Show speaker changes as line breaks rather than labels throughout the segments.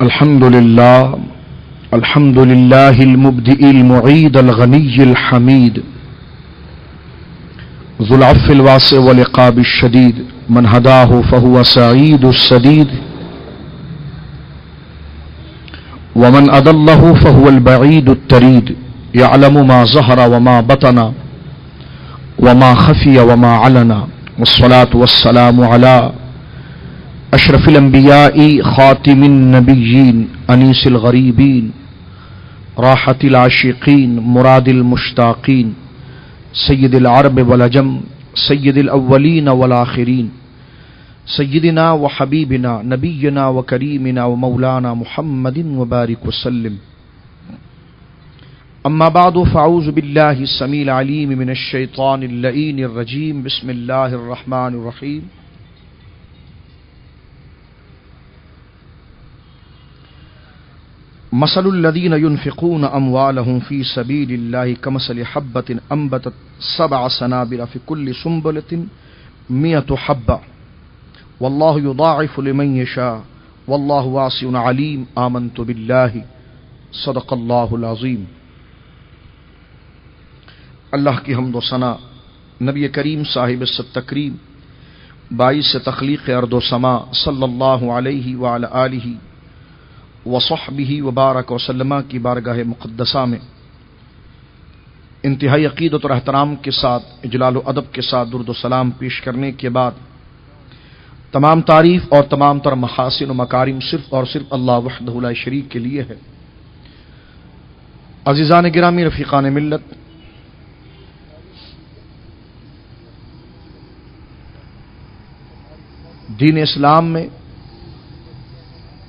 الحمد لله المبدئ المعيد الغني الحميد ذو العفو الواسع والعقاب الشديد من هداه فهو سعيد السديد ومن أضله فهو البعيد التريد يعلم ما ظهر وما بطن وما خفي وما علن والصلاة والسلام على اشرف الانبیاء خاتم النبیین انیس الغریبین راحت العاشقین مراد المشتاقین سید العرب والعجم سید الاولین والآخرین سیدنا وحبیبنا نبینا وکریمنا ومولانا محمد وبارک وسلم اما بعد فاعوذ باللہ السمیع العلیم من الشیطان اللعین الرجیم بسم اللہ الرحمن الرحیم مثل الذين ينفقون اموالهم في سبيل الله كمثل حبة انبتت 7 سنابل في كل سنبلة 100 حبة والله يضاعف لمن يشاء والله واسع عليم آمنت بالله صدق الله العظيم. اللہ کی حمد و ثنا نبی کریم صاحب التکریم باعث تخلیق ارض و سما صلی اللہ علیہ وعلی آلہ وصحبہ وبارک وسلم کی بارگاہ مقدسہ میں انتہائی عقیدت اور احترام کے ساتھ اجلال و ادب کے ساتھ درود و سلام پیش کرنے کے بعد تمام تعریف اور تمام تر محاسن و مکارم صرف اور صرف اللہ وحدہ لا شریک کے لیے ہے. عزیزان گرامی، رفیقان ملت، دین اسلام میں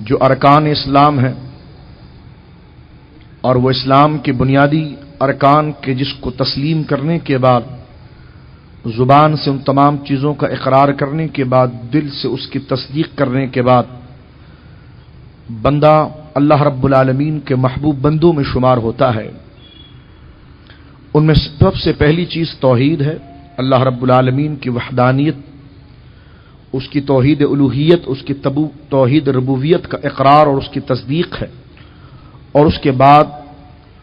جو ارکان اسلام ہیں اور وہ اسلام کے بنیادی ارکان کے جس کو تسلیم کرنے کے بعد زبان سے ان تمام چیزوں کا اقرار کرنے کے بعد دل سے اس کی تصدیق کرنے کے بعد بندہ اللہ رب العالمین کے محبوب بندوں میں شمار ہوتا ہے. ان میں سب سے پہلی چیز توحید ہے، اللہ رب العالمین کی وحدانیت، اس کی توحید الوہیت، اس کی توحید ربوبیت کا اقرار اور اس کی تصدیق ہے. اور اس کے بعد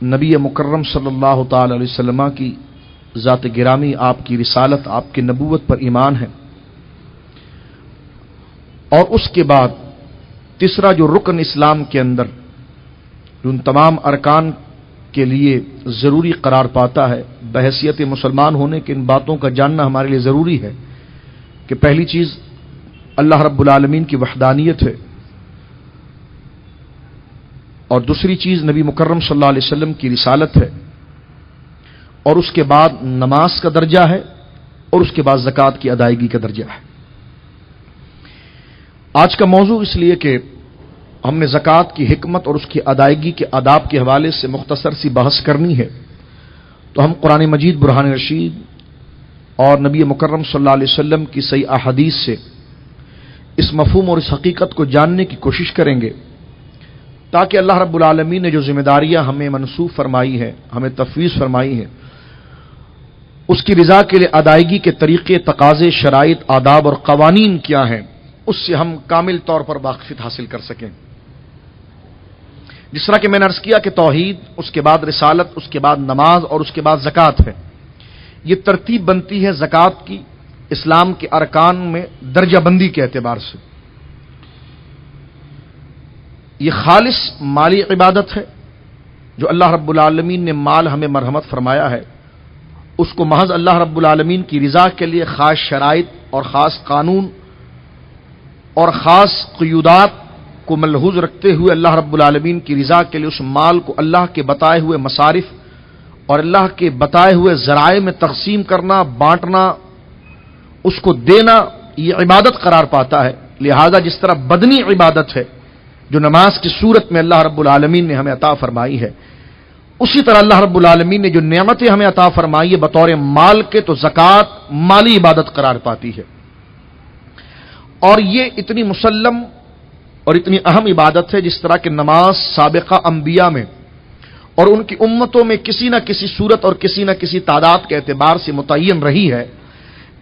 نبی مکرم صلی اللہ تعالی علیہ وسلم کی ذات گرامی، آپ کی رسالت، آپ کی نبوت پر ایمان ہے. اور اس کے بعد تیسرا جو رکن اسلام کے اندر جو ان تمام ارکان کے لیے ضروری قرار پاتا ہے، بحیثیت مسلمان ہونے کے ان باتوں کا جاننا ہمارے لیے ضروری ہے کہ پہلی چیز اللہ رب العالمین کی وحدانیت ہے، اور دوسری چیز نبی مکرم صلی اللہ علیہ وسلم کی رسالت ہے، اور اس کے بعد نماز کا درجہ ہے، اور اس کے بعد زکوٰۃ کی ادائیگی کا درجہ ہے. آج کا موضوع اس لیے کہ ہم نے زکوٰۃ کی حکمت اور اس کی ادائیگی کے آداب کے حوالے سے مختصر سی بحث کرنی ہے، تو ہم قرآن مجید برہان رشید اور نبی مکرم صلی اللہ علیہ وسلم کی صحیح احادیث سے اس مفہوم اور اس حقیقت کو جاننے کی کوشش کریں گے تاکہ اللہ رب العالمین نے جو ذمہ داریاں ہمیں منسوخ فرمائی ہیں، ہمیں تفویض فرمائی ہیں، اس کی رضا کے لیے ادائیگی کے طریقے، تقاضے، شرائط، آداب اور قوانین کیا ہیں، اس سے ہم کامل طور پر واقفیت حاصل کر سکیں. جس طرح کہ میں نے عرض کیا کہ توحید، اس کے بعد رسالت، اس کے بعد نماز اور اس کے بعد زکوٰۃ ہے. یہ ترتیب بنتی ہے زکوٰۃ کی اسلام کے ارکان میں درجہ بندی کے اعتبار سے. یہ خالص مالی عبادت ہے جو اللہ رب العالمین نے مال ہمیں مرحمت فرمایا ہے، اس کو محض اللہ رب العالمین کی رضا کے لیے خاص شرائط اور خاص قانون اور خاص قیودات کو ملحوظ رکھتے ہوئے اللہ رب العالمین کی رضا کے لیے اس مال کو اللہ کے بتائے ہوئے مصارف اور اللہ کے بتائے ہوئے ذرائع میں تقسیم کرنا، بانٹنا، اس کو دینا، یہ عبادت قرار پاتا ہے. لہذا جس طرح بدنی عبادت ہے جو نماز کی صورت میں اللہ رب العالمین نے ہمیں عطا فرمائی ہے، اسی طرح اللہ رب العالمین نے جو نعمتیں ہمیں عطا فرمائی ہے بطور مال کے، تو زکوٰۃ مالی عبادت قرار پاتی ہے. اور یہ اتنی مسلم اور اتنی اہم عبادت ہے جس طرح کہ نماز سابقہ انبیاء میں اور ان کی امتوں میں کسی نہ کسی صورت اور کسی نہ کسی تعداد کے اعتبار سے متعین رہی ہے،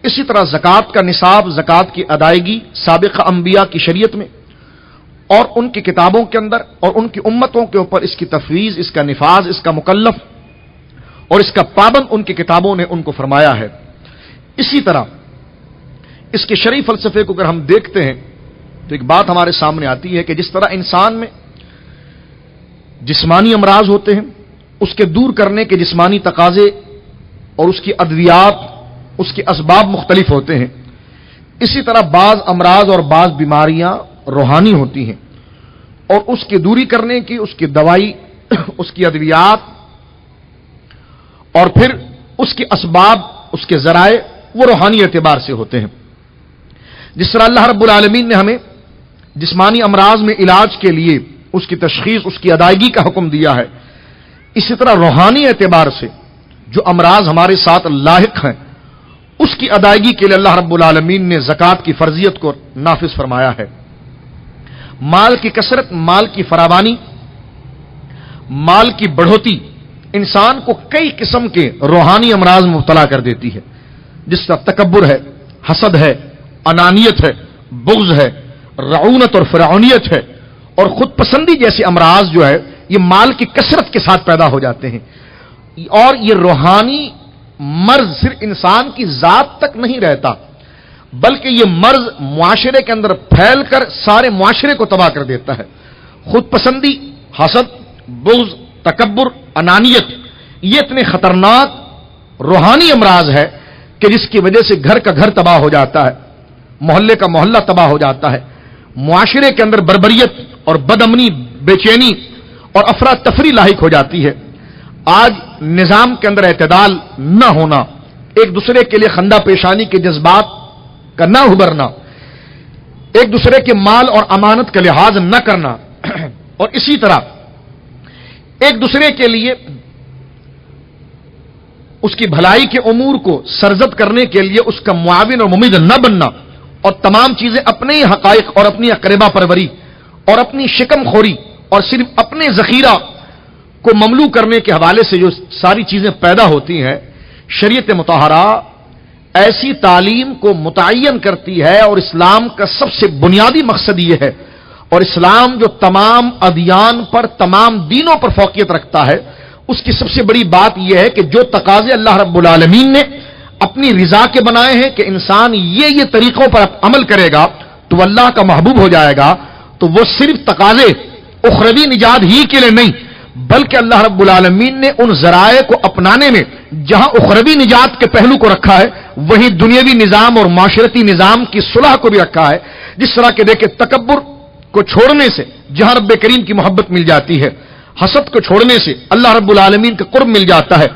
اسی طرح زکوٰۃ کا نصاب، زکوٰۃ کی ادائیگی سابقہ انبیاء کی شریعت میں اور ان کی کتابوں کے اندر اور ان کی امتوں کے اوپر اس کی تفویض، اس کا نفاذ، اس کا مکلف اور اس کا پابند ان کی کتابوں نے ان کو فرمایا ہے۔ اسی طرح اس کے شرعی فلسفے کو اگر ہم دیکھتے ہیں تو ایک بات ہمارے سامنے آتی ہے کہ جس طرح انسان میں جسمانی امراض ہوتے ہیں، اس کے دور کرنے کے جسمانی تقاضے اور اس کی ادویات، اس کے اسباب مختلف ہوتے ہیں، اسی طرح بعض امراض اور بعض بیماریاں روحانی ہوتی ہیں اور اس کی دوری کرنے کی، اس کی دوائی، اس کی ادویات اور پھر اس کے اسباب، اس کے ذرائع وہ روحانی اعتبار سے ہوتے ہیں۔ جس طرح اللہ رب العالمین نے ہمیں جسمانی امراض میں علاج کے لیے اس کی تشخیص، اس کی ادائیگی کا حکم دیا ہے، اسی طرح روحانی اعتبار سے جو امراض ہمارے ساتھ لاحق ہیں اس کی ادائیگی کے لیے اللہ رب العالمین نے زکوٰۃ کی فرضیت کو نافذ فرمایا ہے۔ مال کی کثرت، مال کی فراوانی، مال کی بڑھوتی انسان کو کئی قسم کے روحانی امراض میں مبتلا کر دیتی ہے، جس طرح تکبر ہے، حسد ہے، انانیت ہے، بغض ہے، رعونت اور فرعونیت ہے اور خود پسندی جیسے امراض جو ہے یہ مال کی کثرت کے ساتھ پیدا ہو جاتے ہیں۔ اور یہ روحانی مرض صرف انسان کی ذات تک نہیں رہتا بلکہ یہ مرض معاشرے کے اندر پھیل کر سارے معاشرے کو تباہ کر دیتا ہے۔ خود پسندی، حسد، بغض، تکبر، انانیت یہ اتنے خطرناک روحانی امراض ہے کہ جس کی وجہ سے گھر کا گھر تباہ ہو جاتا ہے، محلے کا محلہ تباہ ہو جاتا ہے، معاشرے کے اندر بربریت اور بد امنی، بے چینی اور افراتفری لاحق ہو جاتی ہے۔ آج نظام کے اندر اعتدال نہ ہونا، ایک دوسرے کے لیے خندہ پیشانی کے جذبات کا نہ ابھرنا، ایک دوسرے کے مال اور امانت کا لحاظ نہ کرنا اور اسی طرح ایک دوسرے کے لیے اس کی بھلائی کے امور کو سرزد کرنے کے لیے اس کا معاون اور ممید نہ بننا اور تمام چیزیں اپنے ہی حقائق اور اپنی اقربا پروری اور اپنی شکم خوری اور صرف اپنے ذخیرہ کو مملو کرنے کے حوالے سے جو ساری چیزیں پیدا ہوتی ہیں، شریعت مطہرہ ایسی تعلیم کو متعین کرتی ہے اور اسلام کا سب سے بنیادی مقصد یہ ہے، اور اسلام جو تمام ادیان پر، تمام دینوں پر فوقیت رکھتا ہے، اس کی سب سے بڑی بات یہ ہے کہ جو تقاضے اللہ رب العالمین نے اپنی رضا کے بنائے ہیں کہ انسان یہ طریقوں پر عمل کرے گا تو وہ اللہ کا محبوب ہو جائے گا، تو وہ صرف تقاضے اخروی نجات ہی کے لیے نہیں بلکہ اللہ رب العالمین نے ان ذرائع کو اپنانے میں جہاں اخروی نجات کے پہلو کو رکھا ہے وہیں دنیاوی نظام اور معاشرتی نظام کی صلح کو بھی رکھا ہے۔ جس طرح کہ دیکھیں تکبر کو چھوڑنے سے جہاں رب کریم کی محبت مل جاتی ہے، حسد کو چھوڑنے سے اللہ رب العالمین کا قرب مل جاتا ہے،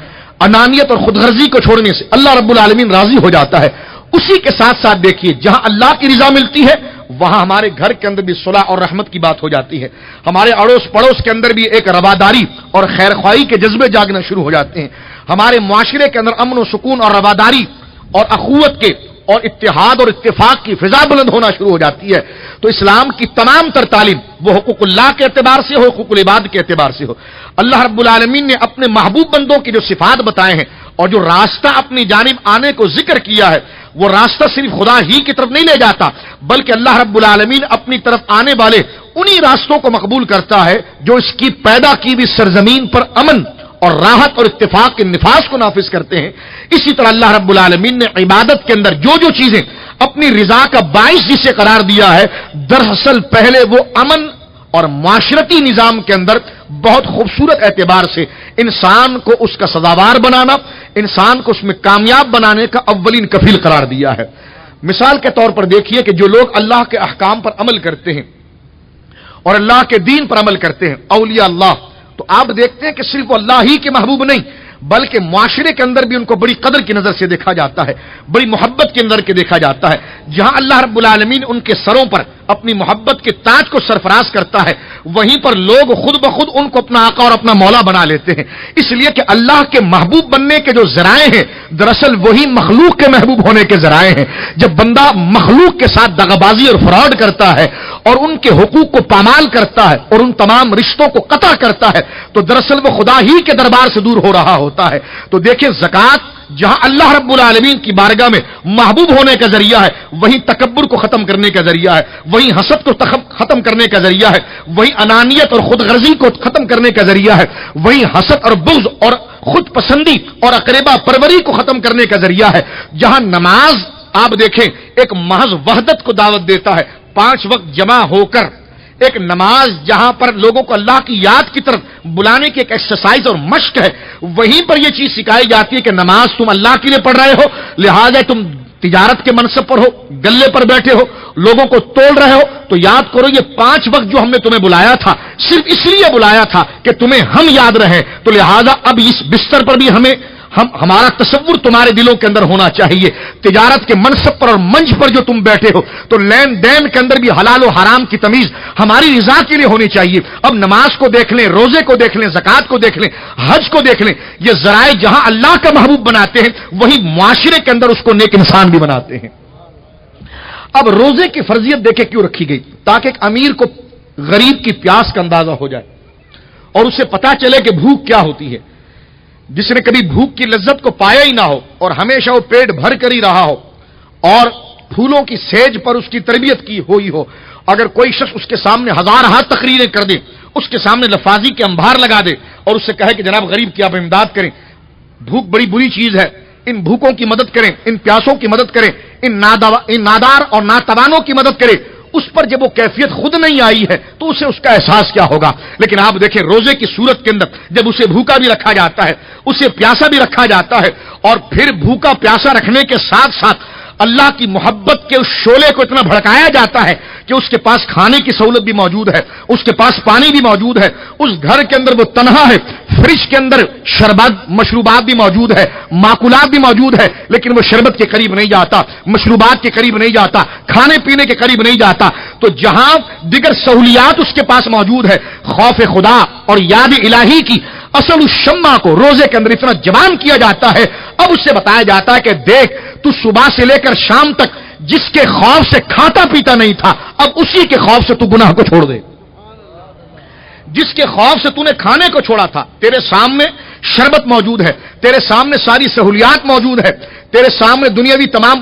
انانیت اور خود غرضی کو چھوڑنے سے اللہ رب العالمین راضی ہو جاتا ہے، اسی کے ساتھ ساتھ دیکھیے جہاں اللہ کی رضا ملتی ہے وہاں ہمارے گھر کے اندر بھی صلح اور رحمت کی بات ہو جاتی ہے، ہمارے اڑوس پڑوس کے اندر بھی ایک رواداری اور خیرخواہی کے جذبے جاگنا شروع ہو جاتے ہیں، ہمارے معاشرے کے اندر امن و سکون اور رواداری اور اخوت کے اور اتحاد اور اتفاق کی فضا بلند ہونا شروع ہو جاتی ہے۔ تو اسلام کی تمام تر تعلیم وہ حقوق اللہ کے اعتبار سے ہو، حقوق العباد کے اعتبار سے ہو، اللہ رب العالمین نے اپنے محبوب بندوں کی جو صفات بتائے ہیں اور جو راستہ اپنی جانب آنے کو ذکر کیا ہے، وہ راستہ صرف خدا ہی کی طرف نہیں لے جاتا بلکہ اللہ رب العالمین اپنی طرف آنے والے انہی راستوں کو مقبول کرتا ہے جو اس کی پیدا کی ہوئی سرزمین پر امن اور راحت اور اتفاق کے نفاذ کو نافذ کرتے ہیں۔ اسی طرح اللہ رب العالمین نے عبادت کے اندر جو چیزیں اپنی رضا کا باعث جسے قرار دیا ہے، دراصل پہلے وہ امن اور معاشرتی نظام کے اندر بہت خوبصورت اعتبار سے انسان کو اس کا سزاوار بنانا، انسان کو اس میں کامیاب بنانے کا اولین کفیل قرار دیا ہے۔ مثال کے طور پر دیکھیے کہ جو لوگ اللہ کے احکام پر عمل کرتے ہیں اور اللہ کے دین پر عمل کرتے ہیں، اولیاء اللہ، تو آپ دیکھتے ہیں کہ صرف اللہ ہی کے محبوب نہیں بلکہ معاشرے کے اندر بھی ان کو بڑی قدر کی نظر سے دیکھا جاتا ہے، بڑی محبت کے اندر کے دیکھا جاتا ہے۔ جہاں اللہ رب العالمین ان کے سروں پر اپنی محبت کے تاج کو سرفراز کرتا ہے وہیں پر لوگ خود بخود ان کو اپنا آقا اور اپنا مولا بنا لیتے ہیں، اس لیے کہ اللہ کے محبوب بننے کے جو ذرائع ہیں دراصل وہی مخلوق کے محبوب ہونے کے ذرائع ہیں۔ جب بندہ مخلوق کے ساتھ دغابازی اور فراڈ کرتا ہے اور ان کے حقوق کو پامال کرتا ہے اور ان تمام رشتوں کو قطع کرتا ہے تو دراصل وہ خدا ہی کے دربار سے دور ہو رہا ہوتا ہے۔ تو دیکھیں زکوٰۃ جہاں اللہ رب العالمین کی بارگاہ میں محبوب ہونے کا ذریعہ ہے، وہیں تکبر کو ختم کرنے کا ذریعہ ہے، وہیں حسد کو ختم کرنے کا ذریعہ ہے، وہیں انانیت اور خود غرضی کو ختم کرنے کا ذریعہ ہے، وہیں حسد اور بغض اور خود پسندی اور اقربا پروری کو ختم کرنے کا ذریعہ ہے، جہاں نماز آپ دیکھیں ایک محض وحدت کو دعوت دیتا ہے، 5 وقت جمع ہو کر ایک نماز جہاں پر لوگوں کو اللہ کی یاد کی طرف بلانے کی ایک ایکسرسائز اور مشق ہے، وہیں پر یہ چیز سکھائی جاتی ہے کہ نماز تم اللہ کے لیے پڑھ رہے ہو، لہذا تم تجارت کے منصب پر ہو، گلے پر بیٹھے ہو، لوگوں کو تول رہے ہو، تو یاد کرو یہ 5 وقت جو ہم نے تمہیں بلایا تھا صرف اس لیے بلایا تھا کہ تمہیں ہم یاد رہیں، تو لہذا اب اس بستر پر بھی ہمارا تصور تمہارے دلوں کے اندر ہونا چاہیے، تجارت کے منصب پر اور منچ پر جو تم بیٹھے ہو تو لین دین کے اندر بھی حلال و حرام کی تمیز ہماری رضا کے لیے ہونی چاہیے۔ اب نماز کو دیکھ لیں، روزے کو دیکھ لیں، زکوٰۃ کو دیکھ لیں، حج کو دیکھ لیں، یہ ذرائع جہاں اللہ کا محبوب بناتے ہیں وہی معاشرے کے اندر اس کو نیک انسان بھی بناتے ہیں۔ اب روزے کی فرضیت دیکھیں کیوں رکھی گئی، تاکہ ایک امیر کو غریب کی پیاس کا اندازہ ہو جائے اور اسے پتا چلے کہ بھوک کیا ہوتی ہے۔ جس نے کبھی بھوک کی لذت کو پایا ہی نہ ہو اور ہمیشہ وہ پیٹ بھر کر ہی رہا ہو اور پھولوں کی سیج پر اس کی تربیت کی ہوئی ہو، اگر کوئی شخص اس کے سامنے 1000 تقریریں کر دے، اس کے سامنے لفاظی کے انبار لگا دے اور اس سے کہے کہ جناب غریب کی آپ امداد کریں، بھوک بڑی بری چیز ہے، ان بھوکوں کی مدد کریں، ان پیاسوں کی مدد کریں، ان نادار اور ناتوانوں کی مدد کریں، اس پر جب وہ کیفیت خود نہیں آئی ہے تو اسے اس کا احساس کیا ہوگا۔ لیکن آپ دیکھیں روزے کی صورت کے اندر جب اسے بھوکا بھی رکھا جاتا ہے، اسے پیاسا بھی رکھا جاتا ہے، اور پھر بھوکا پیاسا رکھنے کے ساتھ ساتھ اللہ کی محبت کے اس شعلے کو اتنا بھڑکایا جاتا ہے کہ اس کے پاس کھانے کی سہولت بھی موجود ہے، اس کے پاس پانی بھی موجود ہے، اس گھر کے اندر وہ تنہا ہے، فریج کے اندر شربت مشروبات بھی موجود ہے، ماکولات بھی موجود ہے، لیکن وہ شربت کے قریب نہیں جاتا، مشروبات کے قریب نہیں جاتا، کھانے پینے کے قریب نہیں جاتا۔ تو جہاں دیگر سہولیات اس کے پاس موجود ہے، خوف خدا اور یاد الہی کی اصل الشمع کو روزے کے اندر اتنا جوان کیا جاتا ہے، اب اس سے بتایا جاتا ہے کہ دیکھ تو صبح سے لے کر شام تک جس کے خوف سے کھاتا پیتا نہیں تھا، اب اسی کے خوف سے تو گناہ کو چھوڑ دے۔ جس کے خوف سے تو نے کھانے کو چھوڑا تھا، تیرے سامنے شربت موجود ہے، تیرے سامنے ساری سہولیات موجود ہے، تیرے سامنے دنیاوی تمام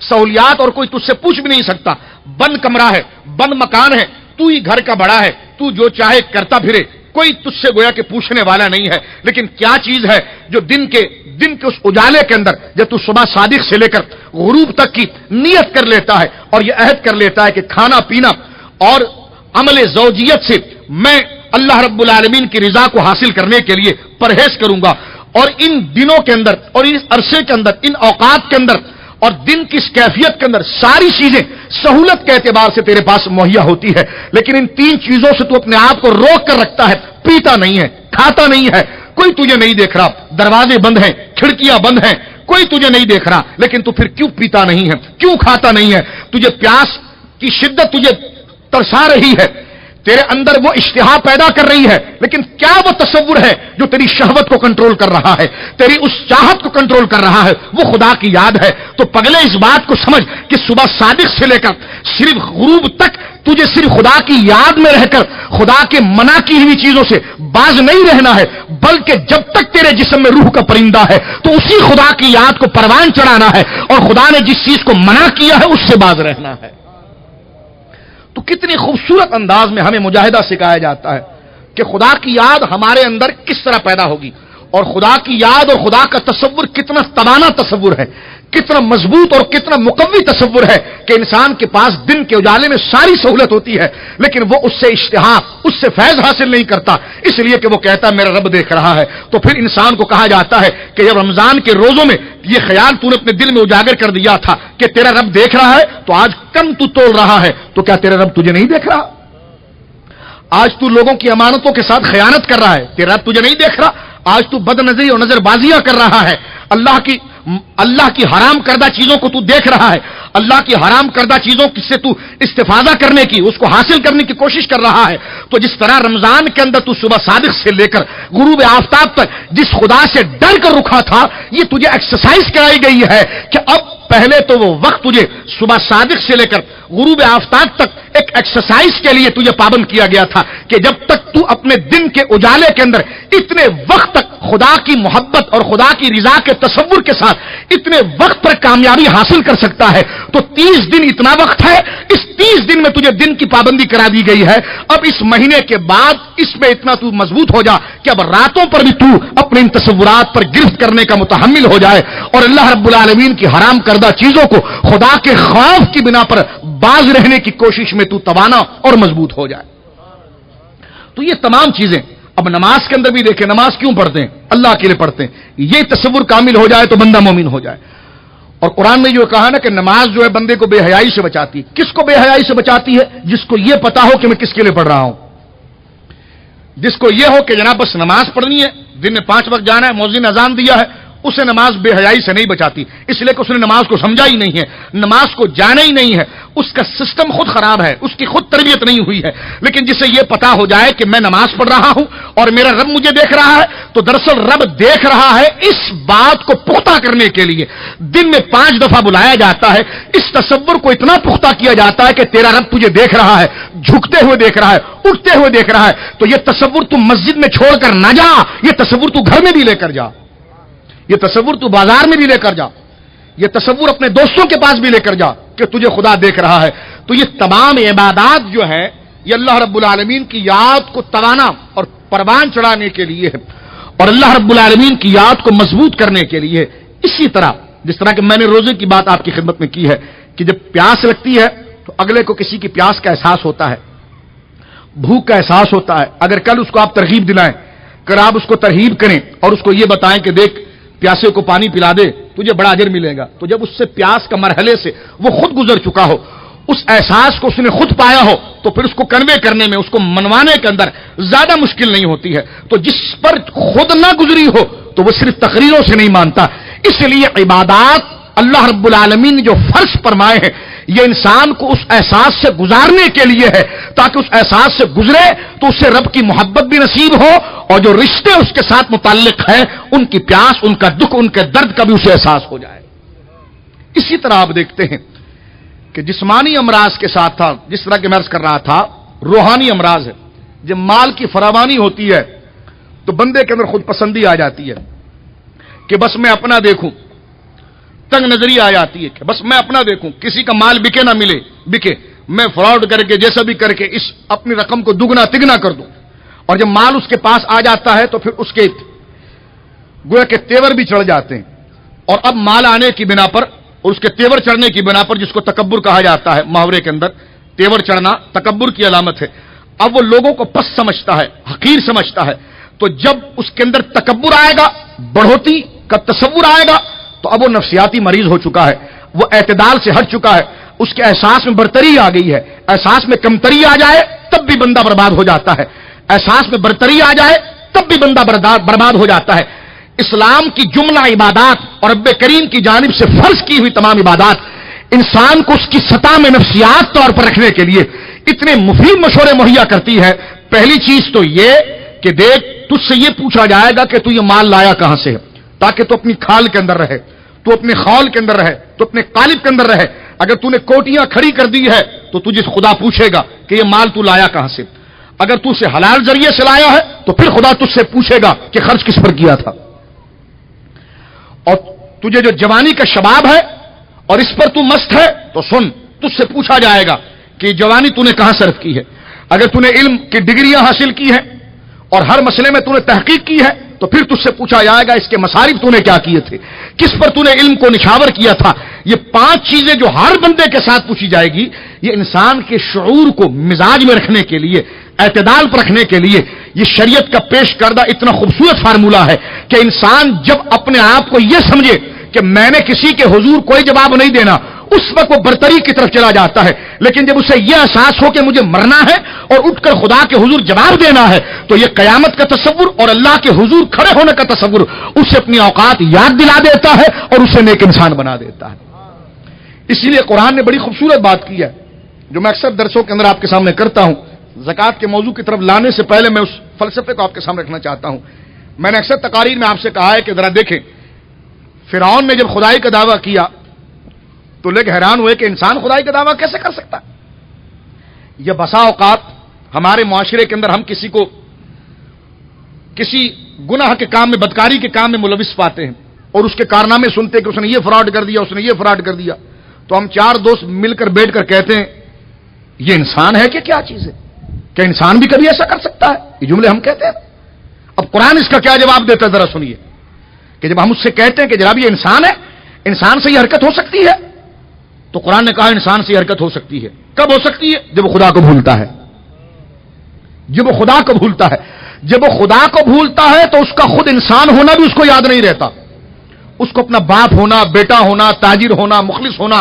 سہولیات، اور کوئی تجھ سے پوچھ بھی نہیں سکتا، بند کمرہ ہے، بند مکان ہے، تو ہی گھر کا بڑا ہے، تو جو چاہے کرتا پھرے، کوئی تجھ سے گویا کہ پوچھنے والا نہیں ہے۔ لیکن کیا چیز ہے جو دن کے اس اجالے کے اندر جب تو صبح صادق سے لے کر غروب تک کی نیت کر لیتا ہے اور یہ عہد کر لیتا ہے کہ کھانا پینا اور عمل زوجیت سے میں اللہ رب العالمین کی رضا کو حاصل کرنے کے لیے پرہیز کروں گا، اور ان دنوں کے اندر اور اس عرصے کے اندر، ان اوقات کے اندر اور دن کی اس کیفیت کے اندر ساری چیزیں سہولت کے اعتبار سے تیرے پاس مہیا ہوتی ہے، لیکن ان 3 چیزوں سے تو اپنے آپ کو روک کر رکھتا ہے، پیتا نہیں ہے، کھاتا نہیں ہے، کوئی تجھے نہیں دیکھ رہا، دروازے بند ہیں، کھڑکیاں بند ہیں، کوئی تجھے نہیں دیکھ رہا، لیکن تو پھر کیوں پیتا نہیں ہے، کیوں کھاتا نہیں ہے؟ تجھے پیاس کی شدت تجھے ترسا رہی ہے، تیرے اندر وہ اشتہا پیدا کر رہی ہے، لیکن کیا وہ تصور ہے جو تیری شہوت کو کنٹرول کر رہا ہے، تیری اس چاہت کو کنٹرول کر رہا ہے؟ وہ خدا کی یاد ہے۔ تو پگلے اس بات کو سمجھ کہ صبح صادق سے لے کر صرف غروب تک تجھے صرف خدا کی یاد میں رہ کر خدا کے منع کی ہوئی چیزوں سے باز نہیں رہنا ہے، بلکہ جب تک تیرے جسم میں روح کا پرندہ ہے تو اسی خدا کی یاد کو پروان چڑھانا ہے، اور خدا نے جس چیز کو منع کیا ہے اس سے باز رہنا ہے۔ تو کتنی خوبصورت انداز میں ہمیں مجاہدہ سکھایا جاتا ہے کہ خدا کی یاد ہمارے اندر کس طرح پیدا ہوگی، اور خدا کی یاد اور خدا کا تصور کتنا توانا تصور ہے، کتنا مضبوط اور کتنا مقوی تصور ہے کہ انسان کے پاس دن کے اجالے میں ساری سہولت ہوتی ہے، لیکن وہ اس سے اشتہا، اس سے فیض حاصل نہیں کرتا، اس لیے کہ وہ کہتا ہے میرا رب دیکھ رہا ہے۔ تو پھر انسان کو کہا جاتا ہے کہ جب رمضان کے روزوں میں یہ خیال تو نے اپنے دل میں اجاگر کر دیا تھا کہ تیرا رب دیکھ رہا ہے، تو آج کم تو توڑ رہا ہے، تو کیا تیرا رب تجھے نہیں دیکھ رہا؟ آج تو لوگوں کی امانتوں کے ساتھ خیانت کر رہا ہے، تیرا رب تجھے نہیں دیکھ رہا؟ آج تو بد نظری اور نظر بازیاں کر رہا ہے، اللہ کی حرام کردہ چیزوں کو تو دیکھ رہا ہے، اللہ کی حرام کردہ چیزوں سے تو استفادہ کرنے کی، اس کو حاصل کرنے کی کوشش کر رہا ہے۔ تو جس طرح رمضان کے اندر تو صبح صادق سے لے کر غروب آفتاب تک جس خدا سے ڈر کر رکھا تھا، یہ تجھے ایکسرسائز کرائی گئی ہے کہ اب پہلے تو وہ وقت تجھے صبح صادق سے لے کر غروب آفتاب تک ایک ایکسرسائز کے لیے تجھے پابند کیا گیا تھا کہ جب تک تو اپنے دن کے اجالے کے اندر اتنے وقت تک خدا کی محبت اور خدا کی رضا کے تصور کے ساتھ اتنے وقت پر کامیابی حاصل کر سکتا ہے تو 30 دن اتنا وقت ہے. اس 30 دن میں تجھے دن کی پابندی کرا دی گئی ہے. اب اس مہینے کے بعد اس میں اتنا تو مضبوط ہو جا کہ اب راتوں پر بھی تو اپنے ان تصورات پر گرفت کرنے کا متحمل ہو جائے اور اللہ رب العالمین کی حرام کردہ چیزوں کو خدا کے خوف کی بنا پر باز رہنے کی کوشش میں تو توانا اور مضبوط ہو جائے. تو یہ تمام چیزیں اب نماز کے اندر بھی دیکھیں, نماز کیوں پڑھتے ہیں؟ اللہ کے لیے پڑھتے ہیں. یہ تصور کامل ہو جائے تو بندہ مومن ہو جائے. اور قرآن نے جو کہا نا کہ نماز جو ہے بندے کو بے حیائی سے بچاتی ہے. کس کو بے حیائی سے بچاتی ہے؟ جس کو یہ پتا ہو کہ میں کس کے لیے پڑھ رہا ہوں, جس کو یہ ہو کہ جناب بس نماز پڑھنی ہے, دن میں 5 وقت جانا ہے, مؤذن اذان دیا ہے, اسے نماز بے حیائی سے نہیں بچاتی, اس لیے کہ اس نے نماز کو سمجھا ہی نہیں ہے, نماز کو جانا ہی نہیں ہے, اس کا سسٹم خود خراب ہے, اس کی خود تربیت نہیں ہوئی ہے. لیکن جسے یہ پتا ہو جائے کہ میں نماز پڑھ رہا ہوں اور میرا رب مجھے دیکھ رہا ہے, تو دراصل رب دیکھ رہا ہے. اس بات کو پختہ کرنے کے لیے دن میں 5 دفعہ بلایا جاتا ہے. اس تصور کو اتنا پختہ کیا جاتا ہے کہ تیرا رب تجھے دیکھ رہا ہے, جھکتے ہوئے دیکھ رہا ہے, اٹھتے ہوئے دیکھ رہا ہے. تو یہ تصور تو مسجد میں چھوڑ کر نہ جا, یہ تصور تو گھر میں بھی لے کر جا, یہ تصور تو بازار میں بھی لے کر جا, یہ تصور اپنے دوستوں کے پاس بھی لے کر جا کہ تجھے خدا دیکھ رہا ہے. تو یہ تمام عبادات جو ہیں یہ اللہ رب العالمین کی یاد کو توانا اور پروان چڑھانے کے لیے ہے اور اللہ رب العالمین کی یاد کو مضبوط کرنے کے لیے. اسی طرح جس طرح کہ میں نے روزے کی بات آپ کی خدمت میں کی ہے کہ جب پیاس لگتی ہے تو اگلے کو کسی کی پیاس کا احساس ہوتا ہے, بھوک کا احساس ہوتا ہے. اگر کل اس کو آپ ترغیب دلائیں, اگر آپ اس کو ترغیب کریں اور اس کو یہ بتائیں کہ دیکھ پیاسے کو پانی پلا دے تجھے بڑا اجر ملے گا, تو جب اس سے پیاس کا مرحلے سے وہ خود گزر چکا ہو, اس احساس کو اس نے خود پایا ہو, تو پھر اس کو کنوے کرنے میں, اس کو منوانے کے اندر زیادہ مشکل نہیں ہوتی ہے. تو جس پر خود نہ گزری ہو تو وہ صرف تقریروں سے نہیں مانتا. اس لیے عبادات اللہ رب العالمین نے جو فرض فرمائے ہیں یہ انسان کو اس احساس سے گزارنے کے لیے ہے, تاکہ اس احساس سے گزرے تو اسے رب کی محبت بھی نصیب ہو اور جو رشتے اس کے ساتھ متعلق ہیں ان کی پیاس, ان کا دکھ, ان کے درد کا بھی اسے احساس ہو جائے. اسی طرح آپ دیکھتے ہیں کہ جسمانی امراض کے ساتھ تھا, جس طرح کہ میں عرض کر رہا تھا, روحانی امراض ہے. جب مال کی فراوانی ہوتی ہے تو بندے کے اندر خود پسندی آ جاتی ہے کہ بس میں اپنا دیکھوں, تنگ نظری آ جاتی ہے کہ بس میں اپنا دیکھوں, کسی کا مال بکے نہ ملے بکے, میں فراڈ کر کے جیسا بھی کر کے اس اپنی رقم کو دگنا تگنا کر دوں. اور جب مال اس کے پاس آ جاتا ہے تو پھر اس کے گویا کے تیور بھی چڑھ جاتے ہیں. اور اب مال آنے کی بنا پر اور اس کے تیور چڑھنے کی بنا پر, جس کو تکبر کہا جاتا ہے محاورے کے اندر, تیور چڑھنا تکبر کی علامت ہے. اب وہ لوگوں کو پس سمجھتا ہے, حقیر سمجھتا ہے. تو جب اس کے اندر تکبر آئے گا, بڑھوتی کا تصور آئے گا, تو اب وہ نفسیاتی مریض ہو چکا ہے, وہ اعتدال سے ہٹ چکا ہے, اس کے احساس میں برتری آ گئی ہے. احساس میں کمتری آ جائے تب بھی بندہ برباد ہو جاتا ہے, احساس میں برتری آ جائے تب بھی بندہ برباد ہو جاتا ہے. اسلام کی جملہ عبادات اور رب کریم کی جانب سے فرض کی ہوئی تمام عبادات انسان کو اس کی سطح میں نفسیات طور پر رکھنے کے لیے اتنے مفید مشورے مہیا کرتی ہے. پہلی چیز تو یہ کہ دیکھ تجھ سے یہ پوچھا جائے گا کہ تو یہ مال لایا کہاں سے ہے, تاکہ تو اپنی کھال کے اندر رہے, تو اپنے خول کے اندر رہے, تو اپنے قالب کے اندر رہے. اگر تو نے کوٹیاں کھڑی کر دی ہے تو تجھے خدا پوچھے گا کہ یہ مال تو لایا کہاں سے. اگر تو اسے حلال ذریعے سے لایا ہے تو پھر خدا تجھ سے پوچھے گا کہ خرچ کس پر کیا تھا. اور تجھے جو جوانی کا شباب ہے اور اس پر تو مست ہے تو سن, تجھ سے پوچھا جائے گا کہ جوانی تو نے کہاں صرف کی ہے. اگر تو نے علم کی ڈگریاں حاصل کی ہیں اور ہر مسئلے میں تو نے تحقیق کی ہے تو پھر تجھ سے پوچھا جائے گا اس کے مصارف تو نے کیا کیے تھے, کس پر تو نے علم کو نچھاور کیا تھا. یہ 5 چیزیں جو ہر بندے کے ساتھ پوچھی جائے گی, یہ انسان کے شعور کو مزاج میں رکھنے کے لیے, اعتدال پر رکھنے کے لیے یہ شریعت کا پیش کردہ اتنا خوبصورت فارمولہ ہے کہ انسان جب اپنے آپ کو یہ سمجھے کہ میں نے کسی کے حضور کوئی جواب نہیں دینا, اس وقت وہ برتری کی طرف چلا جاتا ہے. لیکن جب اسے یہ احساس ہو کہ مجھے مرنا ہے اور اٹھ کر خدا کے حضور جواب دینا ہے, تو یہ قیامت کا تصور اور اللہ کے حضور کھڑے ہونے کا تصور اسے اپنی اوقات یاد دلا دیتا ہے اور اسے نیک انسان بنا دیتا ہے. اسی لیے قرآن نے بڑی خوبصورت بات کی ہے جو میں اکثر درسوں کے اندر آپ کے سامنے کرتا ہوں. زکوٰۃ کے موضوع کی طرف لانے سے پہلے میں اس فلسفے کو آپ کے سامنے رکھنا چاہتا ہوں. میں نے اکثر تقاریر میں آپ سے کہا ہے کہ ذرا دیکھیں, فرعون نے جب خدائی کا دعویٰ کیا تو لوگ حیران ہوئے کہ انسان خدائی کا دعویٰ کیسے کر سکتا. یہ بسا اوقات ہمارے معاشرے کے اندر ہم کسی کو کسی گناہ کے کام میں، بدکاری کے کام میں ملوث پاتے ہیں اور اس کے کارنامے سنتے ہیں کہ اس نے یہ فراڈ کر دیا، اس نے یہ فراڈ کر دیا، تو ہم 4 دوست مل کر بیٹھ کر کہتے ہیں یہ انسان ہے کہ کیا چیز ہے؟ کیا انسان بھی کبھی ایسا کر سکتا ہے؟ یہ جملے ہم کہتے ہیں۔ اب قرآن اس کا کیا جواب دیتا ہے ذرا سنیے، کہ جب ہم اس سے کہتے ہیں کہ جناب یہ انسان ہے، انسان سے یہ حرکت ہو سکتی ہے، تو قرآن نے کہا انسان سے یہ حرکت ہو سکتی ہے۔ کب ہو سکتی ہے؟ جب وہ خدا کو بھولتا ہے، جب وہ خدا کو بھولتا ہے۔ جب وہ خدا کو بھولتا ہے تو اس کا خود انسان ہونا بھی اس کو یاد نہیں رہتا، اس کو اپنا باپ ہونا، بیٹا ہونا، تاجر ہونا، مخلص ہونا،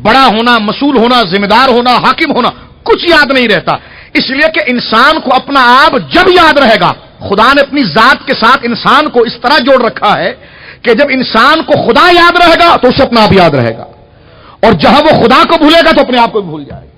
بڑا ہونا، مسئول ہونا، ذمہ دار ہونا، حاکم ہونا، کچھ یاد نہیں رہتا۔ اس لیے کہ انسان کو اپنا آپ جب یاد رہے گا، خدا نے اپنی ذات کے ساتھ انسان کو اس طرح جوڑ رکھا ہے کہ جب انسان کو خدا یاد رہے گا تو اسے اپنا آپ یاد رہے گا، اور جہاں وہ خدا کو بھولے گا تو اپنے آپ کو بھول جائے گا۔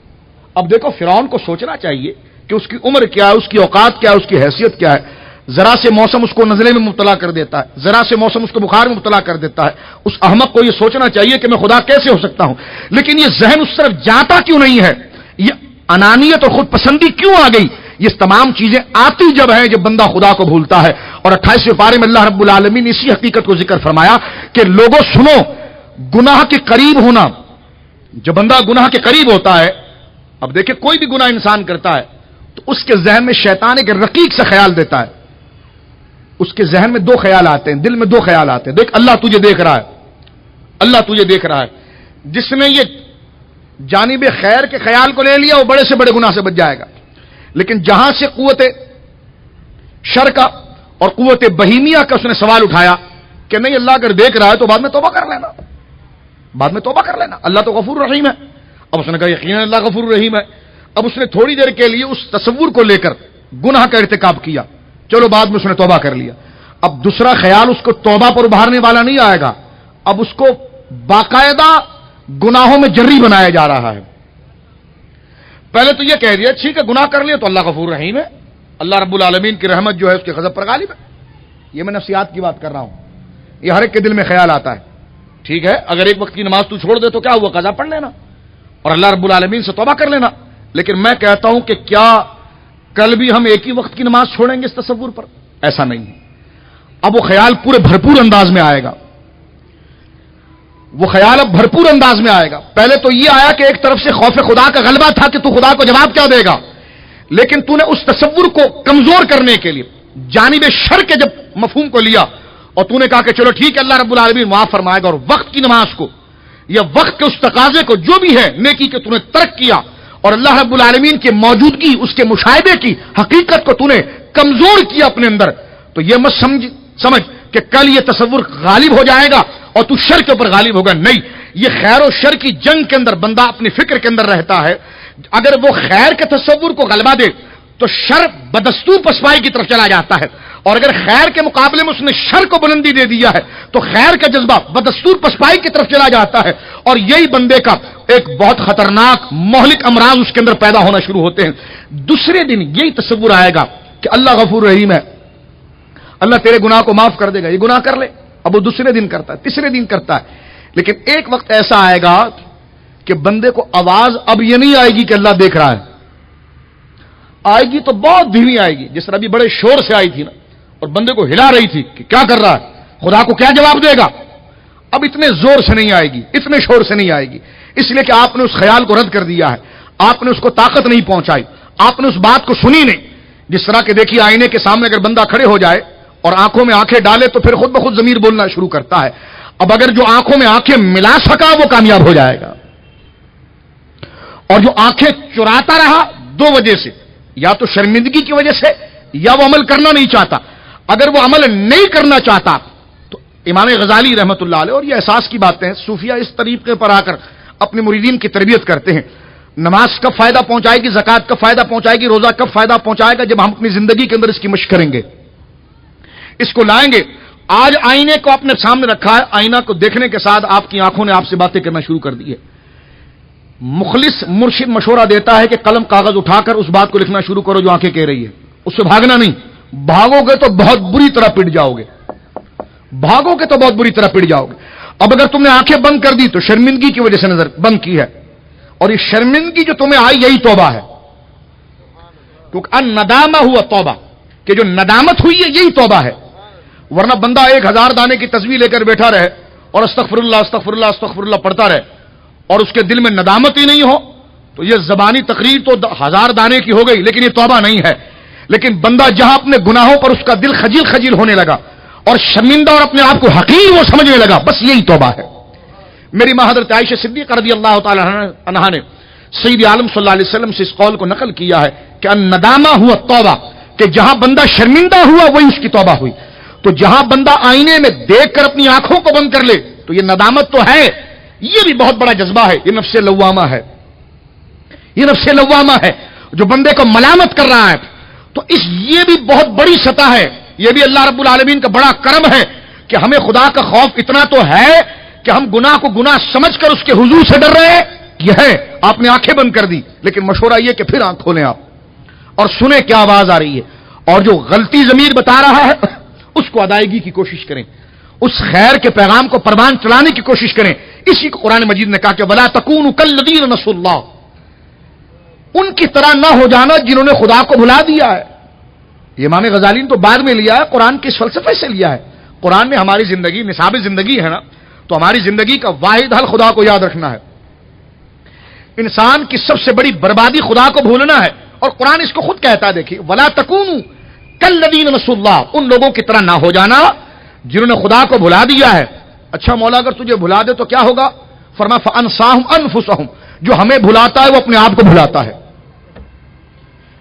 اب دیکھو فرعون کو سوچنا چاہیے کہ اس کی عمر کیا ہے، اس کی اوقات کیا ہے، اس کی حیثیت کیا ہے۔ ذرا سے موسم اس کو نزلے میں مبتلا کر دیتا ہے، ذرا سے موسم اس کو بخار میں مبتلا کر دیتا ہے۔ اس احمق کو یہ سوچنا چاہیے کہ میں خدا کیسے ہو سکتا ہوں، لیکن یہ ذہن اس طرف جاتا کیوں نہیں ہے؟ یہ انانیت اور خود پسندی کیوں آ گئی؟ یہ تمام چیزیں آتی جب ہیں جب بندہ خدا کو بھولتا ہے۔ اور 28ویں پارے میں اللہ رب العالمین نے اسی حقیقت کو ذکر فرمایا کہ لوگوں سنو، گناہ کے قریب ہونا، جب بندہ گناہ کے قریب ہوتا ہے، اب دیکھیں کوئی بھی گناہ انسان کرتا ہے تو اس کے ذہن میں شیطان ایک رقیق سے خیال دیتا ہے، اس کے ذہن میں 2 خیال آتے ہیں، دل میں 2 خیال آتے ہیں۔ دیکھ اللہ تجھے دیکھ رہا ہے، اللہ تجھے دیکھ رہا ہے۔ جس نے یہ جانب خیر کے خیال کو لے لیا وہ بڑے سے بڑے گناہ سے بچ جائے گا، لیکن جہاں سے قوت شر کا اور قوت بہیمیہ کا اس نے سوال اٹھایا کہ نہیں اللہ اگر دیکھ رہا ہے تو بعد میں توبہ کر لینا، بعد میں توبہ کر لینا، اللہ تو غفور رحیم ہے۔ اب اس نے کہا یقیناً اللہ غفور رحیم ہے۔ اب اس نے تھوڑی دیر کے لیے اس تصور کو لے کر گناہ کا ارتکاب کیا، چلو بعد میں اس نے توبہ کر لیا۔ اب دوسرا خیال اس کو توبہ پر ابھارنے والا نہیں آئے گا، اب اس کو باقاعدہ گناہوں میں جری بنایا جا رہا ہے۔ پہلے تو یہ کہہ دیا ٹھیک ہے گناہ کر لیا تو اللہ غفور رحیم ہے، اللہ رب العالمین کی رحمت جو ہے اس کے غضب پر غالب ہے۔ یہ میں نفسیات کی بات کر رہا ہوں، یہ ہر ایک کے دل میں خیال آتا ہے۔ ٹھیک ہے اگر ایک وقت کی نماز تو چھوڑ دے تو کیا ہوا، قضا پڑھ لینا اور اللہ رب العالمین سے توبہ کر لینا، لیکن میں کہتا ہوں کہ کیا کل بھی ہم ایک ہی وقت کی نماز چھوڑیں گے اس تصور پر؟ ایسا نہیں ہے۔ اب وہ خیال پورے بھرپور انداز میں آئے گا، وہ خیال اب بھرپور انداز میں آئے گا۔ پہلے تو یہ آیا کہ ایک طرف سے خوف خدا کا غلبہ تھا کہ تو خدا کو جواب کیا دے گا، لیکن تو نے اس تصور کو کمزور کرنے کے لیے جانب شر کے جب مفہوم کو لیا اور تو نے کہا کہ چلو ٹھیک ہے اللہ رب العالمین معاف فرمائے گا، اور وقت کی نماز کو یا وقت کے اس تقاضے کو جو بھی ہے نیکی کے تو نے ترک کیا اور اللہ رب العالمین کی موجودگی، اس کے مشاہدے کی حقیقت کو تو نے کمزور کیا اپنے اندر، تو یہ مت سمجھ کہ کل یہ تصور غالب ہو جائے گا اور تو شر کے اوپر غالب ہوگا۔ نہیں، یہ خیر و شر کی جنگ کے اندر بندہ اپنی فکر کے اندر رہتا ہے۔ اگر وہ خیر کے تصور کو غلبہ دے تو شر بدستور پسپائی کی طرف چلا جاتا ہے، اور اگر خیر کے مقابلے میں اس نے شر کو بلندی دے دیا ہے تو خیر کا جذبہ بدستور پسپائی کی طرف چلا جاتا ہے، اور یہی بندے کا ایک بہت خطرناک مہلک امراض اس کے اندر پیدا ہونا شروع ہوتے ہیں۔ دوسرے دن یہی تصور آئے گا کہ اللہ غفور رحیم ہے، اللہ تیرے گناہ کو معاف کر دے گا، یہ گناہ کر لے۔ اب وہ دوسرے دن کرتا ہے، تیسرے دن کرتا ہے، لیکن ایک وقت ایسا آئے گا کہ بندے کو آواز اب یہ نہیں آئے گی کہ اللہ دیکھ رہا ہے، آئے گی تو بہت دھیمی آئے گی، جس طرح ابھی بڑے شور سے آئی تھی نا اور بندے کو ہلا رہی تھی کہ کیا کر رہا ہے، خدا کو کیا جواب دے گا۔ اب اتنے زور سے نہیں آئے گی، اتنے شور سے نہیں آئے گی، اس لیے کہ آپ نے اس خیال کو رد کر دیا ہے، آپ نے اس کو طاقت نہیں پہنچائی، آپ نے اس بات کو سنی نہیں۔ جس طرح کہ دیکھیے آئینے کے سامنے اگر بندہ کھڑے ہو جائے اور آنکھوں میں آنکھیں ڈالے تو پھر خود بخود ضمیر بولنا شروع کرتا ہے۔ اب اگر جو آنکھوں میں آنکھیں ملا سکا وہ کامیاب ہو جائے گا، اور جو آنکھیں چراتا رہا 2 وجہ سے، یا تو شرمندگی کی وجہ سے یا وہ عمل کرنا نہیں چاہتا۔ اگر وہ عمل نہیں کرنا چاہتا تو امام غزالی رحمۃ اللہ علیہ، اور یہ احساس کی باتیں ہیں، صوفیہ اس طریقے پر آ کر اپنے مریدین کی تربیت کرتے ہیں۔ نماز کب فائدہ پہنچائے گی، زکوٰۃ کب فائدہ پہنچائے گی، روزہ کب فائدہ پہنچائے گا، جب ہم اپنی زندگی کے اندر اس کی مشق کریں گے، اس کو لائیں گے۔ آج آئینے کو اپنے سامنے رکھا ہے، آئینہ کو دیکھنے کے ساتھ آپ کی آنکھوں نے آپ سے باتیں کرنا شروع کر دی ہے۔ مخلص مرشد مشورہ دیتا ہے کہ قلم کاغذ اٹھا کر اس بات کو لکھنا شروع کرو جو آنکھیں کہہ رہی ہے، اس سے بھاگنا نہیں، بھاگو گے تو بہت بری طرح پٹ جاؤ گے، بھاگو گے تو بہت بری طرح پٹ جاؤ گے۔ اب اگر تم نے آنکھیں بند کر دی تو شرمندگی کی وجہ سے نظر بند کی ہے، اور یہ شرمندگی جو تمہیں آئی یہی توبہ ہے، کیونکہ الندامہ ہوا توبہ، کہ جو ندامت ہوئی ہے یہی توبہ ہے. ورنہ بندہ 1000 دانے کی تسبیح لے کر بیٹھا رہے اور استغفر اللہ استغفر اللہ استغفر اللہ پڑھتا رہے اور اس کے دل میں ندامت ہی نہیں ہو تو یہ زبانی تقریر تو 1000 دانے کی ہو گئی لیکن یہ توبہ نہیں ہے. لیکن بندہ جہاں اپنے گناہوں پر اس کا دل خجل خجل ہونے لگا اور شرمندہ اور اپنے آپ کو حقیر وہ سمجھنے لگا، بس یہی توبہ ہے. میری ماں حضرت عائشہ صدیقہ رضی اللہ تعالی عنہا نے سید عالم صلی اللہ علیہ وسلم سے اس قول کو نقل کیا ہے کہ الندامہ ہوا توبہ، کہ جہاں بندہ شرمندہ ہوا وہی اس کی توبہ ہوئی. تو جہاں بندہ آئینے میں دیکھ کر اپنی آنکھوں کو بند کر لے تو یہ ندامت تو ہے، یہ بھی بہت بڑا جذبہ ہے، یہ نفس لوامہ ہے. یہ نفس لوامہ ہے جو بندے کو ملامت کر رہا ہے. تو یہ بھی بہت بڑی سطح ہے. یہ بھی اللہ رب العالمین کا بڑا کرم ہے کہ ہمیں خدا کا خوف اتنا تو ہے کہ ہم گناہ کو گناہ سمجھ کر اس کے حضور سے ڈر رہے ہیں. یہ ہے آپ نے آنکھیں بند کر دی، لیکن مشورہ یہ کہ پھر آنکھ کھولیں آپ اور سنیں کیا آواز آ رہی ہے، اور جو غلطی ضمیر بتا رہا ہے اس کو ادائیگی کی کوشش کریں، اس خیر کے پیغام کو پروان چلانے کی کوشش کریں. اسی کو قرآن مجید نے کہا کہ وَلَا تَكُونُوا كَالَّذِينَ نَسُوا اللَّهَ، ان کی طرح نہ ہو جانا جنہوں نے خدا کو بھلا دیا ہے. یہ امام غزالی نے تو بعد میں لیا ہے، قرآن کے اس فلسفے سے لیا ہے. قرآن نے ہماری زندگی، نصاب زندگی ہے نا، تو ہماری زندگی کا واحد حل خدا کو یاد رکھنا ہے. انسان کی سب سے بڑی بربادی خدا کو بھولنا ہے، اور قرآن اس کو خود کہتا ہے. دیکھیے وَلَا تَكُونُوا كَالَّذِينَ نَسُوا اللَّهَ، ان لوگوں کی طرح نہ ہو جانا جنہوں نے خدا کو بھلا دیا ہے. اچھا مولا اگر تجھے بھلا دے تو کیا ہوگا؟ فرمایا فَأَنسَاهُمْ أَنفُسَهُمْ، جو ہمیں بھلاتا ہے وہ اپنے آپ کو بھلاتا ہے.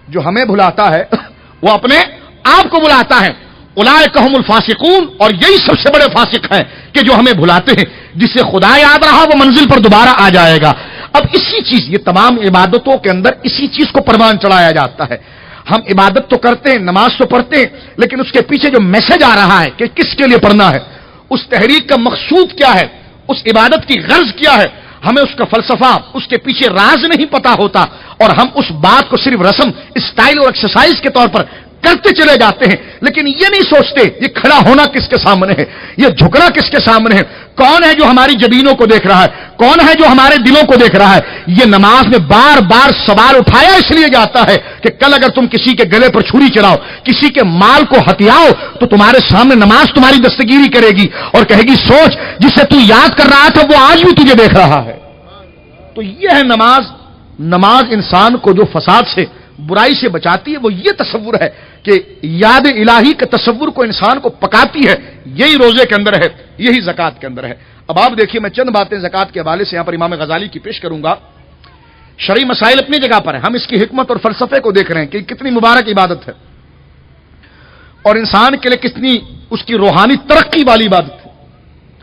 جو ہمیں بھلاتا ہے وہ اپنے آپ کو بھلاتا ہے. اولئک هم الفاسقون، اور یہی سب سے بڑے فاسق ہیں کہ جو ہمیں بھلاتے ہیں. جسے خدا یاد رہا وہ منزل پر دوبارہ آ جائے گا. اب اسی چیز، یہ تمام عبادتوں کے اندر اسی چیز کو پروان چڑھایا جاتا ہے. ہم عبادت تو کرتے ہیں، نماز تو پڑھتے ہیں، لیکن اس کے پیچھے جو میسج آ رہا ہے کہ کس کے لیے پڑھنا ہے، اس تحریک کا مقصود کیا ہے، اس عبادت کی غرض کیا ہے، ہمیں اس کا فلسفہ، اس کے پیچھے راز نہیں پتا ہوتا، اور ہم اس بات کو صرف رسم، اسٹائل اور ایکسرسائز کے طور پر کرتے چلے جاتے ہیں. لیکن یہ نہیں سوچتے یہ کھڑا ہونا کس کے سامنے ہے، یہ جھکنا کس کے سامنے ہے، کون ہے جو ہماری جبینوں کو دیکھ رہا ہے، کون ہے جو ہمارے دلوں کو دیکھ رہا ہے. یہ نماز میں بار بار سوال اٹھایا اس لیے جاتا ہے کہ کل اگر تم کسی کے گلے پر چھری چلاؤ، کسی کے مال کو ہتھیاؤ، تو تمہارے سامنے نماز تمہاری دستگیری کرے گی اور کہے گی سوچ جسے تو یاد کر رہا تھا وہ آج بھی تجھے دیکھ رہا ہے. تو یہ ہے نماز. نماز انسان کو جو فساد سے، برائی سے بچاتی ہے، وہ یہ تصور ہے کہ یاد الہی کے تصور کو انسان کو پکاتی ہے. یہی روزے کے اندر ہے، یہی زکات کے اندر ہے. اب آپ دیکھیے میں چند باتیں زکات کے حوالے سے یہاں پر امام غزالی کی پیش کروں گا. شرعی مسائل اپنی جگہ پر ہیں، ہم اس کی حکمت اور فلسفے کو دیکھ رہے ہیں کہ کتنی مبارک عبادت ہے اور انسان کے لیے کتنی اس کی روحانی ترقی والی عبادت ہے.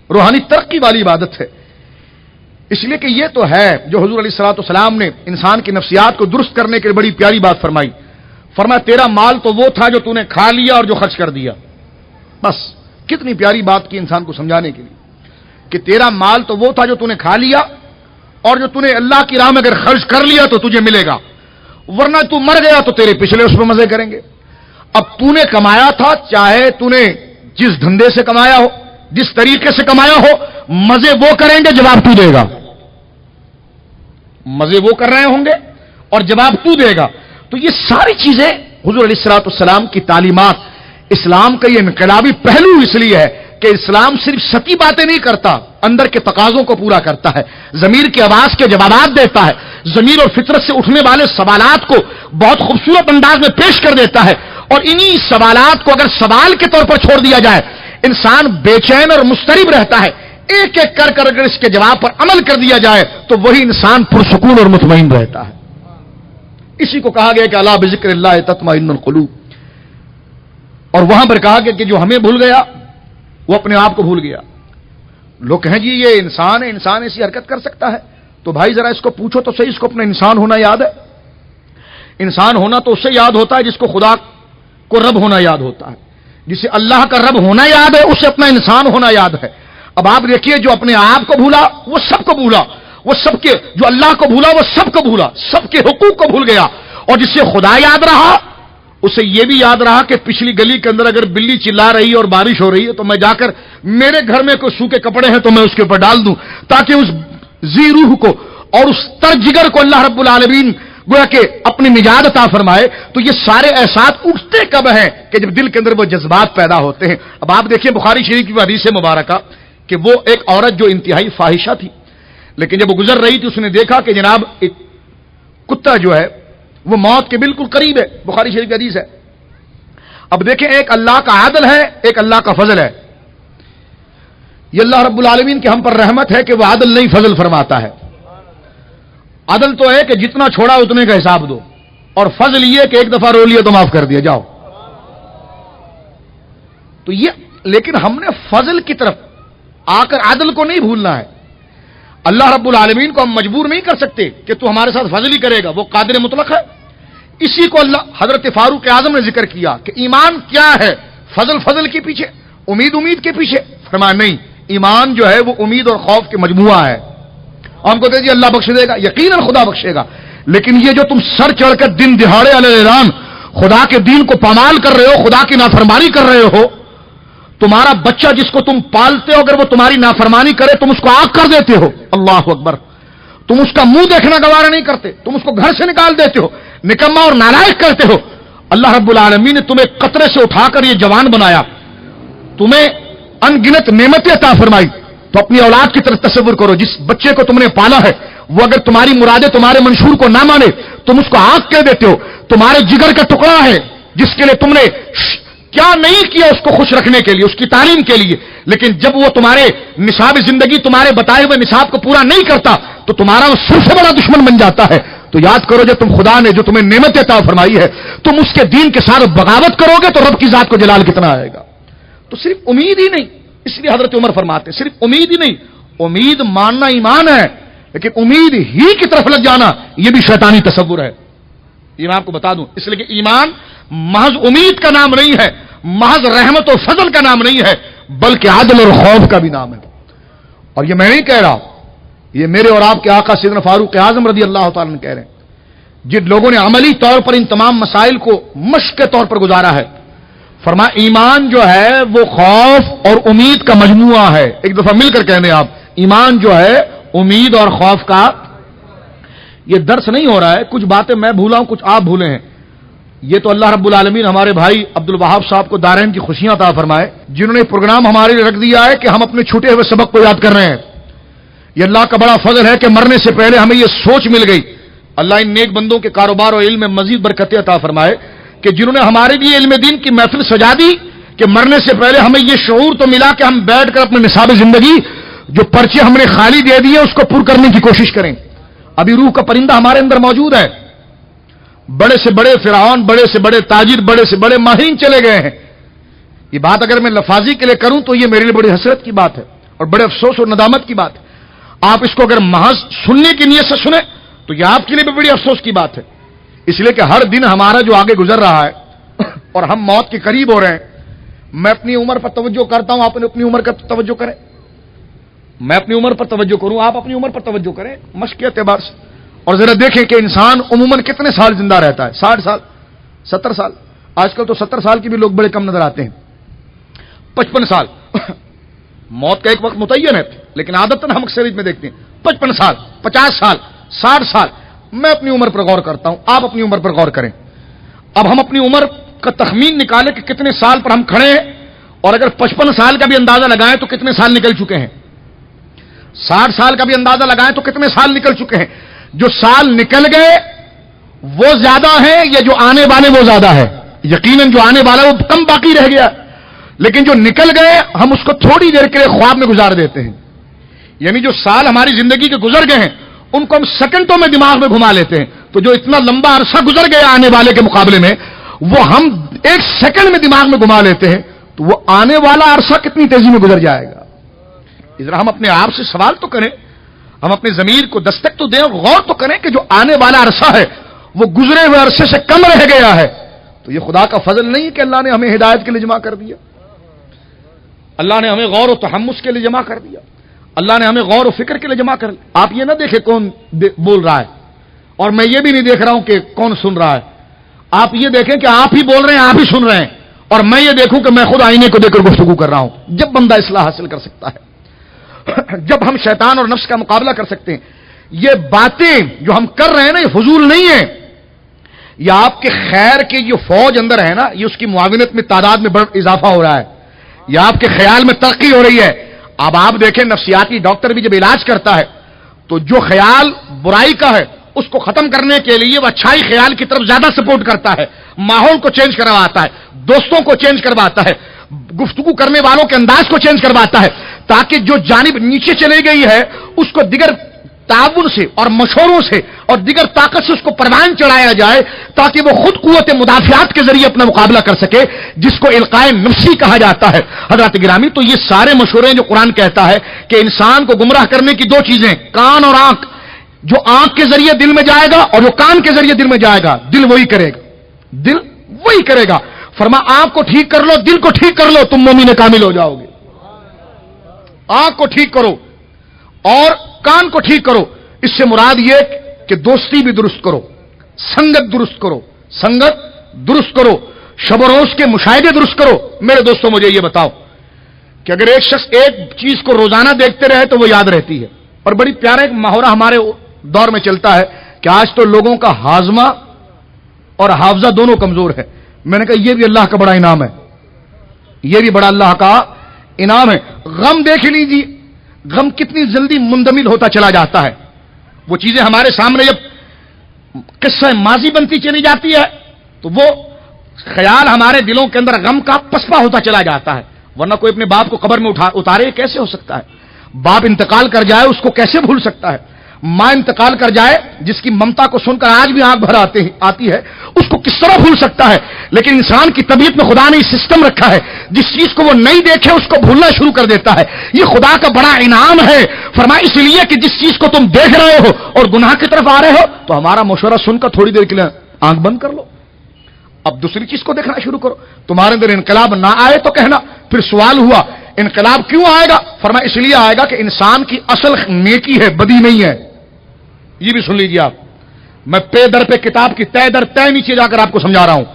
روحانی ترقی والی عبادت ہے. اس لیے کہ یہ تو ہے جو حضور علیہ الصلوۃ والسلام نے انسان کی نفسیات کو درست کرنے کے لیے بڑی پیاری بات فرمائی. فرمایا تیرا مال تو وہ تھا جو تو نے کھا لیا اور جو خرچ کر دیا. بس کتنی پیاری بات کی انسان کو سمجھانے کے لیے کہ تیرا مال تو وہ تھا جو تو نے کھا لیا اور جو تو نے اللہ کی راہ میں اگر خرچ کر لیا تو تجھے ملے گا، ورنہ تو مر گیا تو تیرے پچھلے اس پہ مزے کریں گے. اب تو نے کمایا تھا، چاہے تو نے جس دھندے سے کمایا ہو، جس طریقے سے کمایا ہو، مزے وہ کریں گے، جواب تو دے گا. مزے وہ کر رہے ہوں گے اور جواب تو دے گا. تو یہ ساری چیزیں حضور علیہ الصلوۃ والسلام کی تعلیمات، اسلام کا یہ انقلابی پہلو اس لیے ہے کہ اسلام صرف سطحی باتیں نہیں کرتا، اندر کے تقاضوں کو پورا کرتا ہے، ضمیر کی آواز کے جوابات دیتا ہے، ضمیر اور فطرت سے اٹھنے والے سوالات کو بہت خوبصورت انداز میں پیش کر دیتا ہے. اور انہی سوالات کو اگر سوال کے طور پر چھوڑ دیا جائے، انسان بے چین اور مضطرب رہتا ہے. ایک ایک کر کر اگر اس کے جواب پر عمل کر دیا جائے تو وہی انسان پرسکون اور مطمئن رہتا ہے. اسی کو کہا گیا کہ الا بذکر اللہ تطمئن القلوب. اور وہاں پر کہا گیا کہ جو ہمیں بھول گیا وہ اپنے آپ کو بھول گیا. لوگ کہیں جی یہ انسان ہے، انسان ایسی حرکت کر سکتا ہے. تو بھائی ذرا اس کو پوچھو تو صحیح، اس کو اپنا انسان ہونا یاد ہے؟ انسان ہونا تو اس سے یاد ہوتا ہے جس کو خدا کو رب ہونا یاد ہوتا ہے. جسے اللہ کا رب ہونا یاد ہے اسے اپنا انسان ہونا یاد ہے. اب آپ دیکھیے جو اپنے آپ کو بھولا وہ سب کو بھولا، وہ سب کے، جو اللہ کو بھولا وہ سب کو بھولا، سب کے حقوق کو بھول گیا. اور جسے خدا یاد رہا اسے یہ بھی یاد رہا کہ پچھلی گلی کے اندر اگر بلی چلا رہی ہے اور بارش ہو رہی ہے تو میں جا کر میرے گھر میں کوئی سوکھے کپڑے ہیں تو میں اس کے اوپر ڈال دوں، تاکہ اس ذی روح کو اور اس تر جگر کو اللہ رب العالمین گویا کہ اپنی نجات عطا فرمائے، تو یہ سارے احساس اٹھتے کب ہیں کہ جب دل کے اندر وہ جذبات پیدا ہوتے ہیں۔ اب آپ دیکھیں بخاری شریف کی حدیث مبارکہ کہ وہ ایک عورت جو انتہائی فاحشہ تھی، لیکن جب وہ گزر رہی تھی اس نے دیکھا کہ جناب ایک کتا جو ہے وہ موت کے بالکل قریب ہے، بخاری شریف کی حدیث ہے۔ اب دیکھیں ایک اللہ کا عدل ہے، ایک اللہ کا فضل ہے۔ یہ اللہ رب العالمین کی ہم پر رحمت ہے کہ وہ عدل نہیں فضل فرماتا ہے۔ عدل تو ہے کہ جتنا چھوڑا اتنے کا حساب دو، اور فضل یہ کہ ایک دفعہ رو لیا تو معاف کر دیا جاؤ۔ تو یہ لیکن ہم نے فضل کی طرف آ کر عدل کو نہیں بھولنا ہے۔ اللہ رب العالمین کو ہم مجبور نہیں کر سکتے کہ تو ہمارے ساتھ فضل ہی کرے گا، وہ قادر مطلق ہے۔ اسی کو اللہ حضرت فاروق اعظم نے ذکر کیا کہ ایمان کیا ہے، فضل کے پیچھے، امید کے پیچھے۔ فرمایا نہیں، ایمان جو ہے وہ امید اور خوف کے مجموعہ ہے۔ ہم کو دے جی اللہ بخش دے گا، یقیناً خدا بخشے گا، لیکن یہ جو تم سر چڑھ کر دن دہاڑے علی اعلان خدا کے دین کو پامال کر رہے ہو، خدا کی نافرمانی کر رہے ہو، تمہارا بچہ جس کو تم پالتے ہو اگر وہ تمہاری نافرمانی کرے تم اس کو آگ کر دیتے ہو، اللہ اکبر، تم اس کا منہ دیکھنا گوارا نہیں کرتے، تم اس کو گھر سے نکال دیتے ہو، نکما اور نالائق کرتے ہو۔ اللہ رب العالمین نے تمہیں قطرے سے اٹھا کر یہ جوان بنایا، تمہیں ان گنت نعمتیں عطا فرمائی، تو اپنی اولاد کی طرف تصور کرو، جس بچے کو تم نے پالا ہے وہ اگر تمہاری مرادیں تمہارے منشور کو نہ مانے تم اس کو آگ کہہ دیتے ہو، تمہارے جگر کا ٹکڑا ہے جس کے لیے تم نے کیا نہیں کیا اس کو خوش رکھنے کے لیے، اس کی تعلیم کے لیے، لیکن جب وہ تمہارے نصاب زندگی تمہارے بتائے ہوئے نصاب کو پورا نہیں کرتا تو تمہارا وہ سب سے بڑا دشمن بن جاتا ہے۔ تو یاد کرو جب تم خدا نے جو تمہیں نعمت عطا فرمائی ہے تم اس کے دین کے ساتھ بغاوت کرو گے تو رب کی ذات کو جلال کتنا آئے گا۔ تو صرف امید ہی نہیں، اس لیے حضرت عمر فرماتے صرف امید ہی نہیں، امید ماننا ایمان ہے، لیکن امید ہی کی طرف لگ جانا یہ بھی شیطانی تصور ہے۔ یہ میں آپ کو بتا دوں، اس لیے کہ ایمان محض امید کا نام نہیں ہے، محض رحمت و فضل کا نام نہیں ہے، بلکہ عدل اور خوف کا بھی نام ہے۔ اور یہ میں نہیں کہہ رہا، یہ میرے اور آپ کے آقا سیدنا فاروق اعظم رضی اللہ تعالیٰ عنہ کہہ رہے ہیں، جن لوگوں نے عملی طور پر ان تمام مسائل کو مشق کے طور پر گزارا ہے۔ فرمایا ایمان جو ہے وہ خوف اور امید کا مجموعہ ہے۔ ایک دفعہ مل کر کہنے آپ، ایمان جو ہے امید اور خوف کا، یہ درس نہیں ہو رہا ہے، کچھ باتیں میں بھولا ہوں کچھ آپ بھولے ہیں۔ یہ تو اللہ رب العالمین ہمارے بھائی عبد الوہاب صاحب کو دارین کی خوشیاں عطا فرمائے، جنہوں نے پروگرام ہمارے لیے رکھ دیا ہے کہ ہم اپنے چھوٹے ہوئے سبق کو یاد کر رہے ہیں۔ یہ اللہ کا بڑا فضل ہے کہ مرنے سے پہلے ہمیں یہ سوچ مل گئی۔ اللہ ان نیک بندوں کے کاروبار اور علم میں مزید برکتیں عطا فرمائے کہ جنہوں نے ہمارے لیے علم دین کی محفل سجا دی کہ مرنے سے پہلے ہمیں یہ شعور تو ملا کہ ہم بیٹھ کر اپنے نصاب زندگی جو پرچے ہم نے خالی دے دیے اس کو پر کرنے کی کوشش کریں۔ ابھی روح کا پرندہ ہمارے اندر موجود ہے، بڑے سے بڑے فرعون، بڑے سے بڑے تاجر، بڑے سے بڑے ماہرین چلے گئے ہیں۔ یہ بات اگر میں لفاظی کے لیے کروں تو یہ میرے لیے بڑی حسرت کی بات ہے اور بڑے افسوس اور ندامت کی بات ہے۔ آپ اس کو اگر محض سننے کی نیت سے سنیں تو یہ آپ کے لیے بھی بڑی افسوس کی بات ہے، اس لیے کہ ہر دن ہمارا جو آگے گزر رہا ہے اور ہم موت کے قریب ہو رہے ہیں۔ میں اپنی عمر پر توجہ کرتا ہوں، آپ اپنی عمر کا توجہ کریں، میں اپنی عمر پر توجہ کروں، آپ اپنی عمر پر توجہ کریں مشق کے اعتبار سے، اور ذرا دیکھیں کہ انسان عموماً کتنے سال زندہ رہتا ہے، 60 سال، 70 سال، آج کل تو 70 سال کے بھی لوگ بڑے کم نظر آتے ہیں، 55 سال موت کا ایک وقت متعین ہے، لیکن عادتاً ہم اکثریت میں دیکھتے ہیں 55 سال، 50 سال، 60 سال۔ میں اپنی عمر پر غور کرتا ہوں، آپ اپنی عمر پر غور کریں۔ اب ہم اپنی عمر کا تخمین نکالیں کہ کتنے سال پر ہم کھڑے ہیں، اور اگر 55 سال کا بھی اندازہ لگائیں تو کتنے سال نکل چکے ہیں، 60 سال کا بھی اندازہ لگائیں تو کتنے سال نکل چکے ہیں۔ جو سال نکل گئے وہ زیادہ ہیں یا جو آنے والے وہ زیادہ ہے؟ یقیناً جو آنے والا وہ کم باقی رہ گیا، لیکن جو نکل گئے ہم اس کو تھوڑی دیر کے لیے خواب میں گزار دیتے ہیں۔ یعنی جو سال ہماری زندگی کے گزر گئے ہیں ان کو ہم سیکنڈوں میں دماغ میں گھما لیتے ہیں، تو جو اتنا لمبا عرصہ گزر گیا آنے والے کے مقابلے میں وہ ہم ایک سیکنڈ میں دماغ میں گھما لیتے ہیں، تو وہ آنے والا عرصہ کتنی تیزی میں گزر جائے گا۔ ذرا ہم اپنے آپ سے سوال تو کریں، ہم اپنے ضمیر کو دستک تو دیں اور غور تو کریں کہ جو آنے والا عرصہ ہے وہ گزرے ہوئے عرصے سے کم رہ گیا ہے، تو یہ خدا کا فضل نہیں ہے کہ اللہ نے ہمیں ہدایت کے لیے جمع کر دیا، اللہ نے ہمیں غور و تحمس کے لیے جمع کر دیا، اللہ نے ہمیں غور و فکر کے لیے جمع کر لیا۔ آپ یہ نہ دیکھیں کون بول رہا ہے، اور میں یہ بھی نہیں دیکھ رہا ہوں کہ کون سن رہا ہے، آپ یہ دیکھیں کہ آپ ہی بول رہے ہیں، آپ ہی سن رہے ہیں، اور میں یہ دیکھوں کہ میں خود آئینے کو دیکھ کر گفتگو کر رہا ہوں۔ جب بندہ اصلاح حاصل کر سکتا ہے، جب ہم شیطان اور نفس کا مقابلہ کر سکتے ہیں۔ یہ باتیں جو ہم کر رہے ہیں نا یہ فضول نہیں ہے، یا آپ کے خیر کی جو فوج اندر ہے نا، یہ اس کی معاونت میں تعداد میں بڑا اضافہ ہو رہا ہے، یا آپ کے خیال میں ترقی ہو رہی ہے. اب آپ دیکھیں نفسیاتی ڈاکٹر بھی جب علاج کرتا ہے تو جو خیال برائی کا ہے اس کو ختم کرنے کے لیے وہ اچھائی خیال کی طرف زیادہ سپورٹ کرتا ہے، ماحول کو چینج کرواتا ہے، دوستوں کو چینج کرواتا ہے، گفتگو کرنے والوں کے انداز کو چینج کرواتا ہے، تاکہ جو جانب نیچے چلی گئی ہے اس کو دیگر تعاون سے اور مشوروں سے اور دیگر طاقت سے اس کو پروان چڑھایا جائے، تاکہ وہ خود قوت مدافعات کے ذریعے اپنا مقابلہ کر سکے، جس کو القاء نفسی کہا جاتا ہے. حضرات گرامی، تو یہ سارے مشورے جو قرآن کہتا ہے کہ انسان کو گمراہ کرنے کی دو چیزیں، کان اور آنکھ، جو آنکھ کے ذریعے دل میں جائے گا اور جو کان کے ذریعے دل میں جائے گا، دل وہی کرے گا، دل وہی کرے گا. فرما آنکھ کو ٹھیک کر لو، دل کو ٹھیک کر لو، تم مومن کامل ہو جاؤ گے. آنکھ کو ٹھیک کرو اور کان کو ٹھیک کرو. اس سے مراد یہ کہ دوستی بھی درست کرو، سنگت درست کرو، سنگت درست کرو، شب و روز کے مشاہدے درست کرو. میرے دوستوں مجھے یہ بتاؤ کہ اگر ایک شخص ایک چیز کو روزانہ دیکھتے رہے تو وہ یاد رہتی ہے. اور بڑی پیارا ایک محاورہ ہمارے دور میں چلتا ہے کہ آج تو لوگوں کا ہاضمہ اور حافظہ دونوں کمزور ہے. میں نے کہا یہ بھی اللہ کا بڑا انعام ہے، یہ بھی بڑا اللہ کا انعام ہے. غم دیکھ لیجیے، غم کتنی جلدی مندمل ہوتا چلا جاتا ہے. وہ چیزیں ہمارے سامنے جب قصہ ماضی بنتی چلی جاتی ہے تو وہ خیال ہمارے دلوں کے اندر غم کا پسپا ہوتا چلا جاتا ہے. ورنہ کوئی اپنے باپ کو قبر میں اتارے کیسے ہو سکتا ہے؟ باپ انتقال کر جائے اس کو کیسے بھول سکتا ہے؟ ماں انتقال کر جائے جس کی ممتا کو سن کر آج بھی آنکھ بھر آتی ہے، اس کو کس طرح بھول سکتا ہے؟ لیکن انسان کی طبیعت میں خدا نے یہ سسٹم رکھا ہے، جس چیز کو وہ نہیں دیکھے اس کو بھولنا شروع کر دیتا ہے. یہ خدا کا بڑا انعام ہے. فرمایا اس لیے کہ جس چیز کو تم دیکھ رہے ہو اور گناہ کی طرف آ رہے ہو تو ہمارا مشورہ سن کر تھوڑی دیر کے لیے آنکھ بند کر لو، اب دوسری چیز کو دیکھنا شروع کرو. تمہارے اندر انقلاب نہ آئے تو کہنا. پھر سوال ہوا انقلاب کیوں آئے گا؟ فرمایا اس لیے آئے گا کہ انسان کی اصل نیکی ہے، بدی نہیں ہے. یہ بھی سن لیجیے آپ، میں پے در پہ کتاب کی تہ در تہ نیچے جا کر آپ کو سمجھا رہا ہوں.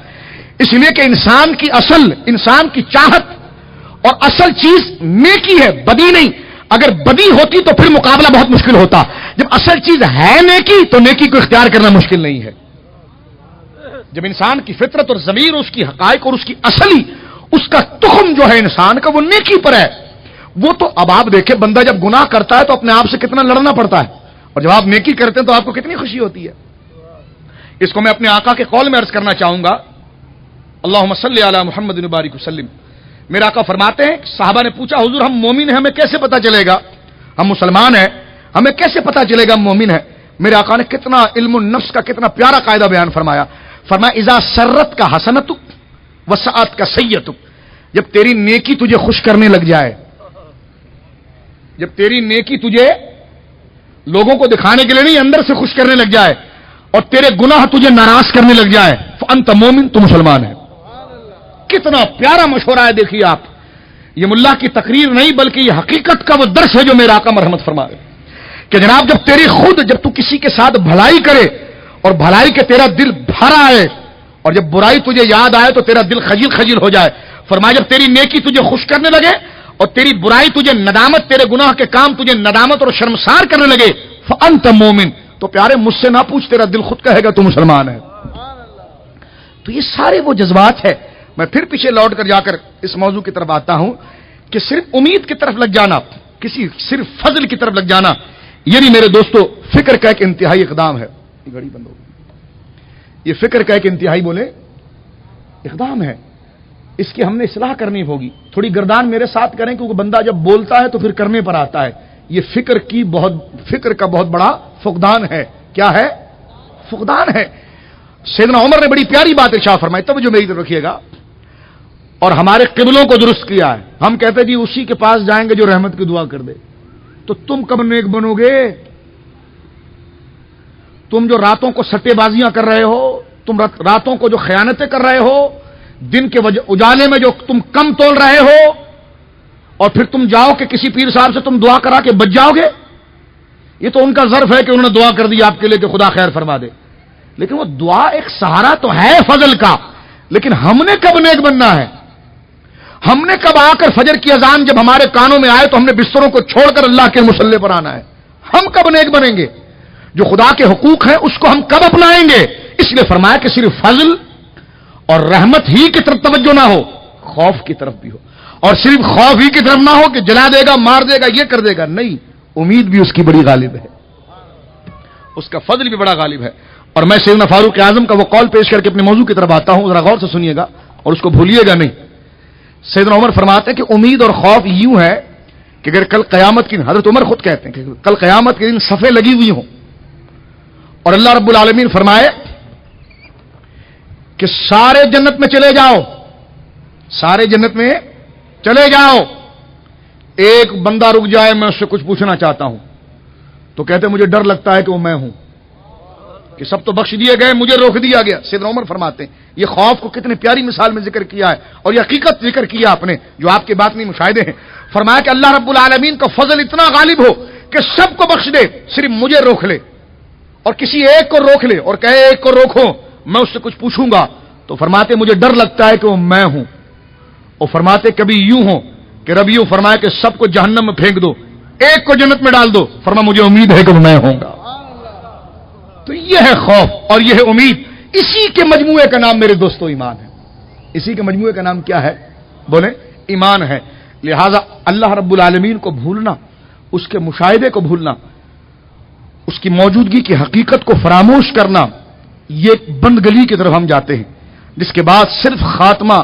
اس لیے کہ انسان کی چاہت اور اصل چیز نیکی ہے، بدی نہیں. اگر بدی ہوتی تو پھر مقابلہ بہت مشکل ہوتا. جب اصل چیز ہے نیکی تو نیکی کو اختیار کرنا مشکل نہیں ہے. جب انسان کی فطرت اور ضمیر، اس کی حقائق اور اس کی اصلی اس کا تخم جو ہے انسان کا وہ نیکی پر ہے. وہ تو اب آپ دیکھیں بندہ جب گناہ کرتا ہے تو اپنے آپ سے کتنا لڑنا پڑتا ہے، اور جب آپ نیکی کرتے ہیں تو آپ کو کتنی خوشی ہوتی ہے. اس کو میں اپنے آقا کے قول میں عرض کرنا چاہوں گا، اللہم صلی علی محمد وبارک وسلم. میرے آقا فرماتے ہیں صحابہ نے پوچھا حضور ہم مومن ہیں، ہمیں کیسے پتا چلے گا؟ ہم مسلمان ہیں، ہمیں کیسے پتا چلے گا ہم مومن ہیں؟ میرے آقا نے کتنا علم النفس کا کتنا پیارا قاعدہ بیان فرمایا. فرمایا اذا سرت کا حسنتک وسعت کا سیئتک. جب تیری نیکی تجھے خوش کرنے لگ جائے، جب تیری نیکی تجھے لوگوں کو دکھانے کے لیے نہیں اندر سے خوش کرنے لگ جائے اور تیرے گناہ تجھے ناراض کرنے لگ جائے، فانت مومن، تو مسلمان ہے. کتنا پیارا مشورہ ہے. دیکھیے آپ، یہ ملا کی تقریر نہیں بلکہ یہ حقیقت کا وہ درس ہے جو میرا آقا مرحمت فرما رہے کہ جناب جب تو کسی کے ساتھ بھلائی کرے اور بھلائی کے تیرا دل بھر آئے اور جب برائی تجھے یاد آئے تو تیرا دل خجل خجل ہو جائے. فرمایا جب تیری نیکی تجھے خوش کرنے لگے اور تیری برائی تجھے ندامت، تیرے گناہ کے کام تجھے ندامت اور شرمسار کرنے لگے، فانت مومن. تو پیارے مجھ سے نہ پوچھ، تیرا دل خود کہے گا تو مسلمان ہے. تو یہ سارے وہ جذبات ہے. میں پھر پیچھے لوٹ کر جا کر اس موضوع کی طرف آتا ہوں کہ صرف امید کی طرف لگ جانا، صرف فضل کی طرف لگ جانا، یہ بھی میرے دوستو فکر کا ایک انتہائی اقدام ہے. یہ گھڑی بند ہو گئی. یہ فکر کا ایک انتہائی بولے اقدام ہے. اس کی ہم نے اصلاح کرنی ہوگی. تھوڑی گردان میرے ساتھ کریں کیونکہ بندہ جب بولتا ہے تو پھر کرنے پر آتا ہے. یہ فکر کا بہت بڑا فقدان ہے. کیا ہے؟ فقدان ہے. سیدنا عمر نے بڑی پیاری بات ارشاد فرمائی، تب جو میری طرف رکھیے گا، اور ہمارے قبلوں کو درست کیا ہے. ہم کہتے جی اسی کے پاس جائیں گے جو رحمت کی دعا کر دے. تو تم کب نیک بنو گے؟ تم جو راتوں کو سٹے بازیاں کر رہے ہو، تم راتوں کو جو خیانتیں کر رہے ہو، دن کے اجالے میں جو تم کم تول رہے ہو، اور پھر تم جاؤ کہ کسی پیر صاحب سے تم دعا کرا کے بچ جاؤ گے. یہ تو ان کا ظرف ہے کہ انہوں نے دعا کر دی آپ کے لیے کہ خدا خیر فرما دے. لیکن وہ دعا ایک سہارا تو ہے فضل کا، لیکن ہم نے کب نیک بننا ہے؟ ہم نے کب آ کر فجر کی اذان جب ہمارے کانوں میں آئے تو ہم نے بستروں کو چھوڑ کر اللہ کے مصلی پر آنا ہے؟ ہم کب نیک بنیں گے؟ جو خدا کے حقوق ہیں اس کو ہم کب اپنائیں گے؟ اس لیے فرمایا کہ صرف فضل اور رحمت ہی کی طرف توجہ نہ ہو، خوف کی طرف بھی ہو، اور صرف خوف ہی کی طرف نہ ہو کہ جلا دے گا، مار دے گا، یہ کر دے گا، نہیں، امید بھی اس کی بڑی غالب ہے، اس کا فضل بھی بڑا غالب ہے۔ اور میں سیدنا فاروق اعظم کا وہ قول پیش کر کے اپنے موضوع کی طرف آتا ہوں، ذرا غور سے سنیے گا اور اس کو بھولیے گا نہیں۔ سیدنا عمر فرماتے ہیں کہ امید اور خوف یوں ہے کہ اگر کل قیامت کی، حضرت عمر خود کہتے ہیں کہ کل قیامت کے دن صفیں لگی ہوئی ہوں اور اللہ رب العالمین فرمائے کہ سارے جنت میں چلے جاؤ، سارے جنت میں چلے جاؤ، ایک بندہ رک جائے، میں اس سے کچھ پوچھنا چاہتا ہوں، تو کہتے مجھے ڈر لگتا ہے کہ وہ میں ہوں، کہ سب تو بخش دیے گئے، مجھے روک دیا گیا۔ سیدنا عمر فرماتے ہیں یہ خوف کو کتنی پیاری مثال میں ذکر کیا ہے، اور یہ حقیقت ذکر کیا آپ نے جو آپ کے بات نہیں مشاہدے ہیں۔ فرمایا کہ اللہ رب العالمین کا فضل اتنا غالب ہو کہ سب کو بخش دے، صرف مجھے روک لے، اور کسی ایک کو روک لے اور کہے ایک کو روکو، میں اس سے کچھ پوچھوں گا، تو فرماتے مجھے ڈر لگتا ہے کہ وہ میں ہوں۔ اور فرماتے کبھی یوں ہو کہ رب یوں فرمایا کہ سب کو جہنم میں پھینک دو، ایک کو جنت میں ڈال دو، فرما مجھے امید ہے کہ میں ہوں گا۔ تو یہ ہے خوف اور یہ ہے امید، اسی کے مجموعے کا نام میرے دوستو ایمان ہے۔ اسی کے مجموعے کا نام کیا ہے؟ بولیں، ایمان ہے۔ لہذا اللہ رب العالمین کو بھولنا، اس کے مشاہدے کو بھولنا، اس کی موجودگی کی حقیقت کو فراموش کرنا، یہ ایک بند گلی کی طرف ہم جاتے ہیں، جس کے بعد صرف خاتمہ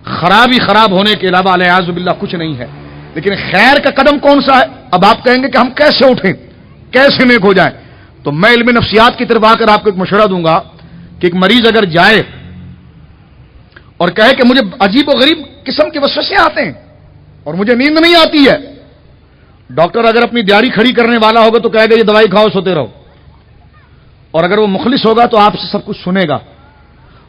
خراب ہونے کے علاوہ الیاذ باللہ کچھ نہیں ہے۔ لیکن خیر کا قدم کون سا ہے؟ اب آپ کہیں گے کہ ہم کیسے اٹھیں، کیسے نیک ہو جائیں؟ تو میں علم نفسیات کی طرف آ کر آپ کو ایک مشورہ دوں گا کہ ایک مریض اگر جائے اور کہے کہ مجھے عجیب و غریب قسم کے وسوسے آتے ہیں اور مجھے نیند نہیں آتی ہے، ڈاکٹر اگر اپنی دیاری کھڑی کرنے والا ہوگا تو کہے گا یہ دوائی کھاؤ، سوتے رہو، اور اگر وہ مخلص ہوگا تو آپ سے سب کچھ سنے گا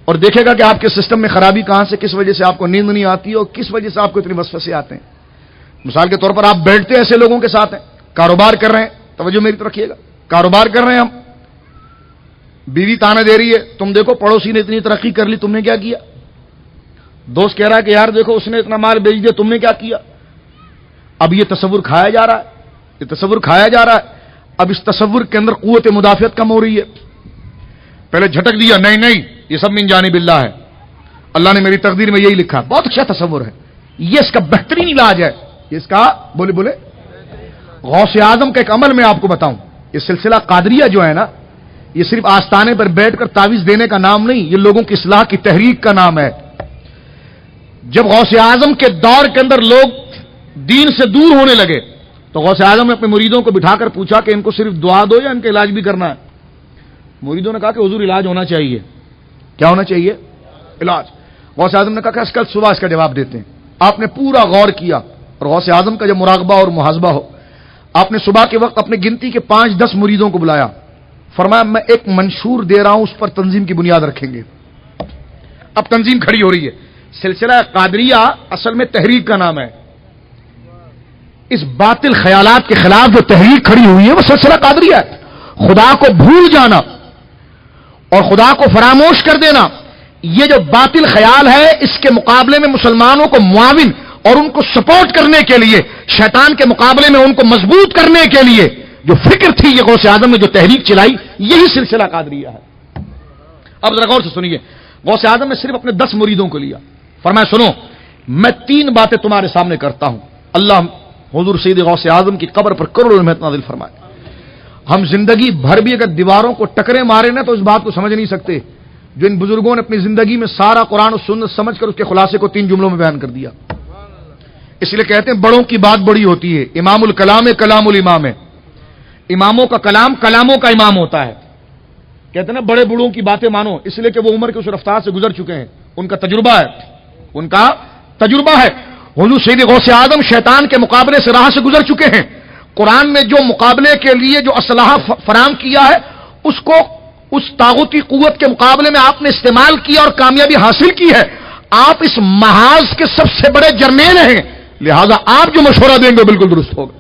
اور دیکھے گا کہ آپ کے سسٹم میں خرابی کہاں سے، کس وجہ سے آپ کو نیند نہیں آتی ہے اور کس وجہ سے آپ کو اتنے وسوسے آتے ہیں۔ مثال کے طور پر آپ بیٹھتے ایسے لوگوں کے ساتھ ہیں، کاروبار کر رہے ہیں، توجہ میری طرف رکھیے گا، کاروبار کر رہے ہیں ہم، بیوی تانے دے رہی ہے، تم دیکھو پڑوسی نے اتنی ترقی کر لی، تم نے کیا کیا؟ دوست کہہ رہا ہے کہ یار دیکھو اس نے اتنا مال بیچ دیا، تم نے کیا کیا؟ اب یہ تصور کھایا جا رہا ہے، یہ تصور کھایا جا رہا ہے۔ اب اس تصور کے اندر قوت مدافعت کم ہو رہی ہے۔ پہلے جھٹک دیا، نہیں نہیں یہ سب من جانب اللہ ہے، اللہ نے میری تقدیر میں یہی لکھا، بہت اچھا تصور ہے، یہ اس کا بہترین علاج ہے، یہ اس کا بولے غوث اعظم کا ایک عمل میں آپ کو بتاؤں، یہ سلسلہ قادریہ جو ہے نا، یہ صرف آستانے پر بیٹھ کر تعویذ دینے کا نام نہیں، یہ لوگوں کی اصلاح کی تحریک کا نام ہے۔ جب غوث اعظم کے دور کے اندر لوگ دین سے دور ہونے لگے تو غوث اعظم نے اپنے مریدوں کو بٹھا کر پوچھا کہ ان کو صرف دعا دو یا ان کا علاج بھی کرنا ہے؟ مریدوں نے کہا کہ حضور علاج ہونا چاہیے۔ کیا ہونا چاہیے؟ علاج۔ غوث اعظم نے کہا کہ کل صبح اس کا جواب دیتے ہیں۔ آپ نے پورا غور کیا اور غوث اعظم کا جب مراقبہ اور محاسبہ ہو، آپ نے صبح کے وقت اپنے گنتی کے 5-10 مریدوں کو بلایا، فرمایا میں ایک منشور دے رہا ہوں، اس پر تنظیم کی بنیاد رکھیں گے۔ اب تنظیم کھڑی ہو رہی ہے۔ سلسلہ قادریہ اصل میں تحریک کا نام ہے۔ اس باطل خیالات کے خلاف جو تحریک کھڑی ہوئی ہے وہ سلسلہ قادریہ ہے۔ خدا کو بھول جانا اور خدا کو فراموش کر دینا، یہ جو باطل خیال ہے، اس کے مقابلے میں مسلمانوں کو معاون اور ان کو سپورٹ کرنے کے لیے، شیطان کے مقابلے میں ان کو مضبوط کرنے کے لیے جو فکر تھی، یہ غوث اعظم نے جو تحریک چلائی، یہی سلسلہ قادریہ ہے۔ اب ذرا غور سے سنیے، غوث اعظم نے صرف اپنے 10 مریدوں کو لیا، فرمایا سنو میں 3 باتیں تمہارے سامنے کرتا ہوں، اللہ حضور سید غوث اعظم کی قبر پر کروڑوں رحمت نازل فرمائے۔ ہم زندگی بھر بھی اگر دیواروں کو ٹکرے مارے نا تو اس بات کو سمجھ نہیں سکتے جو ان بزرگوں نے اپنی زندگی میں سارا قرآن و سنت سمجھ کر اس کے خلاصے کو 3 جملوں میں بیان کر دیا۔ اس لیے کہتے ہیں بڑوں کی بات بڑی ہوتی ہے، امام الکلام کلام الامام ہے، اماموں کا کلام کلاموں کا امام ہوتا ہے۔ کہتے ہیں نا بڑے بوڑھوں کی باتیں مانو، اس لیے کہ وہ عمر کے اس رفتار سے گزر چکے ہیں، ان کا تجربہ ہے، ان کا تجربہ ہے۔ حضور سید غوث اعظم شیطان کے مقابلے سے راہ سے گزر چکے ہیں۔ قرآن نے جو مقابلے کے لیے جو اسلحہ فراہم کیا ہے، اس کو اس طاغوتی قوت کے مقابلے میں آپ نے استعمال کیا اور کامیابی حاصل کی ہے۔ آپ اس محاذ کے سب سے بڑے جرنیل ہیں، لہذا آپ جو مشورہ دیں گے بالکل درست ہوگا۔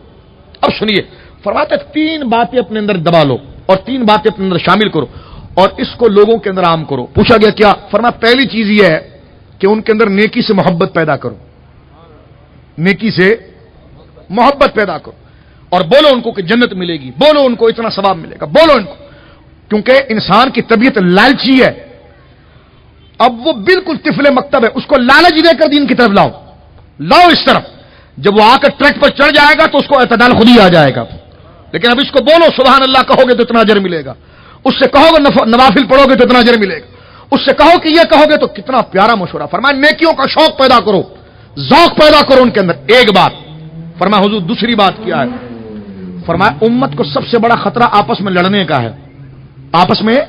اب سنیے، فرماتے 3 باتیں اپنے اندر دبا لو اور 3 باتیں اپنے اندر شامل کرو اور اس کو لوگوں کے اندر عام کرو۔ پوچھا گیا کیا؟ فرمایا پہلی چیز یہ ہے کہ ان کے اندر نیکی سے محبت پیدا کرو، نیکی سے محبت پیدا کرو اور بولو ان کو کہ جنت ملے گی، بولو ان کو اتنا ثواب ملے گا، بولو ان کو۔ کیونکہ انسان کی طبیعت لالچی ہے. اب وہ بالکل طفل مکتب ہے, اس کو لالچ دے کر دین کی طرف لاؤ اس طرف. جب وہ آ کر ٹریک پر چڑھ جائے گا تو اس کو اعتدال خود ہی آ جائے گا. لیکن اب اس کو بولو سبحان اللہ کہو گے تو اتنا اجر ملے گا, اس سے کہو گے نوافل پڑھو گے تو اتنا اجر ملے گا, اس سے کہو کہ یہ کہو گے تو کتنا پیارا مشورہ. فرمایا نیکیوں کا شوق پیدا کرو, ذوق پیدا کرو ان کے اندر. ایک بات فرمایا. حضور دوسری بات کیا ہے؟ فرمایا امت کو سب سے بڑا خطرہ آپس میں لڑنے کا ہے. آپس میں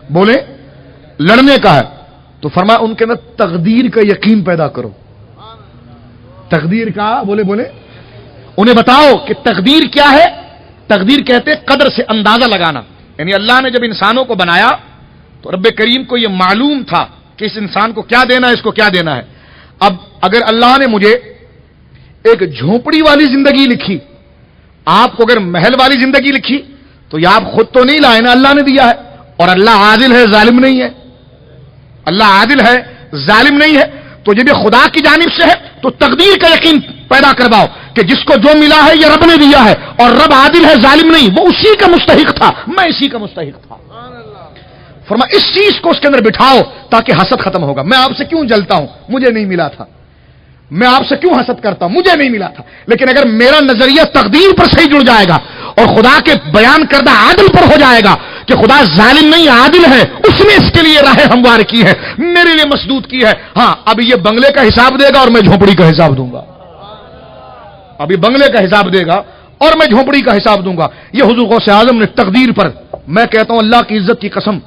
بولے لڑنے کا ہے. تو فرمایا ان کے اندر تقدیر کا یقین پیدا کرو. تقدیر کا بولے انہیں بتاؤ کہ تقدیر کیا ہے. تقدیر کہتے قدر سے اندازہ لگانا. یعنی اللہ نے جب انسانوں کو بنایا تو رب کریم کو یہ معلوم تھا کہ اس انسان کو کیا دینا ہے, اس کو کیا دینا ہے. اب اگر اللہ نے مجھے ایک جھونپڑی والی زندگی لکھی, آپ کو اگر محل والی زندگی لکھی, تو یہ آپ خود تو نہیں لائے نا, اللہ نے دیا ہے. اور اللہ عادل ہے, ظالم نہیں ہے. اللہ عادل ہے, ظالم نہیں ہے. تو جب یہ خدا کی جانب سے ہے تو تقدیر کا یقین پیدا کرواؤ کہ جس کو جو ملا ہے یہ رب نے دیا ہے, اور رب عادل ہے, ظالم نہیں. وہ اسی کا مستحق تھا, میں اسی کا مستحق تھا. فرمایا اس چیز کو اس کے اندر بٹھاؤ تاکہ حسد ختم ہوگا. میں آپ سے کیوں جلتا ہوں؟ مجھے نہیں ملا تھا. میں آپ سے کیوں حسد کرتا ہوں؟ مجھے نہیں ملا تھا. لیکن اگر میرا نظریہ تقدیر پر صحیح جڑ جائے گا اور خدا کے بیان کردہ عادل پر ہو جائے گا کہ خدا ظالم نہیں عادل ہے, اس نے اس کے لیے راہ ہموار کی ہے, میرے لیے مسدود کی ہے. ہاں اب یہ بنگلے کا حساب دے گا اور میں جھونپڑی کا حساب دوں گا. ابھی بنگلے کا حساب دے گا اور میں جھونپڑی کا حساب دوں گا. یہ حضور غوث اعظم نے تقدیر پر, میں کہتا ہوں اللہ کی عزت کی قسم,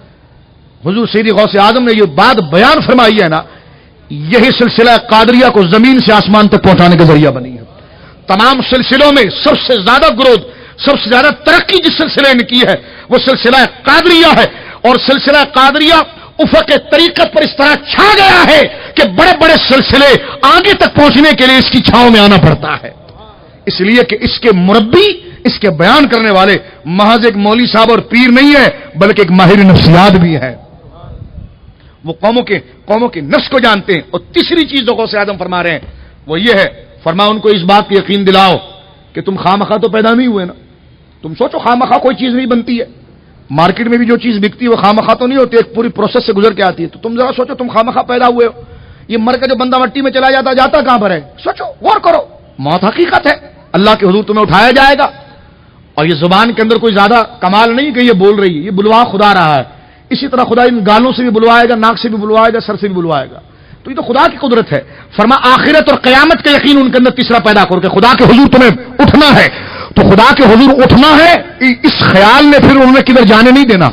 حضور سیدی غوث اعظم نے یہ بات بیان فرمائی ہے نا, یہی سلسلہ قادریہ کو زمین سے آسمان تک پہنچانے کا ذریعہ بنی ہے. تمام سلسلوں میں سب سے زیادہ گروتھ, سب سے زیادہ ترقی جس سلسلے نے کی ہے وہ سلسلہ قادریہ ہے. اور سلسلہ قادریہ افق طریقت پر اس طرح چھا گیا ہے کہ بڑے بڑے سلسلے آگے تک پہنچنے کے لیے اس کی چھاؤں میں آنا پڑتا ہے. اس لیے کہ اس کے مربی, اس کے بیان کرنے والے محض ایک مولوی صاحب اور پیر نہیں ہے, بلکہ ایک ماہر نفسیات بھی ہے. وہ قوموں کے نفس کو جانتے ہیں. اور تیسری چیز جو غوث اعظم فرما رہے ہیں وہ یہ ہے, فرما ان کو اس بات کی یقین دلاؤ کہ تم خواہ تو پیدا نہیں ہوئے نا. تم سوچو خواہ کوئی چیز نہیں بنتی ہے. مارکیٹ میں بھی جو چیز بکتی ہے وہ خواہ تو نہیں ہوتی, ایک پوری پروسیس سے گزر کے آتی ہے. تو تم ذرا سوچو تم خواہ پیدا ہوئے ہو. یہ مر کے جو بندہ مٹی میں چلا جاتا کہاں پر ہے؟ سوچو, غور کرو. موت حقیقت ہے, اللہ کے حضور تمہیں اٹھایا جائے گا. اور یہ زبان کے اندر کوئی زیادہ کمال نہیں کہ یہ بول رہی ہے, یہ بلوا خدا رہا ہے. اسی طرح خدا ان گالوں سے بھی بلوائے گا, ناک سے بھی بلوائے گا, سر سے بھی بلوائے گا. تو یہ تو خدا کی قدرت ہے. فرما آخرت اور قیامت کا یقین ان کے اندر تیسرا پیدا کرو کہ خدا کے حضور تمہیں اٹھنا ہے. تو خدا کے حضور اٹھنا ہے, اس خیال نے پھر انہیں کدھر جانے نہیں دینا.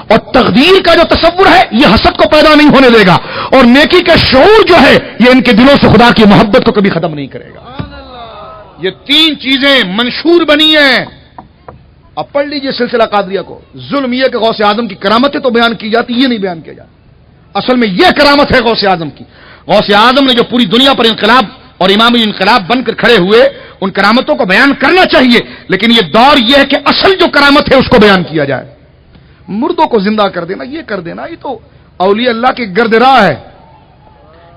اور تقدیر کا جو تصور ہے یہ حسد کو پیدا نہیں ہونے دے گا, اور نیکی کا شعور جو ہے یہ ان کے دلوں سے خدا کی محبت کو کبھی ختم نہیں کرے گا. یہ تین چیزیں منشور بنی ہیں. اب پڑھ لیجئے سلسلہ قادریہ کو. ظلم یہ کہ غوث اعظم کی کرامتیں تو بیان کی جاتی, یہ نہیں بیان کیا جاتا. اصل میں یہ کرامت ہے غوث اعظم کی. غوث اعظم نے جو پوری دنیا پر انقلاب اور امامی انقلاب بن کر کھڑے ہوئے, ان کرامتوں کو بیان کرنا چاہیے. لیکن یہ دور یہ ہے کہ اصل جو کرامت ہے اس کو بیان کیا جائے. مردوں کو زندہ کر دینا, یہ کر دینا, یہ تو اولیاء اللہ کی گرد راہ ہے,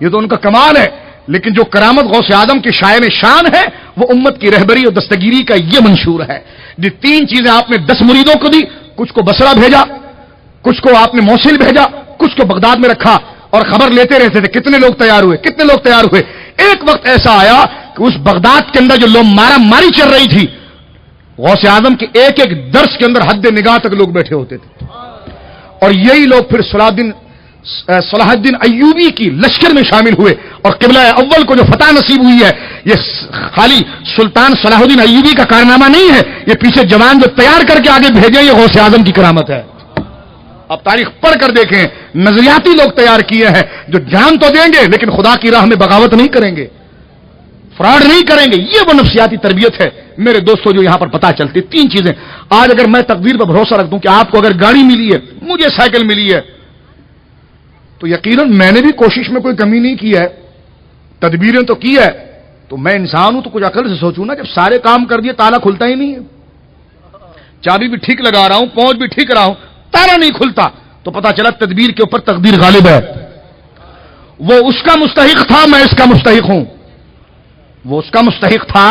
یہ تو ان کا کمال ہے. لیکن جو کرامت غوث اعظم کی شائن شان ہے وہ امت کی رہبری اور دستگیری کا یہ منشور ہے. یہ تین چیزیں آپ نے 10 مریدوں کو دی, کچھ کو بصرہ بھیجا, کچھ کو آپ نے موصل بھیجا, کچھ کو بغداد میں رکھا, اور خبر لیتے رہتے تھے کتنے لوگ تیار ہوئے. ایک وقت ایسا آیا کہ اس بغداد کے اندر جو لوگ مارا ماری چل رہی تھی, غوث اعظم کے ایک ایک درس کے اندر حد نگاہ تک لوگ بیٹھے ہوتے تھے. اور یہی لوگ پھر صلاح الدین ایوبی کی لشکر میں شامل ہوئے. اور قبلہ اول کو جو فتح نصیب ہوئی ہے یہ خالی سلطان صلاح الدین ایوبی کا کارنامہ نہیں ہے, یہ پیچھے جوان جو تیار کر کے آگے بھیجے یہ غوث اعظم کی کرامت ہے. اب تاریخ پڑھ کر دیکھیں, نظریاتی لوگ تیار کیے ہیں جو جان تو دیں گے لیکن خدا کی راہ میں بغاوت نہیں کریں گے, فراڈ نہیں کریں گے. یہ وہ نفسیاتی تربیت ہے میرے دوستوں جو یہاں پر پتہ چلتی. تین چیزیں. آج اگر میں تقدیر پر بھروسہ رکھ دوں کہ آپ کو اگر گاڑی ملی ہے, مجھے سائیکل ملی ہے, تو یقیناً میں نے بھی کوشش میں کوئی کمی نہیں کی ہے, تدبیریں تو کی ہے. تو میں انسان ہوں تو کچھ عقل سے سوچوں نا, جب سارے کام کر دیے تالا کھلتا ہی نہیں ہے. چابی بھی ٹھیک لگا رہا ہوں, پہنچ بھی ٹھیک رہا ہوں, تالا نہیں کھلتا, تو پتا چلا تدبیر کے اوپر تقدیر غالب ہے. وہ اس کا مستحق تھا, میں اس کا مستحق ہوں. وہ اس کا مستحق تھا,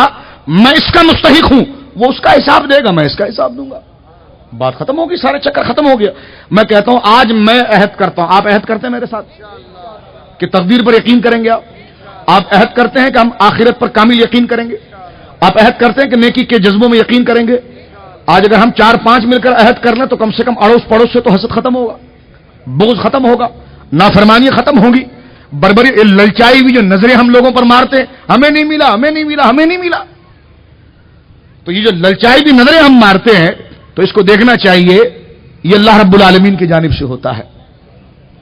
میں اس کا مستحق ہوں. وہ اس کا حساب دے گا, میں اس کا حساب دوں گا. بات ختم ہوگی، سارے چکر ختم ہو گیا۔ میں کہتا ہوں آج میں عہد کرتا ہوں، آپ عہد کرتے ہیں میرے ساتھ کہ تقدیر پر یقین کریں گے؟ آپ عہد کرتے ہیں کہ ہم آخرت پر کامل یقین کریں گے؟ آپ عہد کرتے ہیں کہ نیکی کے جذبوں میں یقین کریں گے؟ آج اگر ہم 4-5 مل کر عہد کر لیں تو کم سے کم اڑوس پڑوس سے تو حسد ختم ہوگا، بغض ختم ہوگا، نافرمانی ختم ہوگی، بربری للچائی ہوئی جو نظریں ہم لوگوں پر مارتے ہیں، ہمیں نہیں ملا، ہمیں نہیں ملا، ہمیں نہیں ملا، تو یہ جو للچائی بھی نظریں ہم مارتے ہیں تو اس کو دیکھنا چاہیے یہ اللہ رب العالمین کی جانب سے ہوتا ہے۔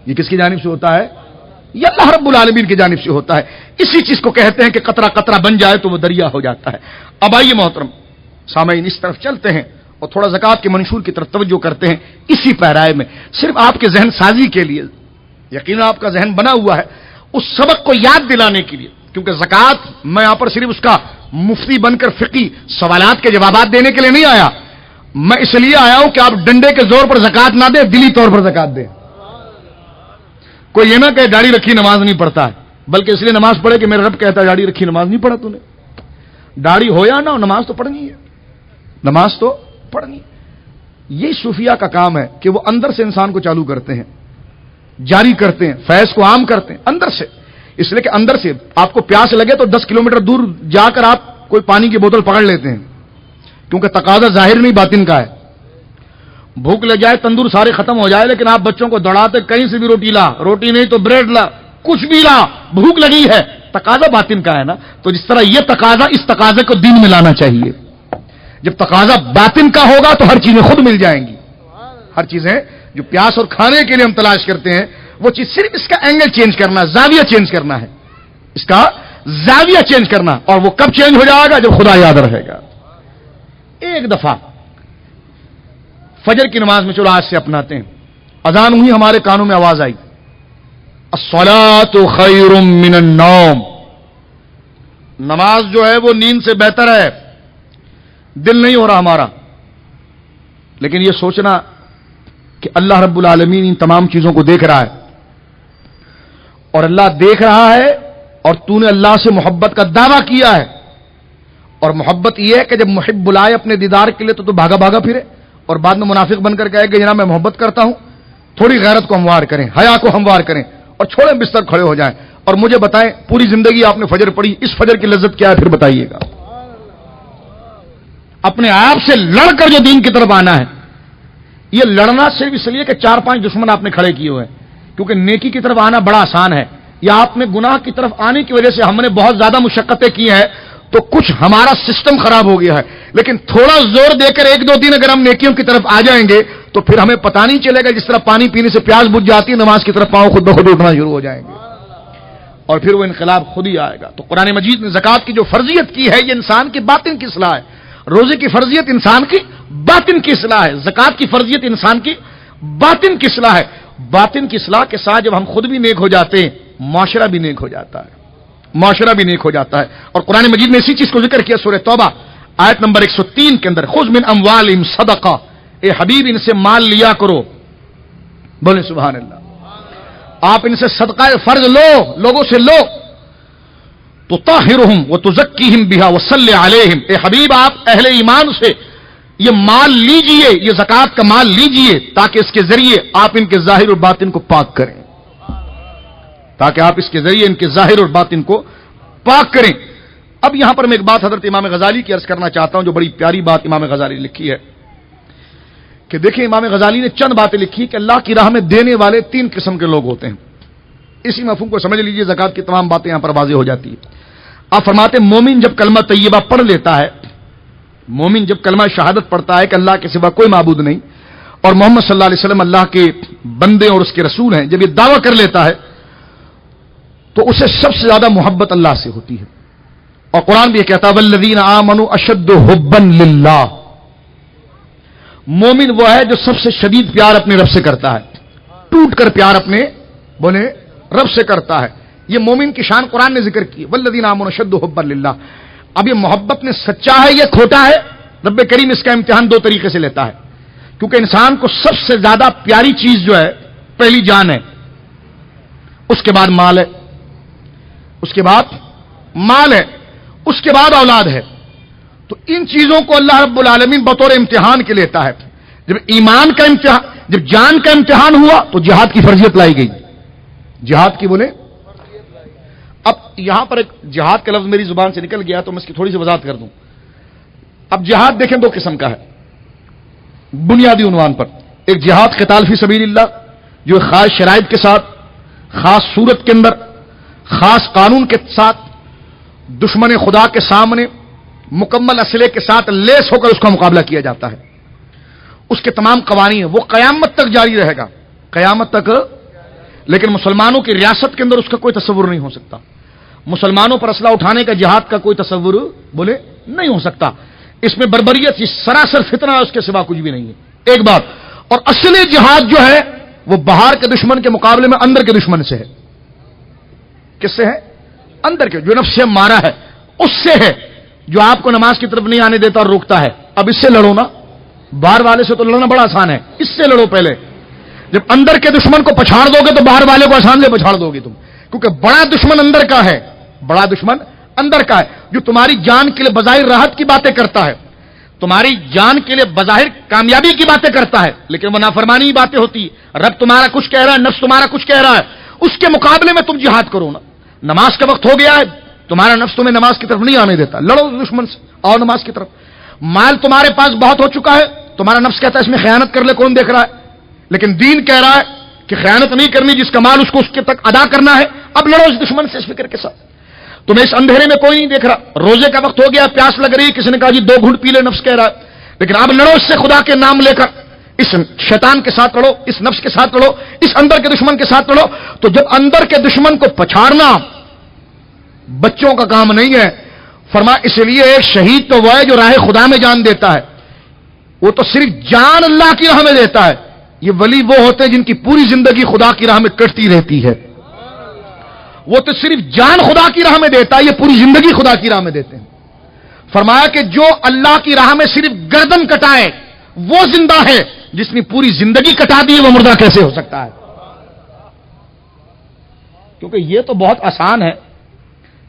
یہ کس کی جانب سے ہوتا ہے؟ یہ اللہ رب العالمین کی جانب سے ہوتا ہے۔ اسی چیز کو کہتے ہیں کہ قطرہ قطرہ بن جائے تو وہ دریا ہو جاتا ہے۔ اب آئیے محترم سامعین اس طرف چلتے ہیں اور تھوڑا زکوٰۃ کے منشور کی طرف توجہ کرتے ہیں اسی پیرائے میں، صرف آپ کے ذہن سازی کے لیے، یقینا آپ کا ذہن بنا ہوا ہے اس سبق کو یاد دلانے کے لیے، کیونکہ زکوٰۃ میں یہاں پر صرف اس کا مفتی بن کر فقہی سوالات کے جوابات دینے کے لیے نہیں آیا، میں اس لیے آیا ہوں کہ آپ ڈنڈے کے زور پر زکوٰۃ نہ دیں، دلی طور پر زکوٰۃ دیں۔ کوئی یہ نہ کہ داڑھی رکھی نماز نہیں پڑھتا ہے، بلکہ اس لیے نماز پڑھے کہ میرا رب کہتا ہے داڑھی رکھی نماز نہیں پڑھا تو نے، داڑھی ہو یا نہ ہو نماز تو پڑھنی ہے، نماز تو پڑھنی۔ یہ صوفیہ کا کام ہے کہ وہ اندر سے انسان کو چالو کرتے ہیں، جاری کرتے ہیں، فیض کو عام کرتے ہیں اندر سے، اس لیے کہ اندر سے آپ کو پیاس لگے تو 10 کلومیٹر دور جا کر آپ کوئی پانی کی بوتل پکڑ لیتے ہیں، کیونکہ تقاضا ظاہر نہیں باطن کا ہے۔ بھوک لگ جائے تندور سارے ختم ہو جائے لیکن آپ بچوں کو دوڑاتے کہیں سے بھی روٹی لا، روٹی نہیں تو بریڈ لا، کچھ بھی لا، بھوک لگی ہے، تقاضا باطن کا ہے نا۔ تو جس طرح یہ تقاضا، اس تقاضے کو دین میں لانا چاہیے۔ جب تقاضا باطن کا ہوگا تو ہر چیزیں خود مل جائیں گی، ہر چیزیں جو پیاس اور کھانے کے لیے ہم تلاش کرتے ہیں وہ چیز صرف اس کا اینگل چینج کرنا، زاویہ چینج کرنا ہے، اس کا زاویہ چینج کرنا، اور وہ کب چینج ہو جائے گا؟ جب خدا یاد رہے گا۔ ایک دفعہ فجر کی نماز میں چلو آج سے اپناتے ہیں، اذان ہوئی ہمارے کانوں میں آواز آئی الصلاۃ خیر من النوم، نماز جو ہے وہ نیند سے بہتر ہے۔ دل نہیں ہو رہا ہمارا، لیکن یہ سوچنا کہ اللہ رب العالمین ان تمام چیزوں کو دیکھ رہا ہے، اور اللہ دیکھ رہا ہے اور تو نے اللہ سے محبت کا دعویٰ کیا ہے، اور محبت یہ ہے کہ جب محب بلائے اپنے دیدار کے لیے تو بھاگا بھاگا پھرے، اور بعد میں منافق بن کر کہے کہ جناب میں محبت کرتا ہوں۔ تھوڑی غیرت کو ہموار کریں، حیا کو ہموار کریں، اور چھوڑیں بستر کھڑے ہو جائیں، اور مجھے بتائیں پوری زندگی آپ نے فجر پڑھی، اس فجر کی لذت کیا ہے پھر بتائیے گا۔ اپنے آپ سے لڑ کر جو دین کی طرف آنا ہے، یہ لڑنا صرف اس لیے کہ 4-5 دشمن آپ نے کھڑے کیے ہوئے ہیں، کیونکہ نیکی کی طرف آنا بڑا آسان ہے، یا آپ نے گناہ کی طرف آنے کی وجہ سے ہم نے بہت زیادہ مشقتیں کی ہیں تو کچھ ہمارا سسٹم خراب ہو گیا ہے، لیکن تھوڑا زور دے کر 1-2 دن اگر ہم نیکیوں کی طرف آ جائیں گے تو پھر ہمیں پتہ نہیں چلے گا، جس طرح پانی پینے سے پیاس بجھ جاتی ہے نماز کی طرف پاؤں خود بخود اٹھنا شروع ہو جائیں گے، اور پھر وہ انقلاب خود ہی آئے گا۔ تو قرآن مجید نے زکوٰۃ کی جو فرضیت کی ہے یہ انسان کی باطن کی اصلاح ہے، روزے کی فرضیت انسان کی باطن کی اصلاح ہے، زکوٰۃ کی فرضیت انسان کی باطن کی اصلاح ہے۔ باطن کی اصلاح کے ساتھ جب ہم خود بھی نیک ہو جاتے ہیں معاشرہ بھی نیک ہو جاتا ہے، معاشرہ بھی نیک ہو جاتا ہے۔ اور قرآن مجید نے اسی چیز کو ذکر کیا سورہ توبہ آیت نمبر 103 کے اندر، خذ من اموالہم صدقہ، اے حبیب ان سے مال لیا کرو، بولے سبحان اللہ، آپ ان سے صدقہ فرض لو، لوگوں سے لو، تطہرہم وتزکیہم بہا وصلی علیہم، اے حبیب آپ اہل ایمان سے یہ مال لیجئے، یہ زکوٰۃ کا مال لیجئے تاکہ اس کے ذریعے آپ ان کے ظاہر اور باطن کو پاک کریں، تاکہ آپ اس کے ذریعے ان کے ظاہر اور باطن کو پاک کریں۔ اب یہاں پر میں ایک بات حضرت امام غزالی کی عرض کرنا چاہتا ہوں، جو بڑی پیاری بات امام غزالی نے لکھی ہے کہ دیکھیں امام غزالی نے چند باتیں لکھی کہ اللہ کی راہ میں دینے والے 3 قسم کے لوگ ہوتے ہیں۔ اسی مفہوم کو سمجھ لیجئے، زکوٰۃ کی تمام باتیں یہاں پر واضح ہو جاتی ہیں۔ آپ فرماتے ہیں مومن جب کلمہ طیبہ پڑھ لیتا ہے، مومن جب کلمہ شہادت پڑھتا ہے کہ اللہ کے سوا کوئی معبود نہیں اور محمد صلی اللہ علیہ وسلم اللہ کے بندے اور اس کے رسول ہیں، جب یہ دعویٰ کر لیتا ہے تو اسے سب سے زیادہ محبت اللہ سے ہوتی ہے، اور قرآن بھی یہ کہتا ہے والذین آمنوا اشد حبا للہ، مومن وہ ہے جو سب سے شدید پیار اپنے رب سے کرتا ہے، ٹوٹ کر پیار اپنے بولے رب سے کرتا ہے۔ یہ مومن کی شان قرآن نے ذکر کی، والذین آمنوا اشد حبا للہ۔ اب یہ محبت میں سچا ہے یا کھوٹا ہے؟ رب کریم اس کا امتحان 2 طریقے سے لیتا ہے، کیونکہ انسان کو سب سے زیادہ پیاری چیز جو ہے پہلی جان ہے، اس کے بعد مال ہے، اس کے بعد مال ہے، اس کے بعد اولاد ہے۔ تو ان چیزوں کو اللہ رب العالمین بطور امتحان کے لیتا ہے۔ جب ایمان کا امتحان، جب جان کا امتحان ہوا تو جہاد کی فرضیت لائی گئی، جہاد کی بولے۔ اب یہاں پر ایک جہاد کا لفظ میری زبان سے نکل گیا تو میں اس کی تھوڑی سی وضاحت کر دوں۔ اب جہاد دیکھیں دو قسم کا ہے بنیادی عنوان پر، ایک جہاد قتال فی سبیل اللہ جو خاص شرائط کے ساتھ، خاص صورت کے اندر، خاص قانون کے ساتھ، دشمن خدا کے سامنے مکمل اسلحے کے ساتھ لیس ہو کر اس کا مقابلہ کیا جاتا ہے، اس کے تمام قوانین وہ قیامت تک جاری رہے گا، قیامت تک۔ لیکن مسلمانوں کی ریاست کے اندر اس کا کوئی تصور نہیں ہو سکتا، مسلمانوں پر اسلحہ اٹھانے کا جہاد کا کوئی تصور بولے نہیں ہو سکتا، اس میں بربریت، یہ سراسر فتنہ ہے، اس کے سوا کچھ بھی نہیں ہے، ایک بات۔ اور اصلی جہاد جو ہے وہ باہر کے دشمن کے مقابلے میں اندر کے دشمن سے ہے۔ کس سے ہے؟ اندر کے، جو نفس سے مارا ہے اس سے ہے، جو آپ کو نماز کی طرف نہیں آنے دیتا اور روکتا ہے۔ اب اس سے لڑو نا، باہر والے سے تو لڑنا بڑا آسان ہے، اس سے لڑو پہلے۔ جب اندر کے دشمن کو پچھاڑ دو گے تو باہر والے کو آسان سے پچھاڑ دو گے تم، کیونکہ بڑا دشمن اندر کا ہے، بڑا دشمن اندر کا ہے، جو تمہاری جان کے لیے بظاہر راحت کی باتیں کرتا ہے، تمہاری جان کے لیے بظاہر کامیابی کی باتیں کرتا ہے، لیکن وہ نافرمانی کی باتیں ہوتی ہے۔ رب تمہارا کچھ کہہ رہا ہے، نفس تمہارا کچھ کہہ رہا ہے، اس کے مقابلے میں تم جہاد کرو نا۔ نماز کا وقت ہو گیا ہے، تمہارا نفس تمہیں نماز کی طرف نہیں آنے دیتا، لڑو دشمن سے اور نماز کی طرف۔ مال تمہارے پاس بہت ہو چکا ہے، تمہارا نفس کہتا ہے اس میں خیانت کر لے، کون دیکھ رہا ہے، لیکن دین کہہ رہا ہے کہ خیانت نہیں کرنی، جس کا مال اس کو اس کے تک ادا کرنا ہے۔ اب لڑو اس دشمن سے اس فکر کے ساتھ، تمہیں اس اندھیرے میں کوئی نہیں دیکھ رہا، روزے کا وقت ہو گیا، پیاس لگ رہی ہے، کسی نے کہا جی 2 گھونٹ پی لے، نفس کہہ رہا ہے، لیکن اب لڑو اس سے خدا کے نام لے کر، اس شیطان کے ساتھ لڑو، اس نفس کے ساتھ لڑو، اس اندر کے دشمن کے ساتھ لڑو۔ تو جب اندر کے دشمن کو پچھاڑنا بچوں کا کام نہیں ہے، فرمایا اس لیے ایک شہید تو وہ ہے جو راہ خدا میں جان دیتا ہے، وہ تو صرف جان اللہ کی راہ میں دیتا ہے۔ یہ ولی وہ ہوتے ہیں جن کی پوری زندگی خدا کی راہ میں کٹتی رہتی ہے، وہ تو صرف جان خدا کی راہ میں دیتا ہے، یہ پوری زندگی خدا کی راہ میں دیتے ہیں۔ فرمایا کہ جو اللہ کی راہ میں صرف گردن کٹائے وہ زندہ ہے، جس نے پوری زندگی کٹا دی وہ مردہ کیسے ہو سکتا ہے؟ کیونکہ یہ تو بہت آسان ہے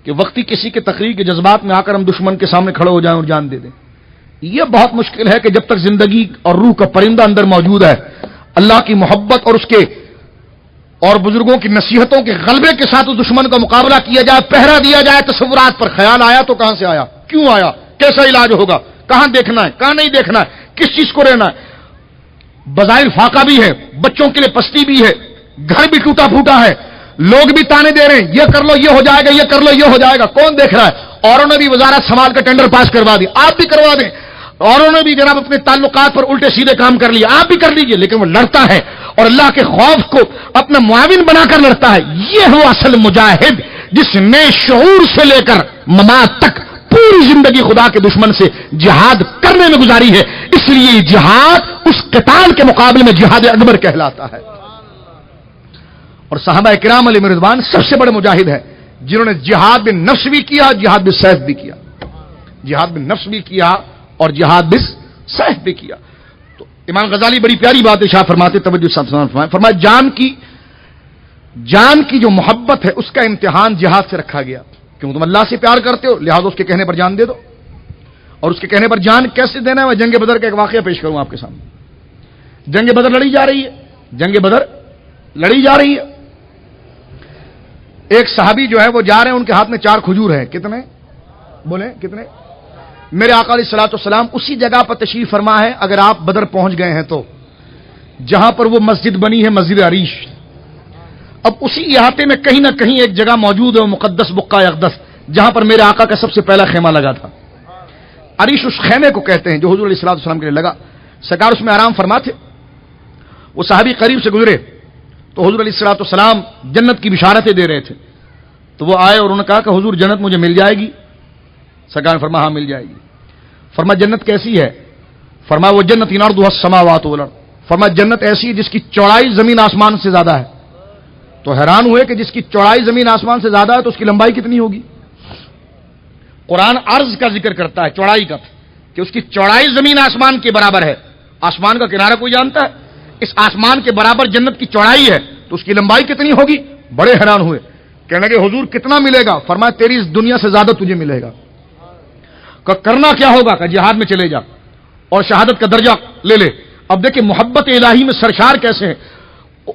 کہ وقتی کسی کے تقریر کے جذبات میں آ کر ہم دشمن کے سامنے کھڑے ہو جائیں اور جان دے دیں۔ یہ بہت مشکل ہے کہ جب تک زندگی اور روح کا پرندہ اندر موجود ہے، اللہ کی محبت اور اس کے اور بزرگوں کی نصیحتوں کے غلبے کے ساتھ اس دشمن کا مقابلہ کیا جائے، پہرا دیا جائے، تصورات پر خیال آیا تو کہاں سے آیا، کیوں آیا، کیسا علاج ہوگا، کہاں دیکھنا ہے، کہاں نہیں دیکھنا ہے، کس چیز کو رہنا ہے۔ بظاہر فاقہ بھی ہے، بچوں کے لیے پستی بھی ہے، گھر بھی ٹوٹا پھوٹا ہے، لوگ بھی تانے دے رہے ہیں، یہ کر لو یہ ہو جائے گا، یہ کر لو یہ ہو جائے گا، کون دیکھ رہا ہے؟ اوروں نے بھی وزارت سنبھال کا ٹینڈر پاس کروا دی، آپ بھی کروا دیں، اوروں نے بھی جناب اپنے تعلقات پر الٹے سیدھے کام کر لیے، آپ بھی کر لیجئے، لیکن وہ لڑتا ہے اور اللہ کے خوف کو اپنا معاون بنا کر لڑتا ہے۔ یہ ہو اصل مجاہد، جس نے شعور سے لے کر ممات تک پوری زندگی خدا کے دشمن سے جہاد کرنے میں گزاری ہے۔ اس لیے جہاد اس قتال کے مقابلے میں جہاد اکبر کہلاتا ہے۔ اور صحابہ کرام علیہ رضوان سب سے بڑے مجاہد ہیں جنہوں نے جہاد بن نفس بھی کیا، جہاد بن سیف بھی کیا، جہاد بن نفس بھی کیا اور جہاد بن سیف بھی کیا۔ تو امام غزالی بڑی پیاری بات ارشاد فرماتے، توجہ سے فرمائیں، فرمایا جان کی جو محبت ہے اس کا امتحان جہاد سے رکھا گیا، کیوں تم اللہ سے پیار کرتے ہو لہذا اس کے کہنے پر جان دے دو۔ اور اس کے کہنے پر جان کیسے دینا ہے؟ میں جنگ بدر کا ایک واقعہ پیش کروں آپ کے سامنے۔ جنگ بدر لڑی جا رہی ہے، جنگ بدر لڑی جا رہی ہے، ایک صحابی جو ہے وہ جا رہے ہیں، ان کے ہاتھ میں 4 کھجور ہیں، کتنے بولیں کتنے؟ میرے آقا علیہ الصلوۃ والسلام اسی جگہ پر تشریف فرما ہے، اگر آپ بدر پہنچ گئے ہیں تو، جہاں پر وہ مسجد بنی ہے، مسجد عریش۔ اب اسی احاطے میں کہیں نہ کہیں ایک جگہ موجود ہے، مقدس بقعہ اقدس، جہاں پر میرے آقا کا سب سے پہلا خیمہ لگا تھا۔ عریش اس خیمے کو کہتے ہیں جو حضور علیہ الصلوۃ والسلام کے لیے لگا، سرکار اس میں آرام فرما تھے۔ وہ صحابی قریب سے گزرے تو حضور علیہ الصلوۃ والسلام جنت کی بشارتیں دے رہے تھے، تو وہ آئے اور انہوں نے کہا کہ حضور جنت مجھے مل جائے گی؟ سرکار نے فرمایا ہاں مل جائے گی۔ فرمایا جنت کیسی ہے؟ فرمایا وہ جنت عرضها السماوات والارض، فرمایا جنت ایسی ہے جس کی چوڑائی زمین آسمان سے زیادہ ہے۔ تو حیران ہوئے کہ جس کی چوڑائی زمین آسمان سے زیادہ ہے تو اس کی لمبائی کتنی ہوگی؟ قرآن عرض کا ذکر کرتا ہے، چوڑائی کا، کہ اس کی چوڑائی زمین آسمان کے برابر ہے۔ آسمان کا کنارہ کوئی جانتا ہے؟ اس آسمان کے برابر جنت کی چوڑائی ہے تو اس کی لمبائی کتنی ہوگی؟ بڑے حیران ہوئے، کہنے لگے حضور کتنا ملے گا؟ فرمایا تیری اس دنیا سے زیادہ تجھے ملے گا۔ کہ کرنا کیا ہوگا؟ کہ جہاد میں چلے جا اور شہادت کا درجہ لے لے، اب دیکھیں محبت الہی میں سرشار کیسے ہیں.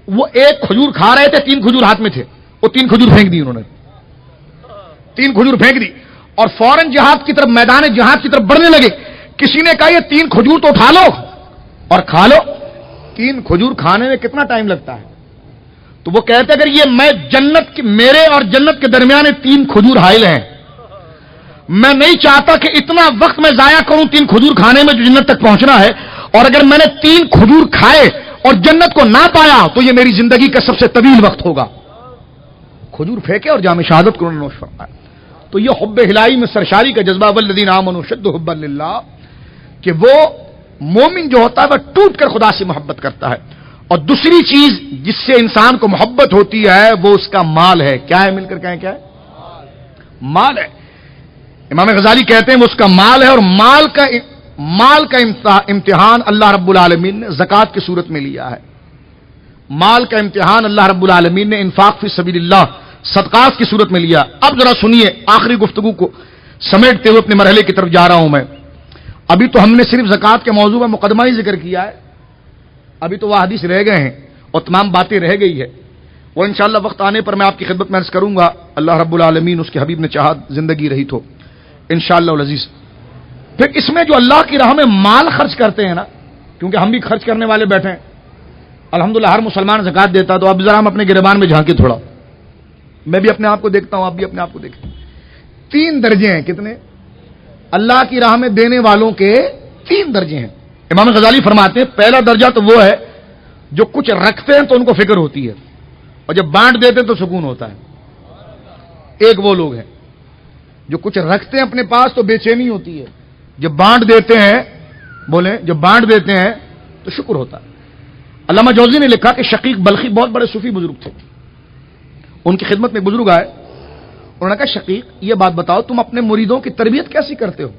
وہ ایک کھجور کھا رہے تھے, 3 کھجور ہاتھ میں تھے, وہ 3 کھجور پھینک دی انہوں نے, 3 کھجور پھینک دی اور فوراً جہاد کی طرف, میدان جہاد کی طرف بڑھنے لگے. کسی نے کہا یہ 3 کھجور تو اٹھا لو اور کھا لو. 3 کھجور کھانے میں کتنا ٹائم لگتا ہے؟ تو وہ کہتے اگر یہ میں جنت کی, میرے اور جنت کے درمیان 3 کھجور حائل ہیں, میں نہیں چاہتا کہ اتنا وقت میں ضائع کروں 3 کھجور کھانے میں جو جنت تک پہنچنا ہے, اور اگر میں نے 3 کھجور کھائے اور جنت کو نہ پایا تو یہ میری زندگی کا سب سے طویل وقت ہوگا. کھجور پھینکے اور جام شہادت کو نوش فرمایا. تو یہ حب الہی میں سرشاری کا جذبہ, والذین آمنوا اشد حبا للہ, کہ وہ مومن جو ہوتا ہے وہ ٹوٹ کر خدا سے محبت کرتا ہے. اور دوسری چیز جس سے انسان کو محبت ہوتی ہے وہ اس کا مال ہے. کیا ہے؟ مل کر کہیں کیا ہے؟ مال ہے. امام غزالی کہتے ہیں وہ اس کا مال ہے, اور مال کا امتحان اللہ رب العالمین نے زکوٰۃ کی صورت میں لیا ہے. مال کا امتحان اللہ رب العالمین نے انفاق فی سبیل اللہ, صدقات کی صورت میں لیا. اب ذرا سنیے, آخری گفتگو کو سمیٹتے ہوئے اپنے مرحلے کی طرف جا رہا ہوں میں. ابھی تو ہم نے صرف زکوٰۃ کے موضوع میں مقدمہ ہی ذکر کیا ہے, ابھی تو وہ حدیث رہ گئے ہیں اور تمام باتیں رہ گئی ہے. وہ انشاءاللہ وقت آنے پر میں آپ کی خدمت میں عرض کروں گا, اللہ رب العالمین اس کے حبیب نے چاہا زندگی رہی تو انشاءاللہ العزیز. پھر اس میں جو اللہ کی راہ میں مال خرچ کرتے ہیں نا, کیونکہ ہم بھی خرچ کرنے والے بیٹھے ہیں, الحمدللہ ہر مسلمان زکوٰۃ دیتا, تو اب ذرا ہم اپنے گریبان میں جھانکے تھوڑا, میں بھی اپنے آپ کو دیکھتا ہوں, آپ بھی اپنے آپ کو دیکھیں. 3 درجے ہیں. کتنے؟ اللہ کی راہ میں دینے والوں کے 3 درجے ہیں. امام غزالی فرماتے ہیں پہلا درجہ تو وہ ہے جو کچھ رکھتے ہیں تو ان کو فکر ہوتی ہے, اور جب بانٹ دیتے ہیں تو سکون ہوتا ہے. ایک وہ لوگ ہیں جو کچھ رکھتے ہیں اپنے پاس تو بے چینی ہوتی ہے, جب بانٹ دیتے ہیں, بولیں, جب بانٹ دیتے ہیں تو شکر ہوتا ہے. علامہ جوزی نے لکھا کہ شقیق بلخی بہت بڑے صوفی بزرگ تھے, ان کی خدمت میں بزرگ آئے, انہوں نے کہا شقیق یہ بات بتاؤ تم اپنے مریدوں کی تربیت کیسی کرتے ہو,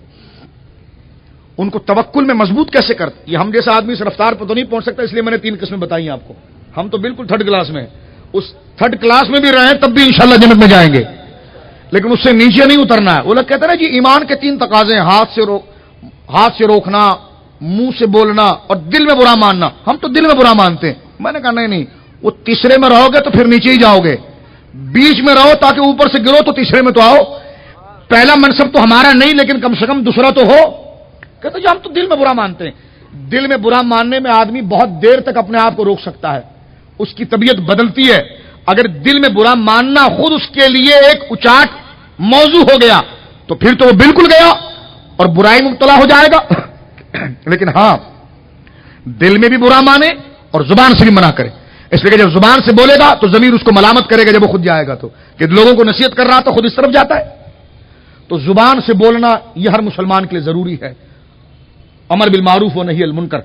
ان کو توکل میں مضبوط کیسے کرتے؟ یہ ہم جیسا آدمی اس رفتار پر تو نہیں پہنچ سکتا, اس لیے میں نے 3 قسمیں بتائی ہیں آپ کو. ہم تو بالکل 3rd کلاس میں ہیں, اس 3rd کلاس میں بھی رہیں تب بھی انشاءاللہ جنت میں جائیں گے, لیکن اس سے نیچے نہیں اترنا ہے. وہ لوگ کہتے ہیں نا جی ایمان کے 3 تقاضے ہیں, ہاتھ سے روکنا, منہ سے بولنا اور دل میں برا ماننا. ہم تو دل میں برا مانتے ہیں. میں نے کہا نہیں, وہ تیسرے میں رہو گے تو پھر نیچے ہی جاؤ گے, بیچ میں رہو تاکہ اوپر سے گرو تو تیسرے میں تو آؤ. پہلا منصب تو ہمارا نہیں, لیکن کم سے کم دوسرا تو ہو. کہتے جی ہم تو دل میں برا مانتے ہیں. دل میں برا ماننے میں آدمی بہت دیر تک اپنے آپ کو روک سکتا ہے, اس کی طبیعت بدلتی ہے. اگر دل میں برا ماننا خود اس کے لیے ایک اچاٹ موضوع ہو گیا تو پھر تو وہ بالکل گیا اور برائی مبتلا ہو جائے گا. لیکن ہاں دل میں بھی برا مانے اور زبان سے بھی منع کرے, اس لیے کہ جب زبان سے بولے گا تو ضمیر اس کو ملامت کرے گا جب وہ خود جائے گا, تو کہ لوگوں کو نصیحت کر رہا تو خود اس طرف جاتا ہے. تو زبان سے بولنا یہ ہر مسلمان کے لیے ضروری ہے, امر بالمعروف و نہی عن المنکر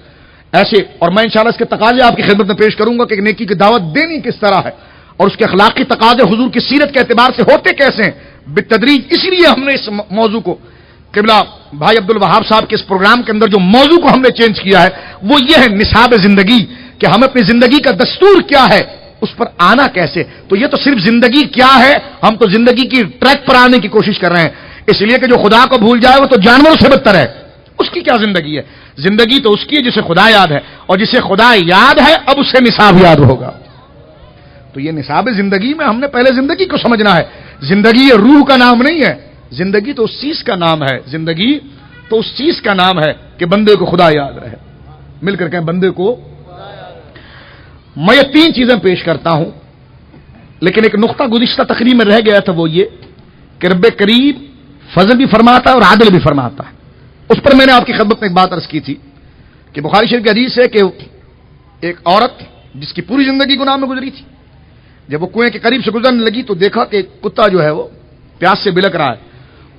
ایسے. اور میں انشاءاللہ اس کے تقاضے آپ کی خدمت میں پیش کروں گا کہ نیکی کی دعوت دینی کس طرح ہے اور اس کے اخلاقی تقاضے حضور کی سیرت کے اعتبار سے ہوتے کیسے ہیں بالتدریج. اسی لیے ہم نے اس موضوع کو قبلہ بھائی عبد الوہاب صاحب کے اس پروگرام کے اندر جو موضوع کو ہم نے چینج کیا ہے وہ یہ ہے نصاب زندگی, کہ ہم اپنی زندگی کا دستور کیا ہے, اس پر آنا کیسے. تو یہ تو صرف زندگی کیا ہے, ہم تو زندگی کی ٹریک پر آنے کی کوشش کر رہے ہیں. اس لیے کہ جو خدا کو بھول جائے وہ تو جانوروں سے بدتر ہے. اس کی کیا زندگی ہے؟ زندگی تو اس کی ہے جسے خدا یاد ہے, اور جسے خدا یاد ہے اب اسے نصاب یاد ہوگا. تو یہ نصاب زندگی میں ہم نے پہلے زندگی کو سمجھنا ہے. زندگی یہ روح کا نام نہیں ہے, زندگی تو اس چیز کا نام ہے. زندگی تو اس چیز کا نام ہے کہ بندے کو خدا یاد رہے. مل کر کہیں بندے کو. میں یہ 3 چیزیں پیش کرتا ہوں, لیکن ایک نقطہ گزشتہ تقریر میں رہ گیا تھا, وہ یہ کہ رب کریم فضل بھی فرماتا ہے اور عادل بھی فرماتا ہے. اس پر میں نے آپ کی خدمت میں ایک بات عرض کی تھی کہ بخاری شریف کی حدیث ہے کہ ایک عورت جس کی پوری زندگی گناہ میں گزری تھی, جب وہ کنویں کے قریب سے گزرنے لگی تو دیکھا کہ ایک کتا جو ہے وہ پیاس سے بلک رہا ہے.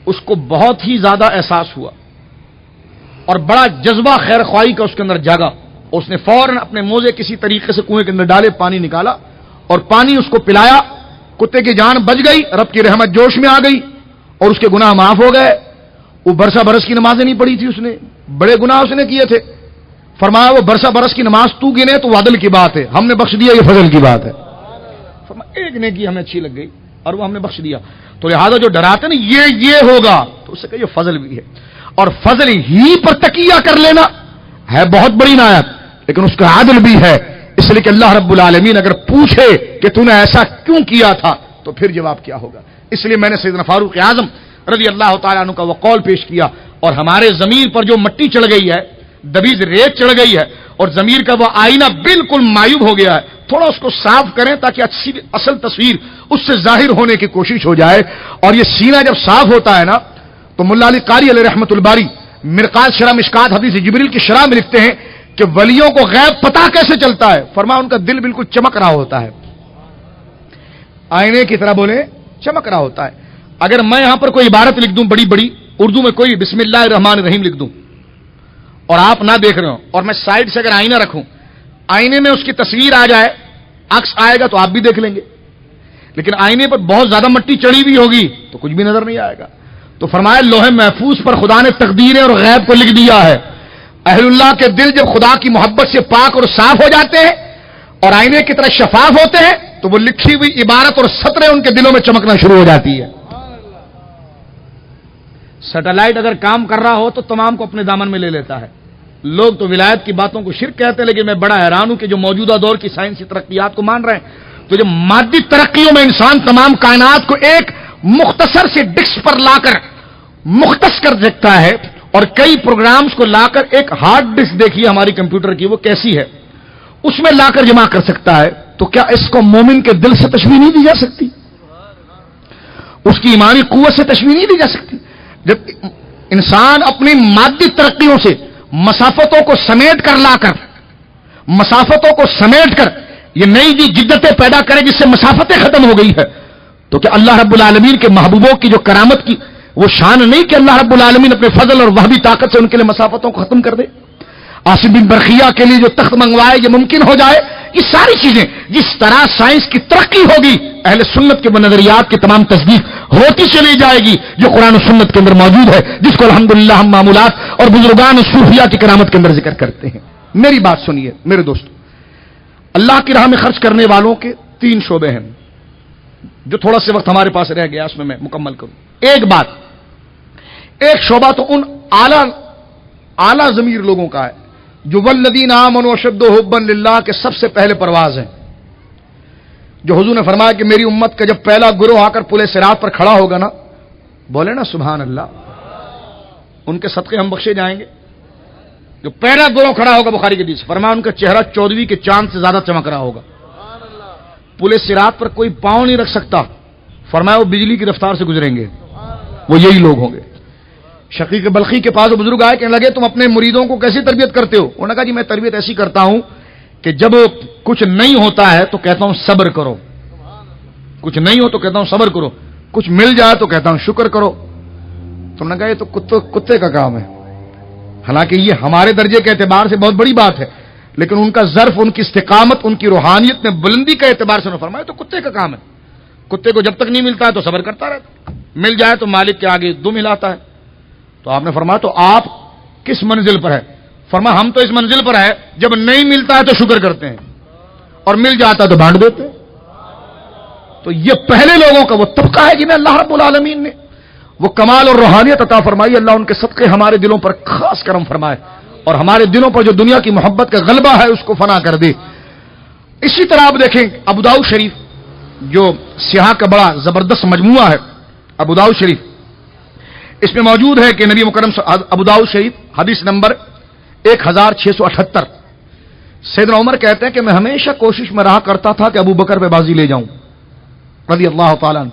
اس کو بہت ہی زیادہ احساس ہوا اور بڑا جذبہ خیر خواہی کا اس کے اندر جاگا. اس نے فوراً اپنے موزے کسی طریقے سے کنویں کے اندر ڈالے, پانی نکالا اور پانی اس کو پلایا. کتے کی جان بچ گئی, رب کی رحمت جوش میں آ گئی اور اس کے گناہ معاف ہو گئے. وہ برسا برس کی نمازیں نہیں پڑھی تھی اس نے, بڑے گناہ اس نے کیے تھے. فرمایا وہ برسا برس کی نماز تو گنے تو عدل کی بات ہے, ہم نے بخش دیا, یہ فضل کی بات ہے. فرمایا ایک نیکی ہمیں اچھی لگ گئی اور وہ ہم نے بخش دیا. تو لہذا جو ڈراتے نا یہ ہوگا, تو اس سے کہ یہ فضل بھی ہے. اور فضل ہی پر تکیہ کر لینا ہے بہت بڑی نعمت. لیکن اس کا عدل بھی ہے، اس لیے کہ اللہ رب العالمین اگر پوچھے کہ تو نے ایسا کیوں کیا تھا تو پھر جواب کیا ہوگا. اس لیے میں نے سیدنا فاروق اعظم رضی اللہ تعالیٰ عنہ کا وہ قول پیش کیا. اور ہمارے ضمیر پر جو مٹی چڑھ گئی ہے، دبیز ریت چڑھ گئی ہے، اور ضمیر کا وہ آئینہ بالکل معیوب ہو گیا ہے، تھوڑا اس کو صاف کریں تاکہ اچھی اصل تصویر اس سے ظاہر ہونے کی کوشش ہو جائے. اور یہ سینہ جب صاف ہوتا ہے نا تو ملا علی قاری علیہ رحمۃ الباری مرقات شرح مشکات حدیث جبریل کی شرح میں لکھتے ہیں کہ ولیوں کو غیب پتہ کیسے چلتا ہے؟ فرمایا ان کا دل بالکل چمک رہا ہوتا ہے، آئینے کی طرح بولے چمک رہا ہوتا ہے. اگر میں یہاں پر کوئی عبارت لکھ دوں بڑی بڑی اردو میں، کوئی بسم اللہ الرحمن الرحیم لکھ دوں اور آپ نہ دیکھ رہے ہو، اور میں سائڈ سے اگر آئینہ رکھوں، آئینے میں اس کی تصویر آ جائے، عکس آئے گا تو آپ بھی دیکھ لیں گے. لیکن آئینے پر بہت زیادہ مٹی چڑھی بھی ہوگی تو کچھ بھی نظر نہیں آئے گا. تو فرمایا لوح محفوظ پر خدا نے تقدیریں اور غیب کو لکھ دیا ہے. اہل اللہ کے دل جب خدا کی محبت سے پاک اور صاف ہو جاتے ہیں اور آئینے کی طرح شفاف ہوتے ہیں تو وہ لکھی ہوئی عبارت اور سطریں ان کے دلوں میں چمکنا شروع ہو جاتی ہے. سیٹلائٹ اگر کام کر رہا ہو تو تمام کو اپنے دامن میں لے لیتا ہے. لوگ تو ولایت کی باتوں کو شرک کہتے ہیں، لیکن میں بڑا حیران ہوں کہ جو موجودہ دور کی سائنسی ترقیات کو مان رہے ہیں، تو جو مادی ترقیوں میں انسان تمام کائنات کو ایک مختصر سے ڈسک پر لا کر مختص کر دیکھتا ہے، اور کئی پروگرامز کو لا کر ایک ہارڈ ڈسک دیکھیے ہماری کمپیوٹر کی وہ کیسی ہے، اس میں لا کر جمع کر سکتا ہے. تو کیا اس کو مومن کے دل سے تشبیہ نہیں دی جا سکتی؟ اس کی ایمانی قوت سے تشبیہ نہیں دی جا سکتی؟ جب انسان اپنی مادی ترقیوں سے مسافتوں کو سمیٹ کر لا کر، مسافتوں کو سمیٹ کر یہ نئی جدتیں پیدا کرے جس سے مسافتیں ختم ہو گئی ہے، تو کیا اللہ رب العالمین کے محبوبوں کی جو کرامت کی وہ شان نہیں کہ اللہ رب العالمین اپنے فضل اور وہابی طاقت سے ان کے لیے مسافتوں کو ختم کر دے؟ عاصم بن برقیہ کے لیے جو تخت منگوائے یہ ممکن ہو جائے. یہ ساری چیزیں جس طرح سائنس کی ترقی ہوگی اہل سنت کے نظریات کی تمام تصدیق ہوتی چلی جائے گی جو قرآن و سنت کے اندر موجود ہے، جس کو الحمدللہ ہم معمولات اور بزرگان صوفیہ کی کرامت کے اندر ذکر کرتے ہیں. میری بات سنیے میرے دوستو، اللہ کی راہ میں خرچ کرنے والوں کے 3 شعبے ہیں جو تھوڑا سے وقت ہمارے پاس رہ گیا اس میں مکمل کروں. ایک شعبہ تو ان اعلیٰ ضمیر لوگوں کا ہے جو والذین آمنوا اشد حبا للہ کے سب سے پہلے پرواز ہیں، جو حضور نے فرمایا کہ میری امت کا جب پہلا گروہ آ کر پل صراط پر کھڑا ہوگا نا، بولے نا سبحان اللہ، ان کے صدقے ہم بخشے جائیں گے. جو پہلا گروہ کھڑا ہوگا بخاری کے حدیث فرمایا ان کا چہرہ 14ویں کے چاند سے زیادہ چمک رہا ہوگا، پل صراط پر کوئی پاؤں نہیں رکھ سکتا، فرمایا وہ بجلی کی رفتار سے گزریں گے، وہ یہی لوگ ہوں گے. شقیق بلخی کے پاس وہ بزرگ آئے کہنے لگے تم اپنے مریدوں کو کیسی تربیت کرتے ہو؟ انہوں نے کہا جی میں تربیت ایسی کرتا ہوں کہ جب کچھ نہیں ہوتا ہے تو کہتا ہوں صبر کرو، کچھ نہیں ہو تو کہتا ہوں صبر کرو، کچھ مل جائے تو کہتا ہوں شکر کرو. تم نے کہا یہ تو کتے کا کام ہے. حالانکہ یہ ہمارے درجے کے اعتبار سے بہت بڑی بات ہے، لیکن ان کا ظرف، ان کی استقامت، ان کی روحانیت میں بلندی کا اعتبار سے انہوں نے فرمایا تو کتے کا کام ہے. کتے کو جب تک نہیں ملتا ہے تو صبر کرتا رہتا، مل جائے تو مالک کے آگے دم ہلاتا ہے. تو آپ نے فرمایا تو آپ کس منزل پر ہے؟ فرمایا ہم تو اس منزل پر ہے جب نہیں ملتا ہے تو شکر کرتے ہیں اور مل جاتا ہے تو بانٹ دیتے ہیں. تو یہ پہلے لوگوں کا وہ طبقہ ہے جنہیں اللہ رب العالمین نے وہ کمال اور روحانیت عطا فرمائی. اللہ ان کے صدقے ہمارے دلوں پر خاص کرم فرمائے اور ہمارے دلوں پر جو دنیا کی محبت کا غلبہ ہے اس کو فنا کر دے. اسی طرح آپ دیکھیں ابو داؤد شریف جو سیاح کا بڑا زبردست مجموعہ ہے، ابو داؤد شریف، اس میں موجود ہے کہ نبی مکرم ابو داؤد شریف حدیث نمبر 1678 سیدنا عمر کہتے ہیں کہ میں ہمیشہ کوشش میں رہا کرتا تھا کہ ابو بکر پہ بازی لے جاؤں رضی اللہ تعالیٰ عنہ.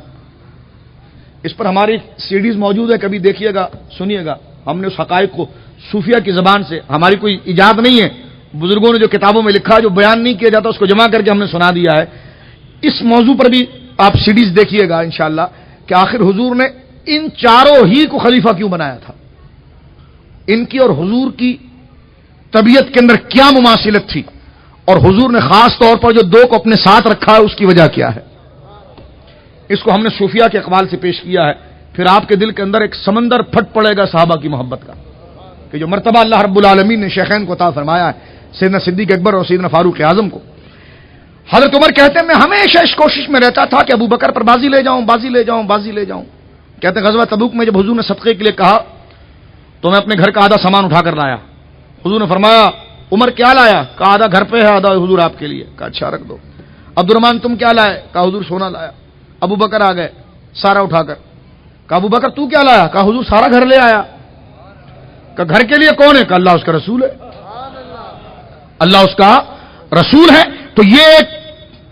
اس پر ہماری سیڈیز موجود ہے، کبھی دیکھیے گا سنیے گا. ہم نے اس حقائق کو صوفیہ کی زبان سے، ہماری کوئی ایجاد نہیں ہے، بزرگوں نے جو کتابوں میں لکھا جو بیان نہیں کیا جاتا اس کو جمع کر کے ہم نے سنا دیا ہے. اس موضوع پر بھی آپ سیڈیز دیکھیے گا انشاءاللہ کہ آخر حضور نے ان چاروں ہی کو خلیفہ کیوں بنایا تھا، ان کی اور حضور کی طبیعت کے اندر کیا مماثلت تھی، اور حضور نے خاص طور پر جو 2 کو اپنے ساتھ رکھا ہے اس کی وجہ کیا ہے. اس کو ہم نے صوفیہ کے اقوال سے پیش کیا ہے. پھر آپ کے دل کے اندر ایک سمندر پھٹ پڑے گا صحابہ کی محبت کا کہ جو مرتبہ اللہ رب العالمین نے شیخین کو عطا فرمایا ہے، سیدنا صدیق اکبر اور سیدنا فاروق اعظم کو. حضرت عمر کہتے ہیں میں ہمیشہ اس کوشش میں رہتا تھا کہ ابو بکر پر بازی لے جاؤں، بازی لے جاؤں، بازی لے جاؤں. کہتے ہیں غزوہ تبوک میں جب حضور نے صدقے کے لیے کہا تو میں اپنے گھر کا آدھا سامان اٹھا کر لایا. حضور نے فرمایا عمر کیا لایا؟ کہا آدھا گھر پہ ہے، آدھا حضور آپ کے لیے. کہا اچھا رکھ دو. عبد الرحمن تم کیا لائے؟ کہا حضور سونا لایا. ابو بکر آ گئے سارا اٹھا کر. کہا ابو بکر تو کیا لایا؟ کہا حضور سارا گھر لے آیا. کہا گھر کے لیے کون ہے؟ کہا اللہ اس کا رسول ہے. اللہ اس کا رسول ہے. تو یہ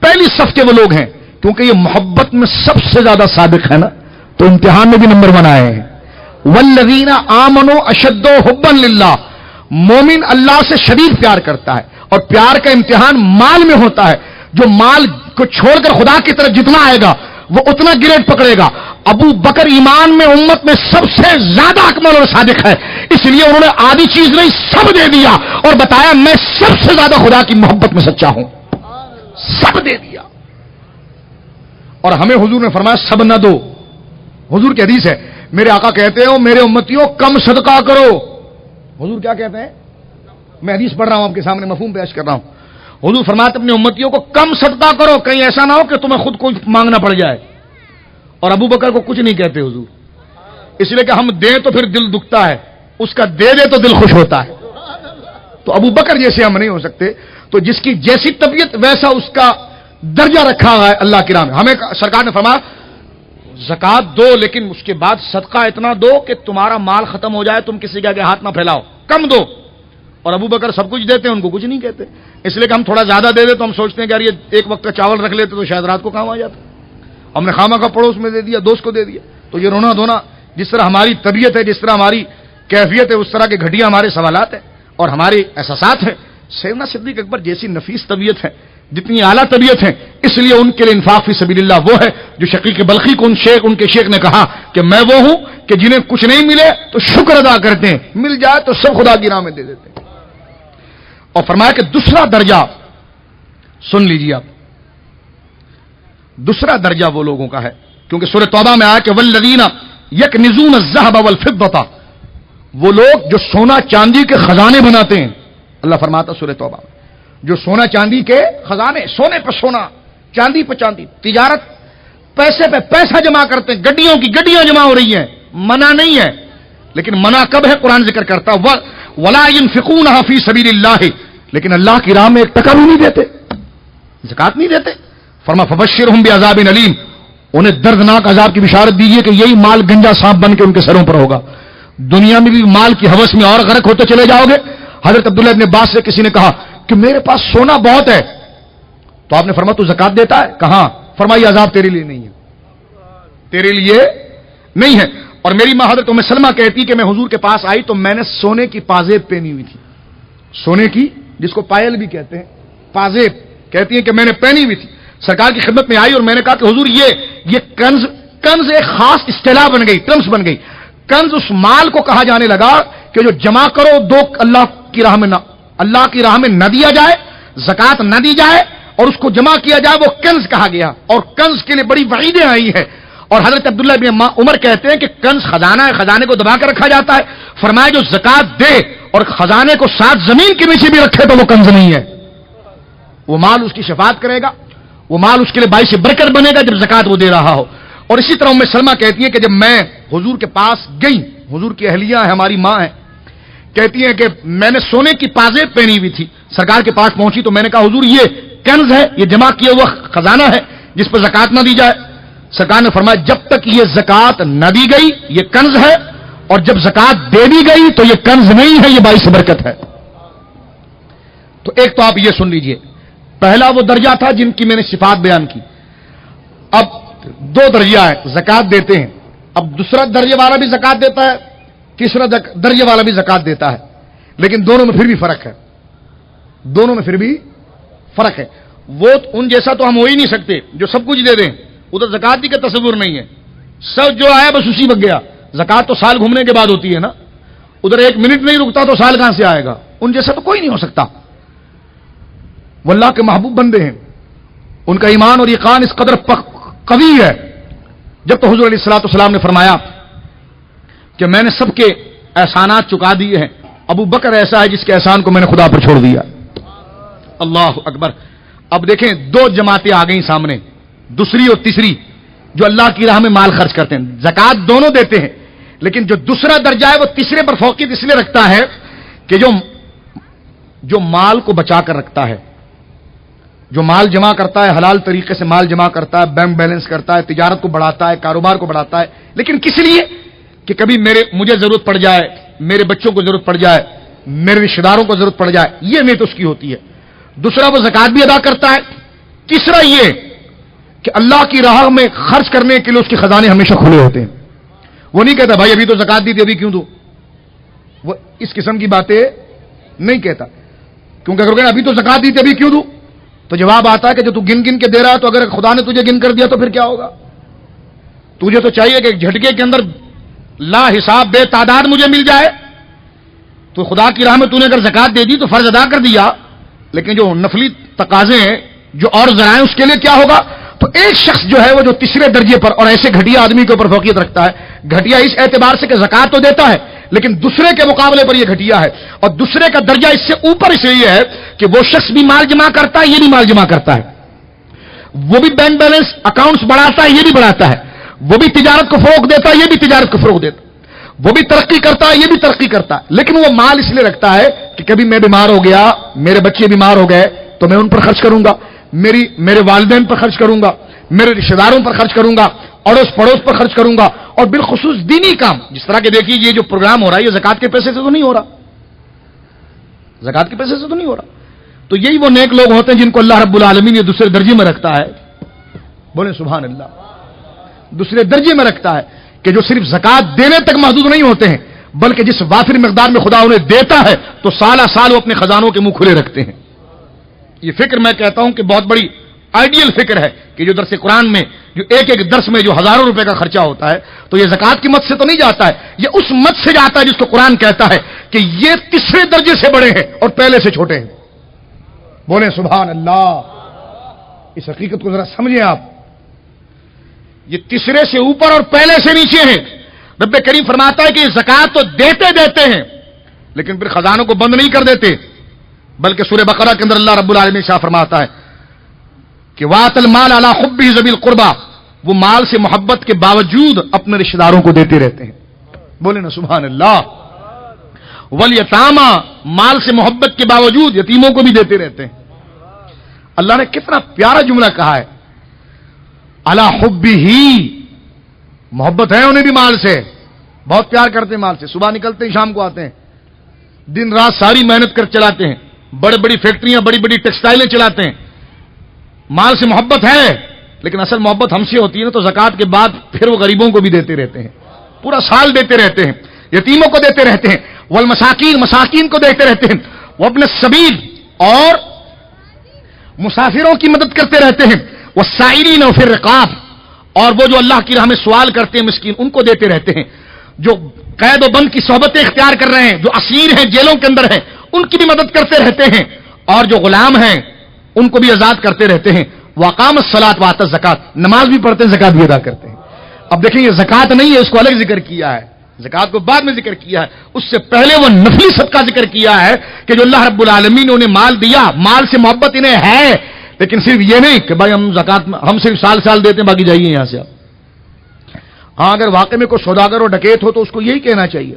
پہلی صف کے وہ لوگ ہیں، کیونکہ یہ محبت میں سب سے زیادہ صادق ہے نا، تو امتحان میں بھی نمبر 1 آئے ہیں. والذین آمنوا اشد حبا للہ، مومن اللہ سے شدید پیار کرتا ہے، اور پیار کا امتحان مال میں ہوتا ہے. جو مال کو چھوڑ کر خدا کی طرف جتنا آئے گا وہ اتنا گریڈ پکڑے گا. ابو بکر ایمان میں امت میں سب سے زیادہ اکمل اور صادق ہے، اس لیے انہوں نے آدھی چیز نہیں سب دے دیا اور بتایا میں سب سے زیادہ خدا کی محبت میں سچا ہوں. سب دے دیا. اور ہمیں حضور نے فرمایا سب نہ دو. حضور کی حدیث ہے، میرے آقا کہتے ہو میرے امتیوں کم صدقہ کرو. حضور کیا کہتے ہیں؟ میں حدیث پڑھ رہا ہوں آپ کے سامنے، مفہوم پیش کر رہا ہوں. حضور فرماتے اپنی امتیوں کو کم صدقہ کرو، کہیں ایسا نہ ہو کہ تمہیں خود کو مانگنا پڑ جائے. اور ابو بکر کو کچھ نہیں کہتے حضور، اس لیے کہ ہم دیں تو پھر دل دکھتا ہے، اس کا دے دے تو دل خوش ہوتا ہے. تو ابو بکر جیسے ہم نہیں ہو سکتے. تو جس کی جیسی طبیعت ویسا اس کا درجہ رکھا ہے اللہ کی راہ میں. ہمیں سرکار نے فرمایا زکات دو، لیکن اس کے بعد صدقہ اتنا دو کہ تمہارا مال ختم ہو جائے، تم کسی کے آگے ہاتھ نہ پھیلاؤ، کم دو. اور ابو بکر سب کچھ دیتے ہیں، ان کو کچھ نہیں کہتے. اس لیے کہ ہم تھوڑا زیادہ دے دیں تو ہم سوچتے ہیں کہ یار یہ ایک وقت کا چاول رکھ لیتے تو شاید رات کو کام آ جاتا. ہم نے خامہ کا پڑوس میں دے دیا، دوست کو دے دیا. تو یہ رونا دھونا جس طرح ہماری طبیعت ہے، جس طرح ہماری کیفیت ہے، اس طرح کے گھٹیا ہمارے سوالات ہیں اور ہمارے احساسات ہیں. سیدنا صدیق اکبر جیسی نفیس طبیعت ہے، جتنی اعلیٰ طبیعت ہے، اس لیے ان کے لیے انفاق فی سبیل اللہ وہ ہے جو شقیق بلخی کو ان کے شیخ نے کہا کہ میں وہ ہوں کہ جنہیں کچھ نہیں ملے تو شکر ادا کرتے ہیں، مل جائے تو سب خدا کی راہ میں دے دیتے ہیں. اور فرمایا کہ دوسرا درجہ سن لیجیے آپ، دوسرا درجہ وہ لوگوں کا ہے، کیونکہ سورہ توبہ میں آیا کہ والذین یکنزون الذهب والفضة، وہ لوگ جو سونا چاندی کے خزانے بناتے ہیں. اللہ فرماتا سورہ توبہ میں جو سونا چاندی کے خزانے، سونے پہ سونا، چاندی پہ چاندی، تجارت پیسے پہ پیسہ جمع کرتے ہیں، گڈیوں کی گڈیاں جمع ہو رہی ہیں. منع نہیں ہے، لیکن منع کب ہے؟ قرآن ذکر کرتا ولا ينفقونها فی سبیل اللہ، لیکن اللہ کی راہ میں ایک ٹکا بھی نہیں دیتے، زکات نہیں دیتے. فرما فبشرہم بعذاب علیم، انہیں دردناک عذاب کی بشارت دیجیے کہ یہی مال گنجا سانپ بن کے ان کے سروں پر ہوگا. دنیا میں بھی مال کی ہوس میں اور غرق ہوتے چلے جاؤ گے. حضرت عبداللہ ابن عباس سے کسی نے کہا کہ میرے پاس سونا بہت ہے، تو آپ نے فرمایا تو زکات دیتا ہے؟ کہاں. فرمایا عذاب تیرے لیے نہیں ہے، تیرے لیے نہیں ہے. اور میری ماں حضرت ام سلمہ کہتی کہ میں حضور کے پاس آئی تو میں نے سونے کی پازیب پہنی ہوئی تھی، سونے کی جس کو پائل بھی کہتے ہیں، پازیب کہتی ہیں کہ میں نے پہنی ہوئی تھی. سرکار کی خدمت میں آئی اور میں نے کہا کہ حضور یہ کنز ایک خاص اصطلاح بن گئی، ٹرمز بن گئی. کنز اس مال کو کہا جانے لگا کہ جو جمع کرو دو اللہ کی راہ میں نہ دیا جائے، زکات نہ دی جائے اور اس کو جمع کیا جائے، وہ کنز کہا گیا. اور کنز کے لیے بڑی وعیدیں آئی ہیں. اور حضرت عبداللہ بن عمر کہتے ہیں کہ کنز خزانہ ہے، خزانے کو دبا کر رکھا جاتا ہے. فرمایا جو زکات دے اور خزانے کو ساتھ زمین کے نیچے بھی رکھے تو وہ کنز نہیں ہے، وہ مال اس کی شفاعت کرے گا، وہ مال اس کے لیے باعث برکت بنے گا جب زکات وہ دے رہا ہو. اور اسی طرح ام سلمہ کہتی ہیں کہ جب میں حضور کے پاس گئی، حضور کی اہلیہ ہے، ہماری ماں ہے، کہتی ہیں کہ میں نے سونے کی پازیب پہنی ہوئی تھی، سرکار کے پاس پہنچی تو میں نے کہا حضور یہ کنز ہے، یہ جمع کیا ہوا خزانہ ہے جس پر زکات نہ دی جائے. سرکار نے فرمایا جب تک یہ زکات نہ دی گئی یہ کنز ہے، اور جب زکات دے دی گئی تو یہ کنز نہیں ہے، یہ باعث برکت ہے. تو ایک تو آپ یہ سن لیجئے، پہلا وہ درجہ تھا جن کی میں نے صفات بیان کی. اب دو درجہ ہے، زکات دیتے ہیں. اب دوسرا درجے والا بھی زکات دیتا ہے، تیسرا درجے والا بھی زکات دیتا ہے، لیکن دونوں میں پھر بھی فرق ہے، دونوں میں پھر بھی فرق ہے. وہ ان جیسا تو ہم ہو ہی نہیں سکتے جو سب کچھ دے دیں، ادھر زکات ہی کا تصور نہیں ہے، سب جو آیا بس اسی وقت گیا. زکات تو سال گھومنے کے بعد ہوتی ہے نا، ادھر ایک منٹ نہیں رکتا تو سال کہاں سے آئے گا. ان جیسا تو کوئی نہیں ہو سکتا. وہ اللہ کے محبوب بندے ہیں، ان کا ایمان اور یقین اس قدر قوی ہے. جب تو حضور علیہ الصلوۃ والسلام نے فرمایا کہ میں نے سب کے احسانات چکا دیے ہیں، ابو بکر ایسا ہے جس کے احسان کو میں نے خدا پر چھوڑ دیا. اللہ اکبر. اب دیکھیں دو جماعتیں آ گئیں سامنے، دوسری اور تیسری، جو اللہ کی راہ میں مال خرچ کرتے ہیں. زکات دونوں دیتے ہیں، لیکن جو دوسرا درجہ ہے وہ تیسرے پر فوقیت اس لیے رکھتا ہے کہ جو جو مال کو بچا کر رکھتا ہے، جو مال جمع کرتا ہے، حلال طریقے سے مال جمع کرتا ہے، بینک بیلنس کرتا ہے، تجارت کو بڑھاتا ہے، کاروبار کو بڑھاتا ہے، لیکن کس لیے؟ کہ کبھی مجھے ضرورت پڑ جائے، میرے بچوں کو ضرورت پڑ جائے، میرے رشتہ داروں کو ضرورت پڑ جائے، یہ نیت اس کی ہوتی ہے۔ دوسرا وہ زکات بھی ادا کرتا ہے۔ تیسرا یہ کہ اللہ کی راہ میں خرچ کرنے کے لیے اس کے خزانے ہمیشہ کھلے ہوتے ہیں۔ وہ نہیں کہتا بھائی ابھی تو زکات دی تھی ابھی کیوں دوں، وہ اس قسم کی باتیں نہیں کہتا، کیونکہ اگر ابھی تو زکات دی تھی ابھی کیوں دوں، تو جواب آتا ہے کہ جو تو گن گن کے دے رہا ہے، تو اگر خدا نے تجھے گن کر دیا تو پھر کیا ہوگا؟ تجھے تو چاہیے کہ ایک جھٹکے کے اندر لا حساب بے تعداد مجھے مل جائے۔ تو خدا کی راہ میں تو نے اگر زکات دے دی تو فرض ادا کر دیا، لیکن جو نفلی تقاضے ہیں، جو اور ذرائع، اس کے لیے کیا ہوگا؟ تو ایک شخص جو ہے وہ جو تیسرے درجے پر اور ایسے گھٹیا آدمی کے اوپر فوقیت رکھتا ہے، گھٹیا اس اعتبار سے کہ زکات تو دیتا ہے لیکن دوسرے کے مقابلے پر یہ گھٹیا ہے، اور دوسرے کا درجہ اس سے اوپر اس لیے ہے کہ وہ شخص بھی مال جمع کرتا ہے، یہ بھی مال جمع کرتا ہے، وہ بھی بینک بیلنس اکاؤنٹس بڑھاتا ہے، یہ بھی بڑھاتا ہے، وہ بھی تجارت کو فروغ دیتا ہے، یہ بھی تجارت کو فروغ دیتا ہے، وہ بھی ترقی کرتا ہے، یہ بھی ترقی کرتا ہے، لیکن وہ مال اس لیے رکھتا ہے کہ کبھی میں بیمار ہو گیا، میرے بچے بیمار ہو گئے تو میں ان پر خرچ کروں گا، میرے والدین پر خرچ کروں گا، میرے رشتہ داروں پر خرچ کروں گا، اڑوس پڑوس پر خرچ کروں گا، اور بالخصوص دینی کام، جس طرح کہ دیکھیے یہ جو پروگرام ہو رہا ہے یہ زکات کے پیسے سے تو نہیں ہو رہا، زکات کے پیسے سے تو نہیں ہو رہا۔ تو یہی وہ نیک لوگ ہوتے ہیں جن کو اللہ رب العالمین یہ دوسرے درجے میں رکھتا ہے، بولیں سبحان اللہ، دوسرے درجے میں رکھتا ہے کہ جو صرف زکات دینے تک محدود نہیں ہوتے ہیں، بلکہ جس وافر مقدار میں خدا انہیں دیتا ہے تو سالہ سال وہ اپنے خزانوں کے منہ کھلے رکھتے ہیں۔ یہ فکر میں کہتا ہوں کہ بہت بڑی آئیڈیل فکر ہے کہ جو درس قرآن میں جو ایک ایک درس میں جو ہزاروں روپے کا خرچہ ہوتا ہے تو یہ زکات کی مد سے تو نہیں جاتا ہے، یہ اس مد سے جاتا ہے جس کو قرآن کہتا ہے کہ یہ تیسرے درجے سے بڑے ہیں اور پہلے سے چھوٹے ہیں، بولیں سبحان اللہ۔ اس حقیقت کو ذرا سمجھیں آپ، یہ تیسرے سے اوپر اور پہلے سے نیچے ہیں۔ رب کریم فرماتا ہے کہ یہ زکات تو دیتے ہیں لیکن پھر خزانوں کو بند نہیں کر دیتے، بلکہ سورہ بقرہ کے اندر اللہ رب العالمین شاہ فرماتا ہے کہ وَآتَ الْمَالَ عَلَىٰ حُبِّهِ ذَوِي الْقُرْبَىٰ، وہ مال سے محبت کے باوجود اپنے رشتہ داروں کو دیتے رہتے ہیں، بولے نا سبحان اللہ۔ وَالْيَتَامَىٰ، مال سے محبت کے باوجود یتیموں کو بھی دیتے رہتے ہیں۔ اللہ نے کتنا پیارا جملہ کہا ہے، عَلَىٰ حُبِّهِ، محبت ہے انہیں بھی مال سے، بہت پیار کرتے ہیں مال سے، صبح نکلتے ہیں شام کو آتے ہیں، دن رات ساری محنت کر چلاتے ہیں، بڑی بڑی فیکٹریاں بڑی بڑی ٹیکسٹائلیں چلاتے ہیں، مال سے محبت ہے، لیکن اصل محبت ہم سے ہوتی ہے نا تو زکات کے بعد پھر وہ غریبوں کو بھی دیتے رہتے ہیں، پورا سال دیتے رہتے ہیں، یتیموں کو دیتے رہتے ہیں، والمساکین، مساکین کو دیتے رہتے ہیں، وہ اپنے سبیل اور مسافروں کی مدد کرتے رہتے ہیں، والسائلین وفی الرقاب، اور وہ جو اللہ کی راہ میں سوال کرتے ہیں مسکین ان کو دیتے رہتے ہیں، جو قید و بند کی صحبتیں اختیار کر رہے ہیں، جو اسیر ہیں جیلوں کے اندر ہیں ان کی بھی مدد کرتے رہتے ہیں، اور جو غلام ہیں ان کو بھی آزاد کرتے رہتے ہیں، وَأَقَامَ الصَّلَاةَ وَآتَى الزَّكَاةَ، نماز بھی پڑھتے ہیں زکات بھی ادا کرتے ہیں۔ اب دیکھیں یہ زکات نہیں ہے، اس کو الگ ذکر کیا ہے، زکات کو بعد میں ذکر کیا ہے، اس سے پہلے وہ نفلی صدقہ ذکر کیا ہے کہ جو اللہ رب العالمین نے انہیں مال دیا، مال سے محبت انہیں ہے، لیکن صرف یہ نہیں کہ بھائی ہم زکات ہم صرف سال دیتے ہیں باقی جائیے یہاں سے آپ۔ ہاں اگر واقع میں کوئی سوداگر اور ڈکیت ہو تو اس کو یہی کہنا چاہیے،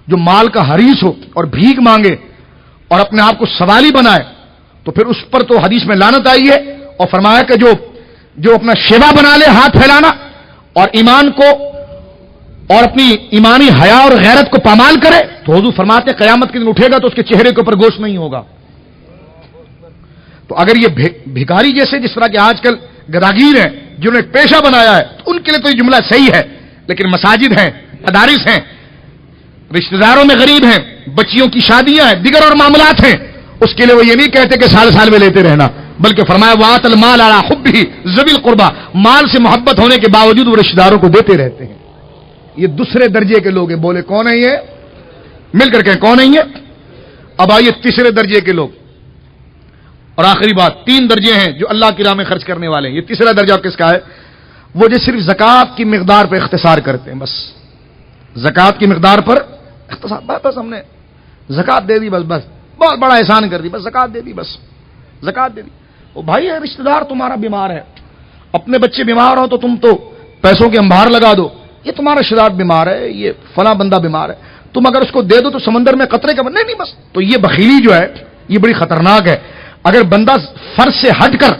جو مال کا حریص ہو اور بھیک مانگے اور اپنے آپ کو سوالی بنائے تو پھر اس پر تو حدیث میں لعنت آئی ہے، اور فرمایا کہ جو اپنا شیوا بنا لے ہاتھ پھیلانا اور ایمان کو اور اپنی ایمانی حیا اور غیرت کو پامال کرے تو حضور فرماتے قیامت کے دن اٹھے گا تو اس کے چہرے کے اوپر گوشت نہیں ہوگا۔ تو اگر یہ بھکاری جیسے جس طرح کے آج کل گداگیر ہیں جنہوں نے پیشہ بنایا ہے تو ان کے لیے تو یہ جملہ صحیح ہے، لیکن مساجد ہیں، مدارس ہیں، رشتہ داروں میں غریب ہیں، بچیوں کی شادیاں ہیں، دیگر اور معاملات ہیں، اس کے لیے وہ یہ نہیں کہتے کہ سال میں لیتے رہنا، بلکہ فرمایا وَآتَ الْمَالَ عَلَىٰ حُبِّهِ ذَوِي الْقُرْبَىٰ، مال سے محبت ہونے کے باوجود وہ رشتہ داروں کو دیتے رہتے ہیں۔ یہ دوسرے درجے کے لوگ ہیں، بولے کون ہیں یہ؟ مل کر کہیں کون ہیں یہ؟ اب آئیے تیسرے درجے کے لوگ، اور آخری بات، 3 درجے ہیں جو اللہ کی راہ میں خرچ کرنے والے ہیں۔ یہ تیسرا درجہ کس کا ہے؟ وہ جو صرف زکات کی مقدار پر اختصار کرتے ہیں، بس زکات کی مقدار پر اختصار، بس ہم نے زکات دے دی، بس بہت بڑا احسان کر دی، بس زکات دے دی، بس زکات دے دی۔ وہ بھائی رشتہ دار تمہارا بیمار ہے، اپنے بچے بیمار ہو تو تم تو پیسوں کے انبار لگا دو، یہ تمہارا رشتہ دار بیمار ہے، یہ فلاں بندہ بیمار ہے، تم اگر اس کو دے دو تو سمندر میں قطرے کا نہیں بس۔ تو یہ بخیلی جو ہے یہ بڑی خطرناک ہے. اگر بندہ فرض سے ہٹ کر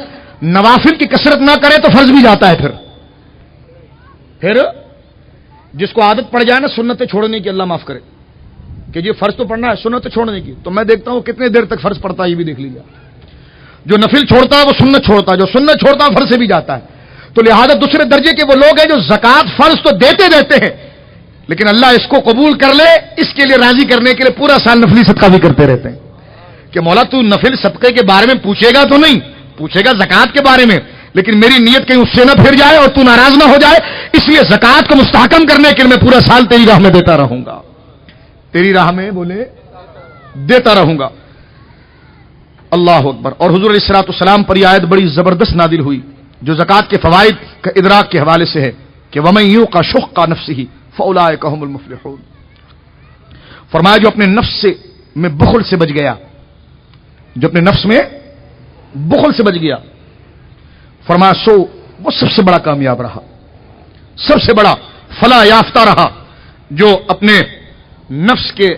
نوافل کی کثرت نہ کرے تو فرض بھی جاتا ہے. پھر جس کو عادت پڑ جائے نا سنتیں چھوڑنے کی، اللہ معاف کرے، کہ یہ فرض تو پڑھنا ہے، سنتیں چھوڑنے کی، تو میں دیکھتا ہوں کتنے دیر تک فرض پڑتا ہے، یہ بھی دیکھ لیجیے. جو نفل چھوڑتا ہے وہ سنت چھوڑتا ہے، جو سنت چھوڑتا ہے فرض سے بھی جاتا ہے. تو لہذا دوسرے درجے کے وہ لوگ ہیں جو زکات فرض تو دیتے ہیں، لیکن اللہ اس کو قبول کر لے اس کے لیے راضی کرنے کے لیے پورا سال نفلی صدقہ بھی کرتے رہتے ہیں. کہ مولا تو نفل صدقے کے بارے میں پوچھے گا تو نہیں، پوچھے گا زکات کے بارے میں، لیکن میری نیت کہیں اس سے نہ پھر جائے اور تو ناراض نہ ہو جائے، اس لیے زکات کو مستحکم کرنے کے لیے میں پورا سال تیری راہ میں دیتا رہوں گا، تیری راہ میں بولے دیتا رہوں گا. اللہ اکبر. اور حضور علیہ الصلوۃ والسلام پر یہ آیت بڑی زبردست نازل ہوئی جو زکات کے فوائد کا ادراک کے حوالے سے ہے کہ وَمَن يُوقَ شُحَّ نَفْسِهِ فَأُولَٰئِكَ هُمُ الْمُفْلِحُونَ. فرمایا جو اپنے نفس میں بخل سے بچ گیا، جو اپنے نفس میں بخل سے بچ گیا، فرمایا سو وہ سب سے بڑا کامیاب رہا، سب سے بڑا فلاح یافتہ رہا، جو اپنے نفس کے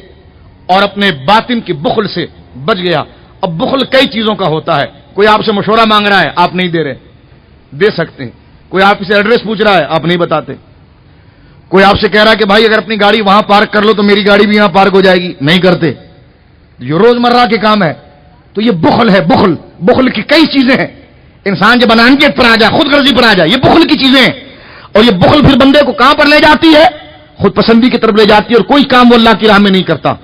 اور اپنے باطن کی بخل سے بچ گیا. اب بخل کئی چیزوں کا ہوتا ہے. کوئی آپ سے مشورہ مانگ رہا ہے، آپ نہیں دے رہے، دے سکتے ہیں. کوئی آپ سے ایڈریس پوچھ رہا ہے، آپ نہیں بتاتے. کوئی آپ سے کہہ رہا ہے کہ بھائی اگر اپنی گاڑی وہاں پارک کر لو تو میری گاڑی بھی یہاں پارک ہو جائے گی، نہیں کرتے. یہ روزمرہ کے کام ہے. تو یہ بخل ہے. بخل کی کئی چیزیں ہیں. انسان جب انانیت پر آ جائے، خود غرضی پر آ جائے، یہ بخل کی چیزیں ہیں. اور یہ بخل پھر بندے کو کہاں پر لے جاتی ہے؟ خود پسندی کی طرف لے جاتی ہے، اور کوئی کام وہ اللہ کی راہ میں نہیں کرتا.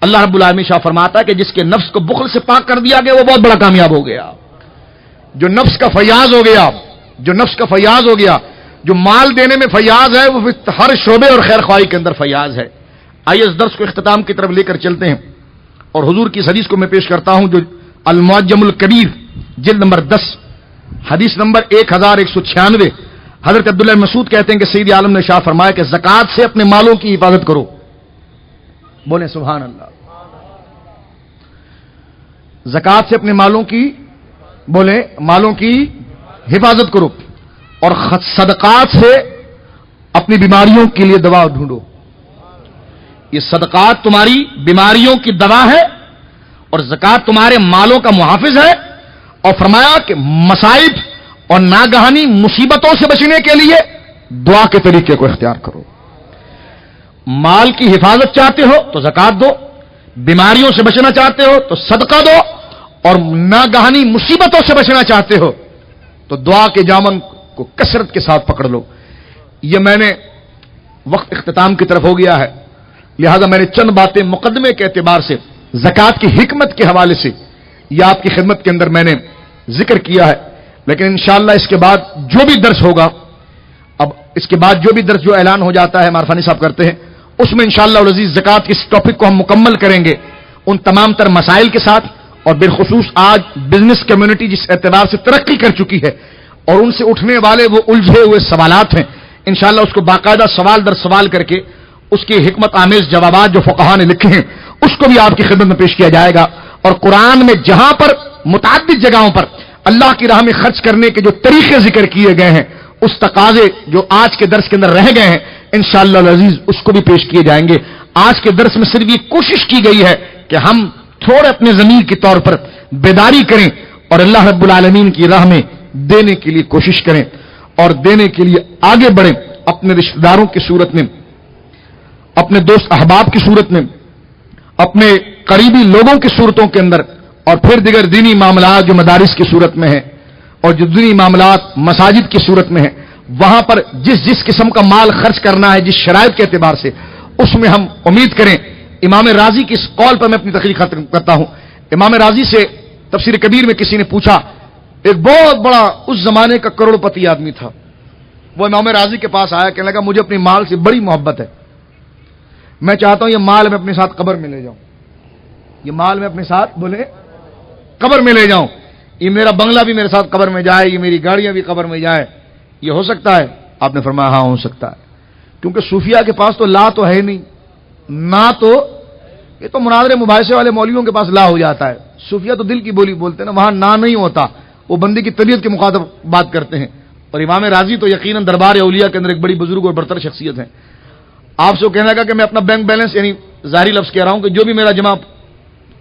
اللہ رب العالمین شاہ فرماتا ہے کہ جس کے نفس کو بخل سے پاک کر دیا گیا وہ بہت بڑا کامیاب ہو گیا. جو نفس کا فیاض ہو گیا، جو نفس کا فیاض ہو گیا، جو مال دینے میں فیاض ہے، وہ ہر شعبے اور خیر خواہی کے اندر فیاض ہے. آئیے اس درس کو اختتام کی طرف لے کر چلتے ہیں اور حضور کی اس حدیث کو میں پیش کرتا ہوں جو المعجم الکبیر جلد نمبر 10 حدیث نمبر 1196. حضرت عبداللہ بن مسعود کہتے ہیں کہ سید عالم نے شاہ فرمایا کہ زکات سے اپنے مالوں کی حفاظت کرو. بولیں سبحان اللہ. زکات سے اپنے مالوں کی حفاظت کرو اور صدقات سے اپنی بیماریوں کے لیے دوا ڈھونڈو. یہ صدقات تمہاری بیماریوں کی دوا ہے اور زکات تمہارے مالوں کا محافظ ہے. اور فرمایا کہ مصائب اور ناگہانی مصیبتوں سے بچنے کے لیے دعا کے طریقے کو اختیار کرو. مال کی حفاظت چاہتے ہو تو زکات دو، بیماریوں سے بچنا چاہتے ہو تو صدقہ دو، اور ناگہانی مصیبتوں سے بچنا چاہتے ہو تو دعا کے جامن کو کثرت کے ساتھ پکڑ لو. یہ میں نے وقت اختتام کی طرف ہو گیا ہے، لہذا میں نے چند باتیں مقدمے کے اعتبار سے زکات کی حکمت کے حوالے سے یہ آپ کی خدمت کے اندر میں نے ذکر کیا ہے. لیکن انشاءاللہ اس کے بعد جو بھی درس ہوگا، اب اس کے بعد جو بھی درس جو اعلان ہو جاتا ہے معرفانی صاحب کرتے ہیں، اس میں انشاءاللہ العزیز زکات کے اس ٹاپک کو ہم مکمل کریں گے ان تمام تر مسائل کے ساتھ. اور بالخصوص آج بزنس کمیونٹی جس اعتبار سے ترقی کر چکی ہے اور ان سے اٹھنے والے وہ الجھے ہوئے سوالات ہیں، انشاءاللہ اس کو باقاعدہ سوال در سوال کر کے اس کی حکمت آمیز جوابات جو فقہا نے لکھے ہیں اس کو بھی آپ کی خدمت میں پیش کیا جائے گا. اور قرآن میں جہاں پر متعدد جگہوں پر اللہ کی راہ میں خرچ کرنے کے جو طریقے ذکر کیے گئے ہیں، اس تقاضے جو آج کے درس کے اندر رہ گئے ہیں، انشاءاللہ العزیز اس کو بھی پیش کیے جائیں گے. آج کے درس میں صرف یہ کوشش کی گئی ہے کہ ہم تھوڑے اپنے ضمیر کے طور پر بیداری کریں اور اللہ رب العالمین کی راہ میں دینے کے لیے کوشش کریں اور دینے کے لیے آگے بڑھیں، اپنے رشتہ داروں کی صورت میں، اپنے دوست احباب کی صورت میں، اپنے قریبی لوگوں کی صورتوں کے اندر، اور پھر دیگر دینی معاملات جو مدارس کی صورت میں ہیں اور جو دینی معاملات مساجد کی صورت میں ہیں، وہاں پر جس قسم کا مال خرچ کرنا ہے جس شرائط کے اعتبار سے، اس میں ہم امید کریں. امام راضی کی اس قول پر میں اپنی تقریر ختم کرتا ہوں. امام راضی سے تفسیر کبیر میں کسی نے پوچھا، ایک بہت بڑا اس زمانے کا کروڑ پتی آدمی تھا، وہ امام راضی کے پاس آیا، کہنے لگا مجھے اپنی مال سے بڑی محبت ہے، میں چاہتا ہوں یہ مال میں اپنے ساتھ قبر میں لے جاؤں، یہ مال میں اپنے ساتھ بولے قبر میں لے جاؤں، یہ میرا بنگلہ بھی میرے ساتھ قبر میں جائے، یہ میری گاڑیاں بھی قبر میں جائے، یہ ہو سکتا ہے؟ آپ نے فرمایا ہاں ہو سکتا ہے، کیونکہ صوفیہ کے پاس تو لا تو ہے نہیں، نہ تو یہ تو مناظرے مباحثے والے مولویوں کے پاس لا ہو جاتا ہے. صوفیہ تو دل کی بولی بولتے ہیں نا، وہاں نہ نہیں ہوتا، وہ بندے کی طبیعت کے مخاطب بات کرتے ہیں. اور امام راضی تو یقیناً دربار اولیاء کے اندر ایک بڑی بزرگ اور برتر شخصیت ہے. آپ سے کہنے لگا کہ میں اپنا بینک بیلنس یعنی ظاہری لفظ کہہ رہا ہوں کہ جو بھی میرا جمع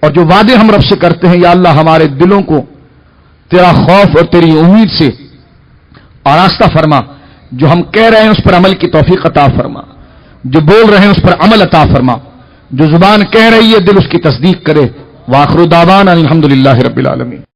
اور جو وعدے ہم رب سے کرتے ہیں یا اللہ ہمارے دلوں کو تیرا خوف اور تیری امید سے آراستہ فرما، جو ہم کہہ رہے ہیں اس پر عمل کی توفیق عطا فرما، جو بول رہے ہیں اس پر عمل عطا فرما، جو زبان کہہ رہی ہے دل اس کی تصدیق کرے۔ وآخر دعوانا الحمدللہ رب العالمین۔